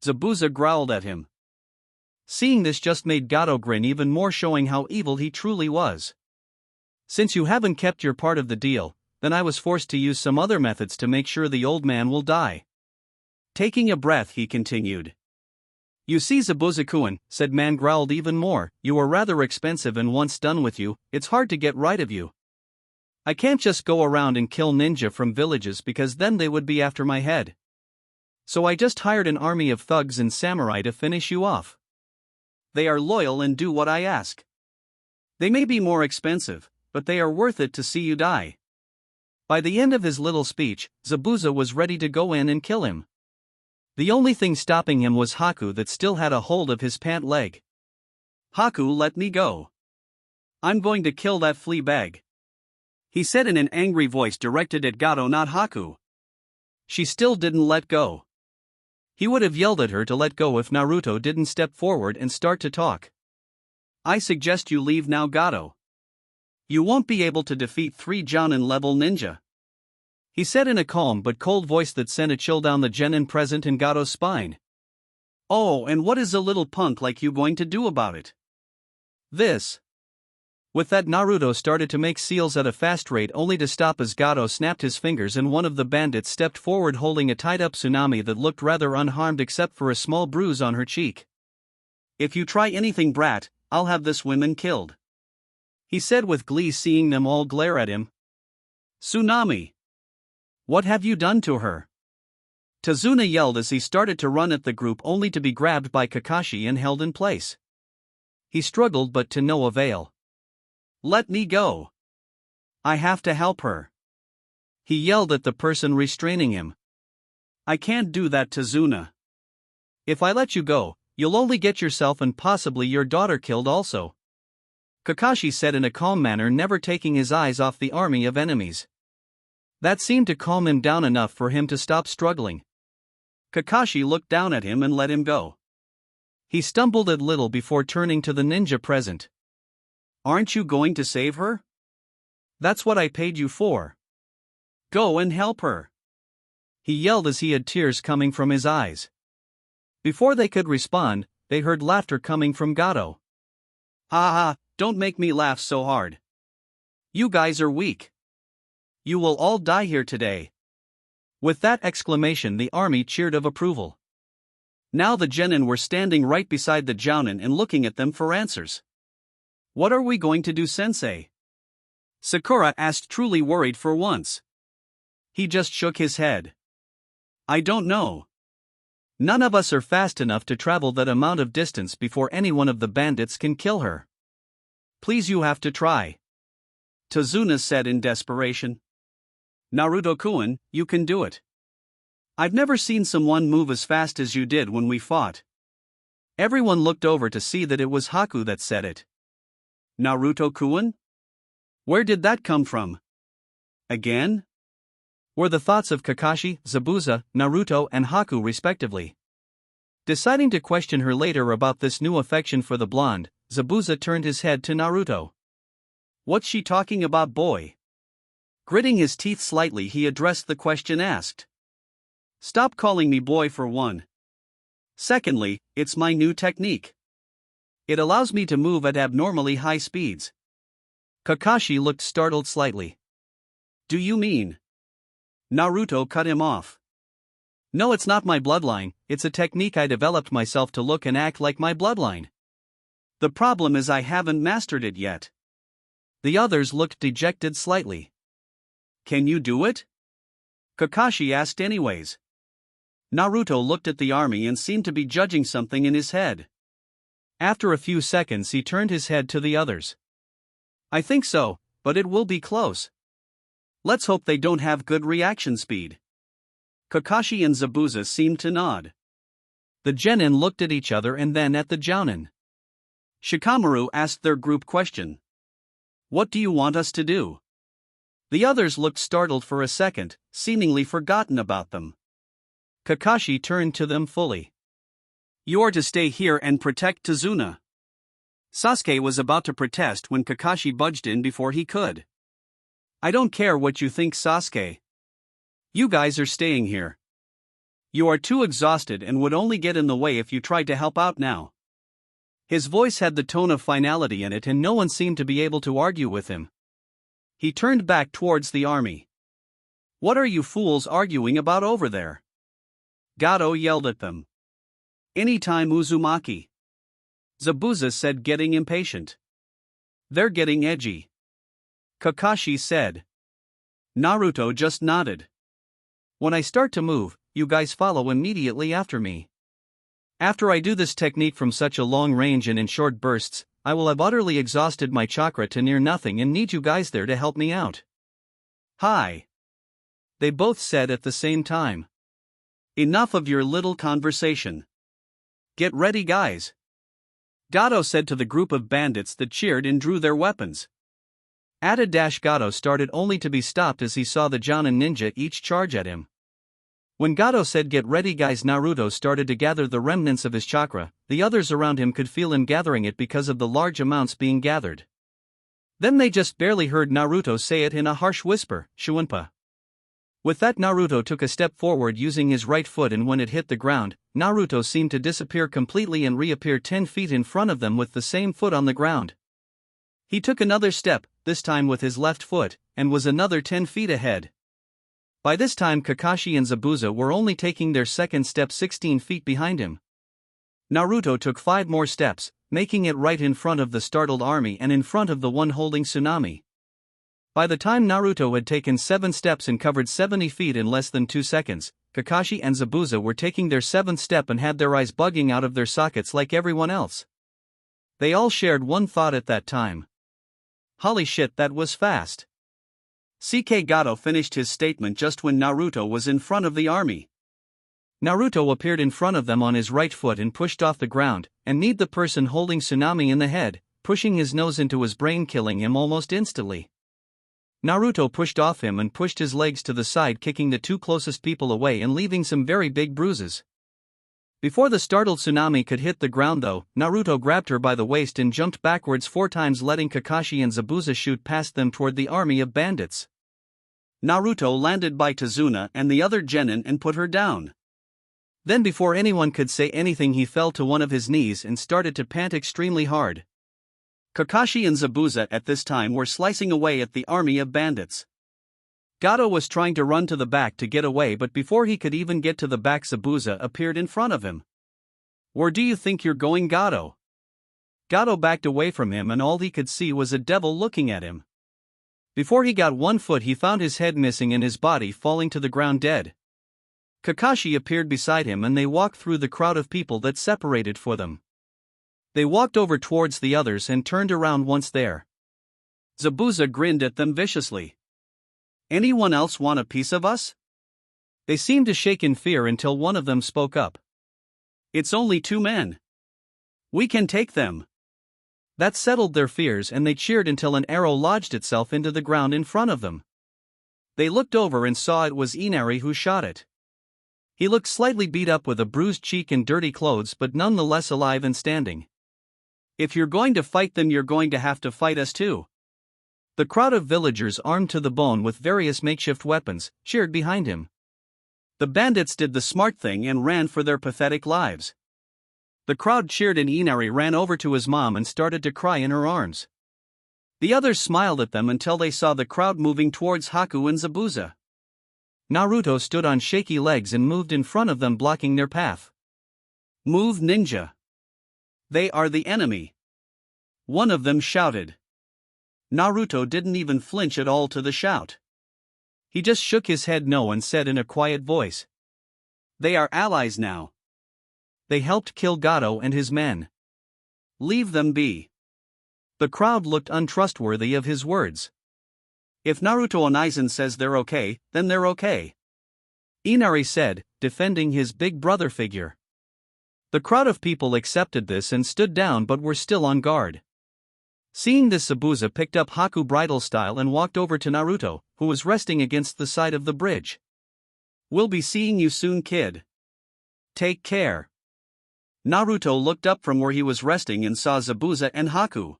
A: Zabuza growled at him. Seeing this just made Gato grin even more, showing how evil he truly was. Since you haven't kept your part of the deal, then I was forced to use some other methods to make sure the old man will die. Taking a breath, he continued. You see, Zabuza-kun, said man growled even more, you are rather expensive, and once done with you, it's hard to get rid of you. I can't just go around and kill ninja from villages because then they would be after my head. So I just hired an army of thugs and samurai to finish you off. They are loyal and do what I ask. They may be more expensive, but they are worth it to see you die. By the end of his little speech, Zabuza was ready to go in and kill him. The only thing stopping him was Haku that still had a hold of his pant leg. Haku, let me go. I'm going to kill that flea bag, he said in an angry voice directed at Gato, not Haku. She still didn't let go. He would have yelled at her to let go if Naruto didn't step forward and start to talk. I suggest you leave now, Gato. You won't be able to defeat 3 Jounin-level ninja, he said in a calm but cold voice that sent a chill down the genin present in Gato's spine. Oh, and what is a little punk like you going to do about it? This. With that, Naruto started to make seals at a fast rate, only to stop as Gato snapped his fingers and one of the bandits stepped forward holding a tied-up Tsunami that looked rather unharmed except for a small bruise on her cheek. If you try anything, brat, I'll have this woman killed, he said with glee, seeing them all glare at him. Tsunami! What have you done to her? Tazuna yelled as he started to run at the group, only to be grabbed by Kakashi and held in place. He struggled but to no avail. Let me go. I have to help her, he yelled at the person restraining him. I can't do that, Tazuna. If I let you go, you'll only get yourself and possibly your daughter killed also, Kakashi said in a calm manner, never taking his eyes off the army of enemies. That seemed to calm him down enough for him to stop struggling. Kakashi looked down at him and let him go. He stumbled a little before turning to the ninja present. Aren't you going to save her? That's what I paid you for. Go and help her, he yelled as he had tears coming from his eyes. Before they could respond, they heard laughter coming from Gato. Ha ha, don't make me laugh so hard. You guys are weak. You will all die here today. With that exclamation, the army cheered of approval. Now the genin were standing right beside the Jounin and looking at them for answers. What are we going to do, sensei? Sakura asked, truly worried for once. He just shook his head. I don't know. None of us are fast enough to travel that amount of distance before any one of the bandits can kill her. Please, you have to try, Tazuna said in desperation. Naruto-kun, you can do it. I've never seen someone move as fast as you did when we fought. Everyone looked over to see that it was Haku that said it. Naruto-kun? Where did that come from? Again? Were the thoughts of Kakashi, Zabuza, Naruto, and Haku respectively. Deciding to question her later about this new affection for the blonde, Zabuza turned his head to Naruto. What's she talking about, boy? Gritting his teeth slightly, he addressed the question asked. Stop calling me boy for one. Secondly, it's my new technique. It allows me to move at abnormally high speeds. Kakashi looked startled slightly. Do you mean? Naruto cut him off. No, it's not my bloodline, it's a technique I developed myself to look and act like my bloodline. The problem is I haven't mastered it yet. The others looked dejected slightly. Can you do it? Kakashi asked anyways. Naruto looked at the army and seemed to be judging something in his head. After a few seconds he turned his head to the others. I think so, but it will be close. Let's hope they don't have good reaction speed. Kakashi and Zabuza seemed to nod. The genin looked at each other and then at the Jounin. Shikamaru asked their group question. What do you want us to do? The others looked startled for a second, seemingly forgotten about them. Kakashi turned to them fully. You are to stay here and protect Tazuna. Sasuke was about to protest when Kakashi budged in before he could. I don't care what you think, Sasuke. You guys are staying here. You are too exhausted and would only get in the way if you tried to help out now. His voice had the tone of finality in it and no one seemed to be able to argue with him. He turned back towards the army. What are you fools arguing about over there? Gato yelled at them. Anytime, Uzumaki. Zabuza said, getting impatient. They're getting edgy. Kakashi said. Naruto just nodded. When I start to move, you guys follow immediately after me. After I do this technique from such a long range and in short bursts, I will have utterly exhausted my chakra to near nothing and need you guys there to help me out. Hi. They both said at the same time. Enough of your little conversation. Get ready, guys. Gato said to the group of bandits that cheered and drew their weapons. Gato started only to be stopped as he saw the Jounin ninja each charge at him. When Gato said get ready guys, Naruto started to gather the remnants of his chakra. The others around him could feel him gathering it because of the large amounts being gathered. Then they just barely heard Naruto say it in a harsh whisper, Shuinpa. With that, Naruto took a step forward using his right foot, and when it hit the ground, Naruto seemed to disappear completely and reappear 10 feet in front of them with the same foot on the ground. He took another step, this time with his left foot, and was another 10 feet ahead. By this time Kakashi and Zabuza were only taking their second step 16 feet behind him. Naruto took 5 more steps, making it right in front of the startled army and in front of the one holding Tsunami. By the time Naruto had taken 7 steps and covered 70 feet in less than 2 seconds, Kakashi and Zabuza were taking their 7th step and had their eyes bugging out of their sockets like everyone else. They all shared one thought at that time. Holy shit, that was fast. CK Gato finished his statement just when Naruto was in front of the army. Naruto appeared in front of them on his right foot and pushed off the ground, and kneed the person holding Tsunami in the head, pushing his nose into his brain, killing him almost instantly. Naruto pushed off him and pushed his legs to the side, kicking the 2 closest people away and leaving some very big bruises. Before the startled Tsunami could hit the ground though, Naruto grabbed her by the waist and jumped backwards 4 times, letting Kakashi and Zabuza shoot past them toward the army of bandits. Naruto landed by Tazuna and the other genin and put her down. Then before anyone could say anything he fell to one of his knees and started to pant extremely hard. Kakashi and Zabuza at this time were slicing away at the army of bandits. Gato was trying to run to the back to get away, but before he could even get to the back, Zabuza appeared in front of him. Where do you think you're going, Gato? Gato backed away from him and all he could see was a devil looking at him. Before he got 1 foot he found his head missing and his body falling to the ground dead. Kakashi appeared beside him and they walked through the crowd of people that separated for them. They walked over towards the others and turned around once there. Zabuza grinned at them viciously. Anyone else want a piece of us? They seemed to shake in fear until one of them spoke up. It's only 2 men. We can take them. That settled their fears and they cheered until an arrow lodged itself into the ground in front of them. They looked over and saw it was Inari who shot it. He looked slightly beat up with a bruised cheek and dirty clothes, but nonetheless alive and standing. If you're going to fight them, you're going to have to fight us too. The crowd of villagers armed to the bone with various makeshift weapons cheered behind him. The bandits did the smart thing and ran for their pathetic lives. The crowd cheered and Inari ran over to his mom and started to cry in her arms. The others smiled at them until they saw the crowd moving towards Haku and Zabuza. Naruto stood on shaky legs and moved in front of them, blocking their path. Move, ninja! They are the enemy! One of them shouted. Naruto didn't even flinch at all to the shout. He just shook his head no and said in a quiet voice. They are allies now. They helped kill Gato and his men. Leave them be. The crowd looked untrustworthy of his words. If Naruto Onaizen says they're okay, then they're okay. Inari said, defending his big brother figure. The crowd of people accepted this and stood down but were still on guard. Seeing this, Zabuza picked up Haku bridal style and walked over to Naruto, who was resting against the side of the bridge. We'll be seeing you soon, kid. Take care. Naruto looked up from where he was resting and saw Zabuza and Haku.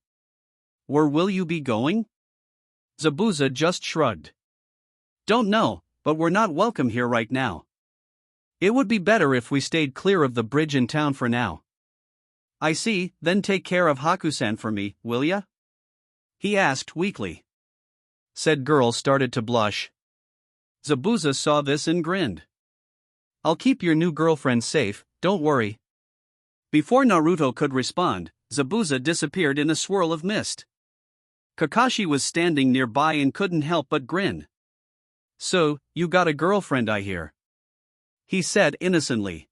A: Where will you be going? Zabuza just shrugged. Don't know, but we're not welcome here right now. It would be better if we stayed clear of the bridge in town for now. I see, then take care of Haku-san for me, will ya? He asked weakly. Said girl started to blush. Zabuza saw this and grinned. I'll keep your new girlfriend safe, don't worry. Before Naruto could respond, Zabuza disappeared in a swirl of mist. Kakashi was standing nearby and couldn't help but grin. So, you got a girlfriend, I hear. He said innocently.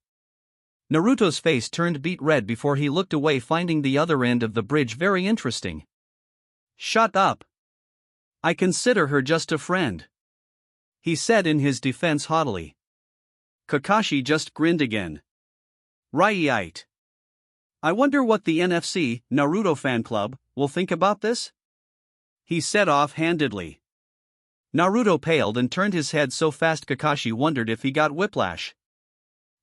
A: Naruto's face turned beet red before he looked away, finding the other end of the bridge very interesting. Shut up. I consider her just a friend. He said in his defense haughtily. Kakashi just grinned again. Right. I wonder what the NFC, Naruto fan club, will think about this? He said off-handedly. Naruto paled and turned his head so fast Kakashi wondered if he got whiplash.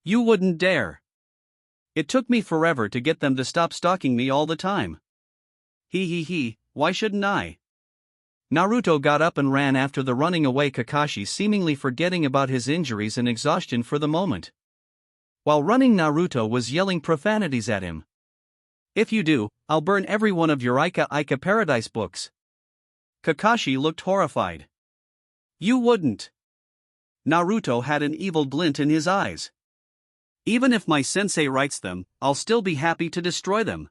A: You wouldn't dare. It took me forever to get them to stop stalking me all the time. Why shouldn't I? Naruto got up and ran after the running away Kakashi, seemingly forgetting about his injuries and exhaustion for the moment. While running, Naruto was yelling profanities at him. If you do, I'll burn every one of your Ika Paradise books. Kakashi looked horrified. You wouldn't. Naruto had an evil glint in his eyes. Even if my sensei writes them, I'll still be happy to destroy them.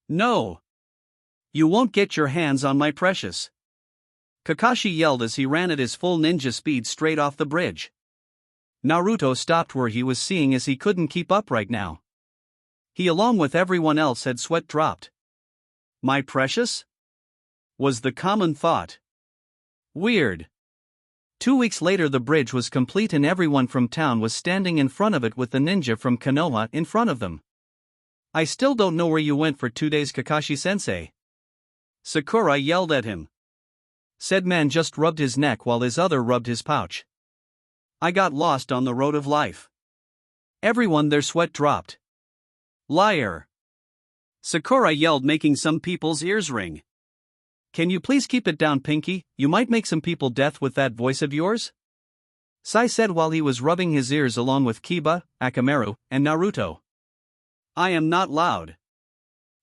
A: No. You won't get your hands on my precious. Kakashi yelled as he ran at his full ninja speed straight off the bridge. Naruto stopped where he was, seeing as he couldn't keep up right now. He, along with everyone else, had sweat dropped. My precious? Was the common thought. Weird. 2 weeks later the bridge was complete and everyone from town was standing in front of it with the ninja from Konoha in front of them. I still don't know where you went for 2 days, Kakashi-sensei. Sakura yelled at him. Said man just rubbed his neck while his other rubbed his pouch. I got lost on the road of life. Everyone, their sweat dropped. Liar. Sakura yelled, making some people's ears ring. Can you please keep it down, Pinky? You might make some people deaf with that voice of yours. Sai said while he was rubbing his ears along with Kiba, Akamaru, and Naruto. I am not loud.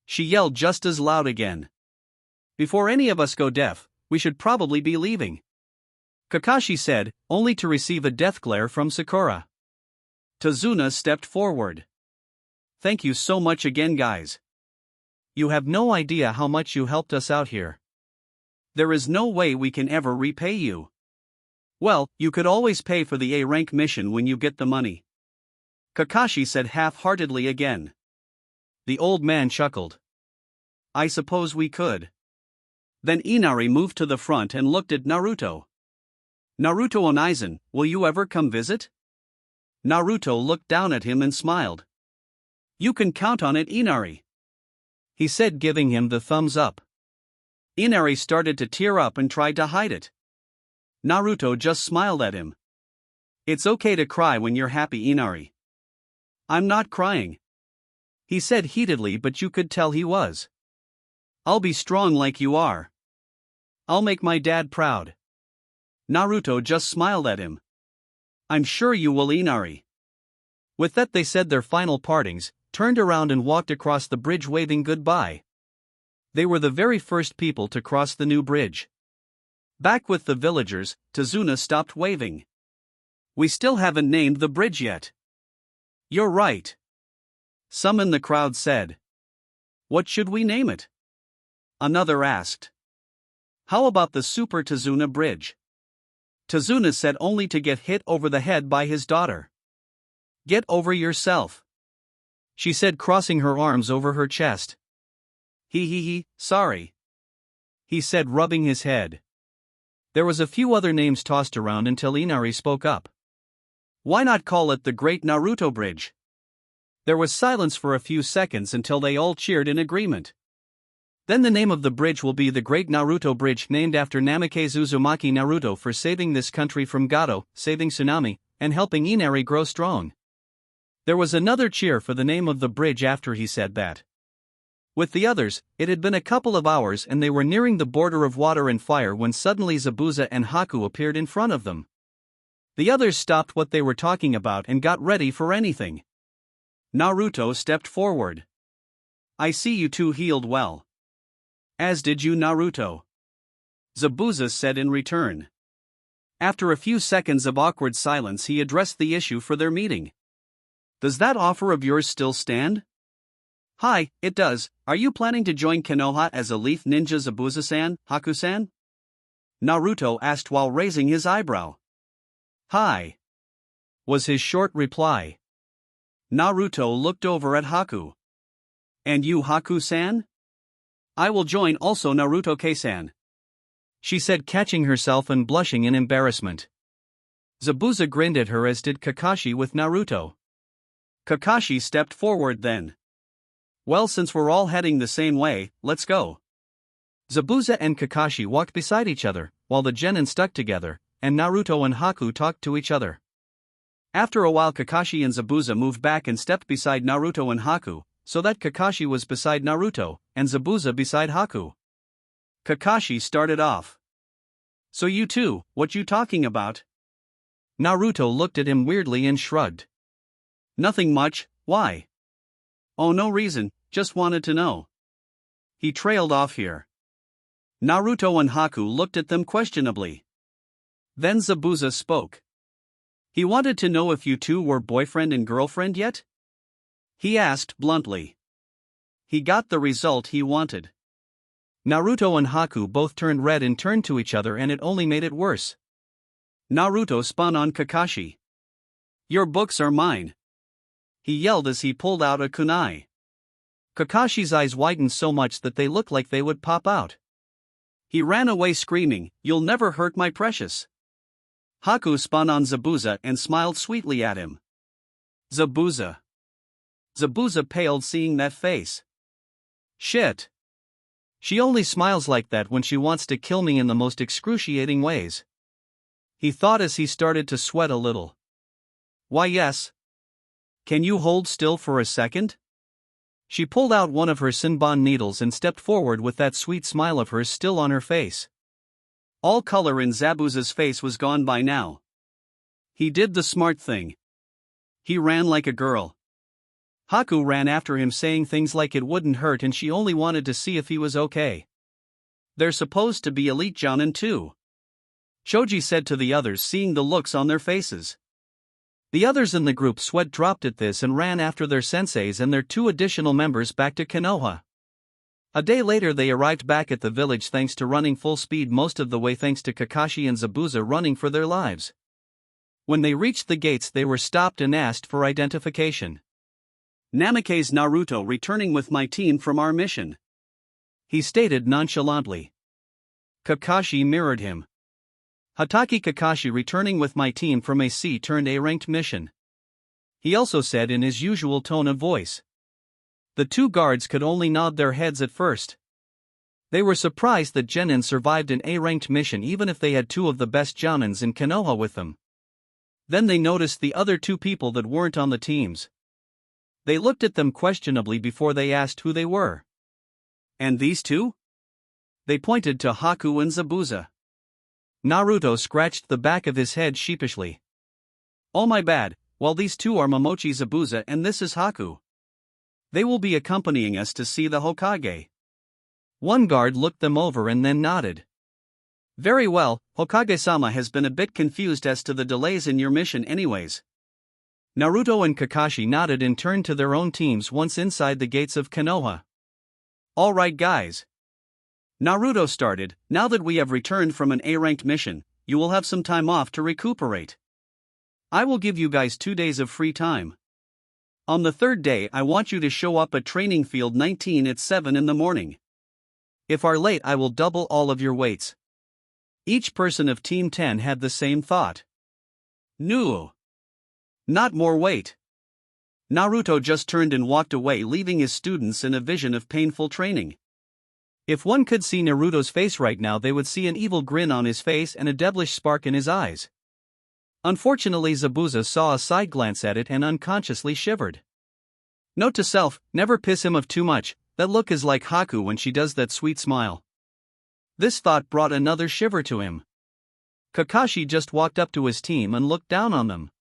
A: She yelled just as loud again. Before any of us go deaf, we should probably be leaving. Kakashi said, only to receive a death glare from Sakura. Tazuna stepped forward. Thank you so much again, guys. You have no idea how much you helped us out here. There is no way we can ever repay you. Well, you could always pay for the A-rank mission when you get the money. Kakashi said half-heartedly again. The old man chuckled. I suppose we could. Then Inari moved to the front and looked at Naruto. Naruto Onaizen, will you ever come visit? Naruto looked down at him and smiled. You can count on it, Inari. He said, giving him the thumbs up. Inari started to tear up and tried to hide it. Naruto just smiled at him. It's okay to cry when you're happy, Inari. I'm not crying. He said heatedly, but you could tell he was. I'll be strong like you are. I'll make my dad proud. Naruto just smiled at him. I'm sure you will, Inari. With that they said their final partings, turned around and walked across the bridge waving goodbye. They were the very first people to cross the new bridge. Back with the villagers, Tazuna stopped waving. We still haven't named the bridge yet. You're right. Some in the crowd said. What should we name it? Another asked. How about the Super Tazuna Bridge? Tazuna said only to get hit over the head by his daughter. Get over yourself, she said, crossing her arms over her chest. Sorry, he said, rubbing his head. There was a few other names tossed around until Inari spoke up. Why not call it the Great Naruto Bridge? There was silence for a few seconds until they all cheered in agreement. Then the name of the bridge will be the Great Naruto Bridge, named after Namikaze Uzumaki Naruto for saving this country from Gato, saving tsunami, and helping Inari grow strong. There was another cheer for the name of the bridge after he said that. With the others, it had been a couple of hours and they were nearing the border of water and fire when suddenly Zabuza and Haku appeared in front of them. The others stopped what they were talking about and got ready for anything. Naruto stepped forward. I see you two healed well. As did you, Naruto, Zabuza said in return. After a few seconds of awkward silence, he addressed the issue for their meeting. Does that offer of yours still stand? Hi, it does. Are you planning to join Konoha as a leaf ninja, Zabuza-san, Haku-san? Naruto asked while raising his eyebrow. Hi, was his short reply. Naruto looked over at Haku. And you, Haku-san? I will join also, Naruto-ke-san, she said, catching herself and blushing in embarrassment. Zabuza grinned at her, as did Kakashi with Naruto. Kakashi stepped forward then. Well, since we're all heading the same way, let's go. Zabuza and Kakashi walked beside each other, while the genin stuck together, and Naruto and Haku talked to each other. After a while, Kakashi and Zabuza moved back and stepped beside Naruto and Haku, so that Kakashi was beside Naruto, and Zabuza beside Haku. Kakashi started off. So you two, what you talking about? Naruto looked at him weirdly and shrugged. Nothing much, why? Oh, no reason, just wanted to know. He trailed off here. Naruto and Haku looked at them questionably. Then Zabuza spoke. He wanted to know if you two were boyfriend and girlfriend yet? He asked bluntly. He got the result he wanted. Naruto and Haku both turned red and turned to each other, and it only made it worse. Naruto spun on Kakashi. Your books are mine, he yelled as he pulled out a kunai. Kakashi's eyes widened so much that they looked like they would pop out. He ran away screaming, You'll never hurt my precious. Haku spun on Zabuza and smiled sweetly at him. Zabuza. Zabuza paled seeing that face. Shit. She only smiles like that when she wants to kill me in the most excruciating ways, he thought as he started to sweat a little. Why, yes. Can you hold still for a second? She pulled out one of her Sinbon needles and stepped forward with that sweet smile of hers still on her face. All color in Zabuza's face was gone by now. He did the smart thing. He ran like a girl. Haku ran after him saying things like it wouldn't hurt and she only wanted to see if he was okay. They're supposed to be elite jounin too, Shoji said to the others, seeing the looks on their faces. The others in the group sweat dropped at this and ran after their senseis and their 2 additional members back to Konoha. A day later they arrived back at the village thanks to running full speed most of the way, thanks to Kakashi and Zabuza running for their lives. When they reached the gates they were stopped and asked for identification. Namikaze Naruto returning with my team from our mission, he stated nonchalantly. Kakashi mirrored him. Hatake Kakashi returning with my team from a C-A-ranked mission, he also said in his usual tone of voice. The 2 guards could only nod their heads at first. They were surprised that Genin survived an A-ranked mission even if they had 2 of the best jounins in Konoha with them. Then they noticed the other 2 people that weren't on the teams. They looked at them questionably before they asked who they were. And these 2? They pointed to Haku and Zabuza. Naruto scratched the back of his head sheepishly. Oh my bad, well these 2 are Momochi Zabuza and this is Haku. They will be accompanying us to see the Hokage. One guard looked them over and then nodded. Very well, Hokage-sama has been a bit confused as to the delays in your mission anyways. Naruto and Kakashi nodded and turned to their own teams once inside the gates of Konoha. Alright guys. Naruto started, now that we have returned from an A-ranked mission, you will have some time off to recuperate. I will give you guys 2 days of free time. On the third day I want you to show up at training field 19 at 7 in the morning. If are late I will double all of your weights. Each person of Team 10 had the same thought. No. Not more weight. Naruto just turned and walked away, leaving his students in a vision of painful training. If one could see Naruto's face right now, they would see an evil grin on his face and a devilish spark in his eyes. Unfortunately, Zabuza saw a side glance at it and unconsciously shivered. Note to self, never piss him off too much, that look is like Haku when she does that sweet smile. This thought brought another shiver to him. Kakashi just walked up to his team and looked down on them.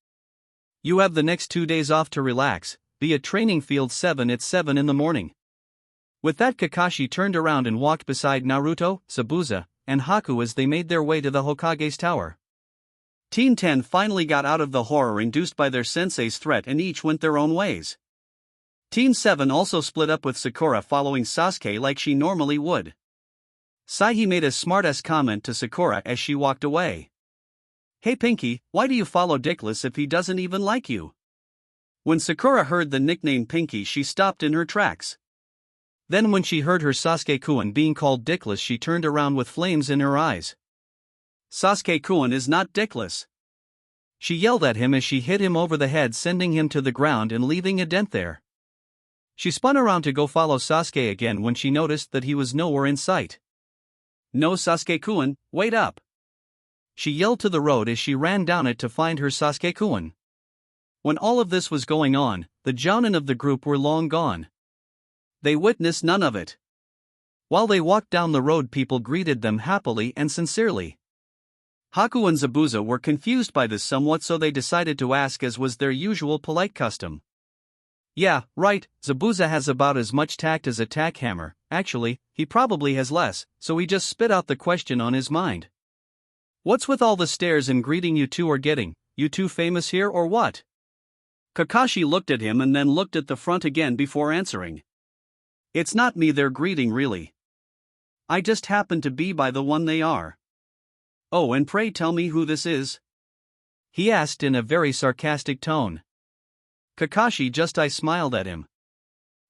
A: You have the next 2 days off to relax, be at training field 7 at 7 in the morning. With that, Kakashi turned around and walked beside Naruto, Zabuza, and Haku as they made their way to the Hokage's tower. Team 10 finally got out of the horror induced by their sensei's threat and each went their own ways. Team 7 also split up with Sakura following Sasuke like she normally would. Sahi made a smart-ass comment to Sakura as she walked away. Hey Pinky, why do you follow Dickless if he doesn't even like you? When Sakura heard the nickname Pinky, she stopped in her tracks. Then when she heard her Sasuke-kun being called Dickless, she turned around with flames in her eyes. Sasuke-kun is not Dickless. She yelled at him as she hit him over the head, sending him to the ground and leaving a dent there. She spun around to go follow Sasuke again when she noticed that he was nowhere in sight. No, Sasuke-kun, wait up! She yelled to the road as she ran down it to find her Sasuke-kun. When all of this was going on, the Jounin of the group were long gone. They witnessed none of it. While they walked down the road, people greeted them happily and sincerely. Haku and Zabuza were confused by this somewhat, so they decided to ask, as was their usual polite custom. Yeah, right, Zabuza has about as much tact as a tack hammer. Actually, he probably has less, so he just spit out the question on his mind. What's with all the stares and greeting you two are getting? You two famous here or what? Kakashi looked at him and then looked at the front again before answering. It's not me they're greeting really. I just happen to be by the one they are. Oh, and pray tell me who this is? He asked in a very sarcastic tone. Kakashi just smiled at him.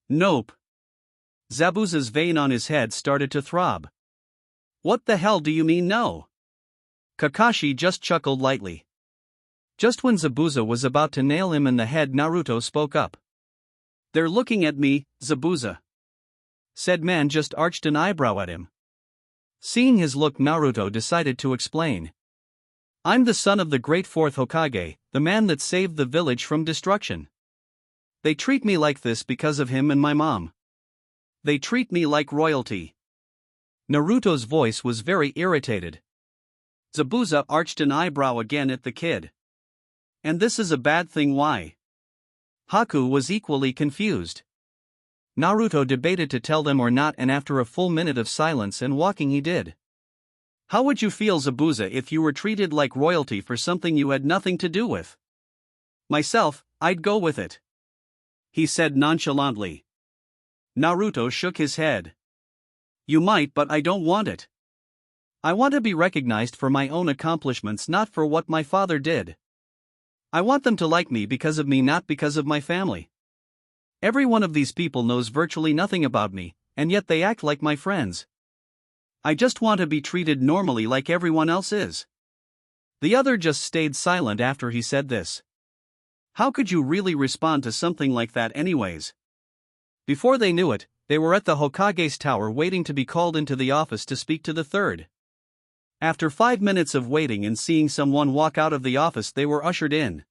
A: Nope. Zabuza's vein on his head started to throb. What the hell do you mean no? Kakashi just chuckled lightly. Just when Zabuza was about to nail him in the head, Naruto spoke up. They're looking at me, Zabuza. Said man just arched an eyebrow at him. Seeing his look, Naruto decided to explain. I'm the son of the great fourth Hokage, the man that saved the village from destruction. They treat me like this because of him and my mom. They treat me like royalty. Naruto's voice was very irritated. Zabuza arched an eyebrow again at the kid. And this is a bad thing, why? Haku was equally confused. Naruto debated to tell them or not, and after a full minute of silence and walking he did. How would you feel, Zabuza, if you were treated like royalty for something you had nothing to do with? Myself, I'd go with it. He said nonchalantly. Naruto shook his head. You might, but I don't want it. I want to be recognized for my own accomplishments, not for what my father did. I want them to like me because of me, not because of my family. Every one of these people knows virtually nothing about me, and yet they act like my friends. I just want to be treated normally like everyone else is. The other just stayed silent after he said this. How could you really respond to something like that anyways? Before they knew it, they were at the Hokage's tower waiting to be called into the office to speak to the third. After 5 minutes of waiting and seeing someone walk out of the office, they were ushered in.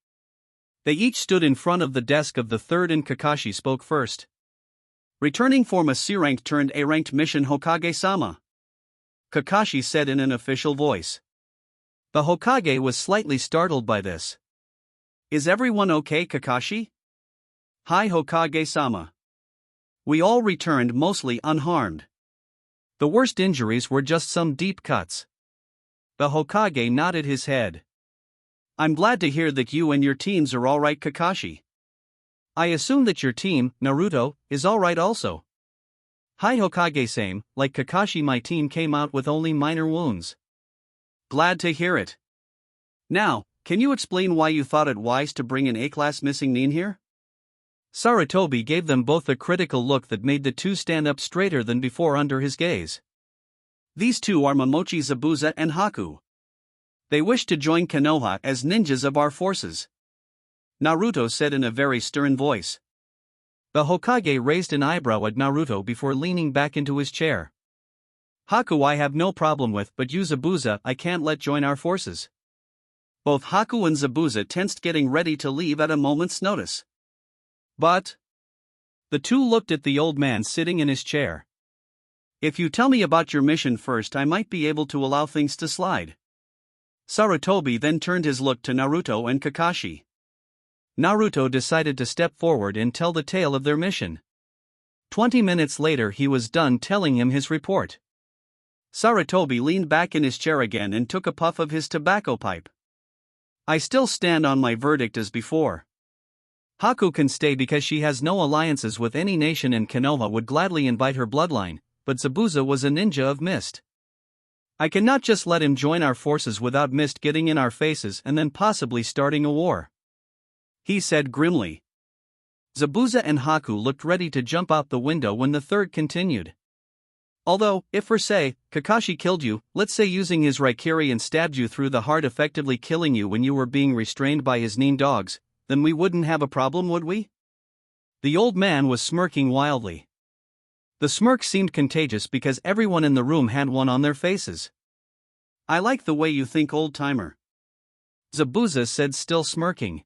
A: They each stood in front of the desk of the third and Kakashi spoke first. Returning from a C-ranked turned A-ranked mission, Hokage-sama. Kakashi said in an official voice. The Hokage was slightly startled by this. Is everyone okay, Kakashi? Hi, Hokage-sama. We all returned mostly unharmed. The worst injuries were just some deep cuts. The Hokage nodded his head. I'm glad to hear that you and your teams are alright, Kakashi. I assume that your team, Naruto, is alright also. Hi Hokage, same, like Kakashi, my team came out with only minor wounds. Glad to hear it. Now, can you explain why you thought it wise to bring an A-class missing nin here? Sarutobi gave them both a critical look that made the two stand up straighter than before under his gaze. These two are Momochi Zabuza and Haku. They wish to join Konoha as ninjas of our forces, Naruto said in a very stern voice. The Hokage raised an eyebrow at Naruto before leaning back into his chair. Haku I have no problem with, but you Zabuza I can't let join our forces. Both Haku and Zabuza tensed, getting ready to leave at a moment's notice. But the two looked at the old man sitting in his chair. If you tell me about your mission first, I might be able to allow things to slide. Sarutobi then turned his look to Naruto and Kakashi. Naruto decided to step forward and tell the tale of their mission. 20 minutes later he was done telling him his report. Sarutobi leaned back in his chair again and took a puff of his tobacco pipe. I still stand on my verdict as before. Haku can stay because she has no alliances with any nation and Konoha would gladly invite her bloodline, but Zabuza was a ninja of Mist. I cannot just let him join our forces without Mist getting in our faces and then possibly starting a war, he said grimly. Zabuza and Haku looked ready to jump out the window when the third continued. Although, if for say, Kakashi killed you, let's say using his Raikiri and stabbed you through the heart, effectively killing you when you were being restrained by his nin dogs, then we wouldn't have a problem, would we? The old man was smirking wildly. The smirk seemed contagious because everyone in the room had one on their faces. I like the way you think, old-timer, Zabuza said, still smirking.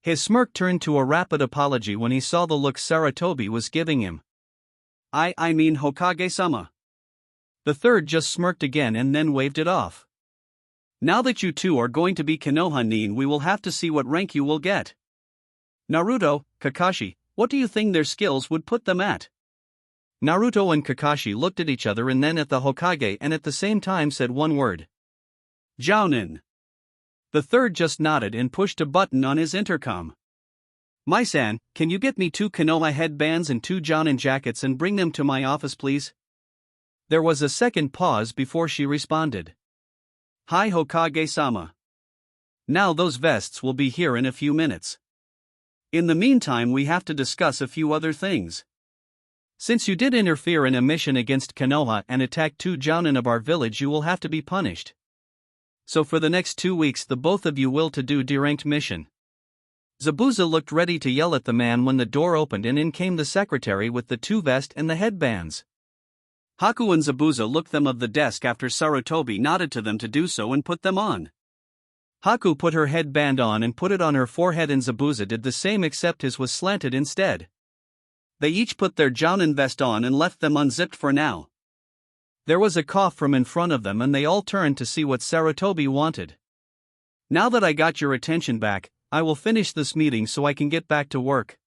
A: His smirk turned to a rapid apology when he saw the look Sarutobi was giving him. I mean Hokage-sama. The third just smirked again and then waved it off. Now that you two are going to be Konoha nin, we will have to see what rank you will get. Naruto, Kakashi, what do you think their skills would put them at? Naruto and Kakashi looked at each other and then at the Hokage and at the same time said one word. Jounin. The third just nodded and pushed a button on his intercom. Mai-san, can you get me 2 Konoha headbands and 2 Jounin jackets and bring them to my office, please? There was a second pause before she responded. Hi Hokage-sama. Now those vests will be here in a few minutes. In the meantime we have to discuss a few other things. Since you did interfere in a mission against Konoha and attack 2 Jounin of our village, you will have to be punished. So for the next 2 weeks the both of you will to do deranked mission. Zabuza looked ready to yell at the man when the door opened and in came the secretary with the 2 vests and the headbands. Haku and Zabuza looked them of the desk after Sarutobi nodded to them to do so and put them on. Haku put her headband on and put it on her forehead and Zabuza did the same except his was slanted instead. They each put their Jounin vest on and left them unzipped for now. There was a cough from in front of them and they all turned to see what Sarutobi wanted. Now that I got your attention back, I will finish this meeting so I can get back to work.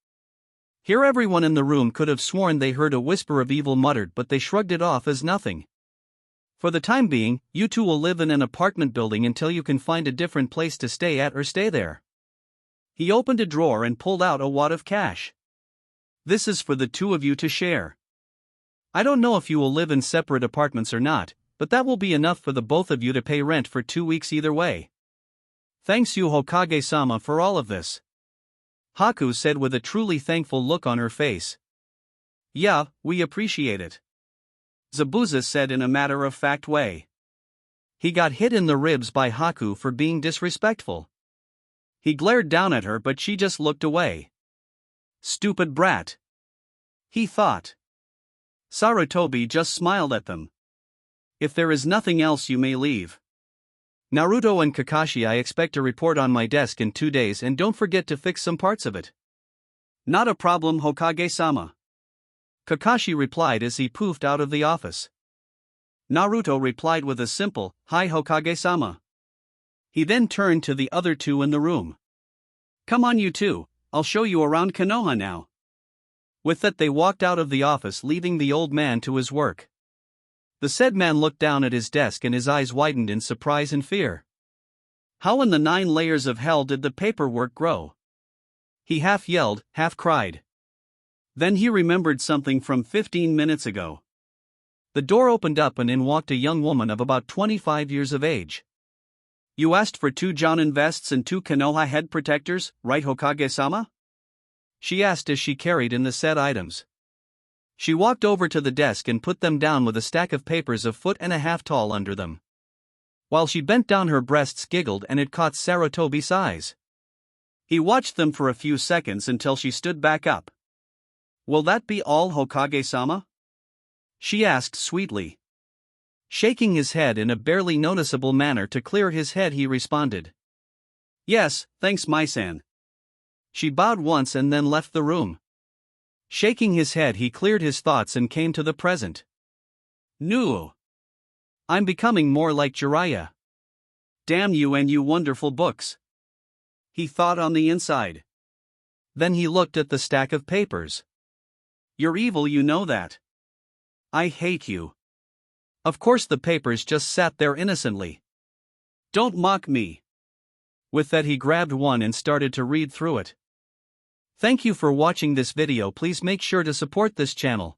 A: Here everyone in the room could have sworn they heard a whisper of evil muttered, but they shrugged it off as nothing. For the time being, you two will live in an apartment building until you can find a different place to stay at or stay there. He opened a drawer and pulled out a wad of cash. This is for the 2 of you to share. I don't know if you will live in separate apartments or not, but that will be enough for the both of you to pay rent for 2 weeks either way. Thanks you Hokage-sama for all of this, Haku said with a truly thankful look on her face. Yeah, we appreciate it, Zabuza said in a matter-of-fact way. He got hit in the ribs by Haku for being disrespectful. He glared down at her but she just looked away. Stupid brat, he thought. Sarutobi just smiled at them. If there is nothing else you may leave. Naruto and Kakashi, I expect a report on my desk in 2 days and don't forget to fix some parts of it. Not a problem Hokage-sama, Kakashi replied as he poofed out of the office. Naruto replied with a simple, hi Hokage-sama. He then turned to the other 2 in the room. Come on you two, I'll show you around Konoha now. With that they walked out of the office leaving the old man to his work. The said man looked down at his desk and his eyes widened in surprise and fear. How in the 9 layers of hell did the paperwork grow? He half yelled, half cried. Then he remembered something from 15 minutes ago. The door opened up and in walked a young woman of about 25 years of age. You asked for 2 Jounin vests and 2 Konoha head protectors, right, Hokage-sama? She asked as she carried in the said items. She walked over to the desk and put them down with a stack of papers a foot and a half tall under them. While she bent down, her breasts giggled and it caught Sarutobi's eyes. He watched them for a few seconds until she stood back up. Will that be all, Hokage-sama? She asked sweetly. Shaking his head in a barely noticeable manner to clear his head, he responded. Yes, thanks, Mai-san. She bowed once and then left the room. Shaking his head, he cleared his thoughts and came to the present. No. I'm becoming more like Jiraiya. Damn you and you wonderful books. He thought on the inside. Then he looked at the stack of papers. You're evil, you know that. I hate you. Of course the papers just sat there innocently. Don't mock me. With that he grabbed one and started to read through it. Thank you for watching this video. Please make sure to support this channel.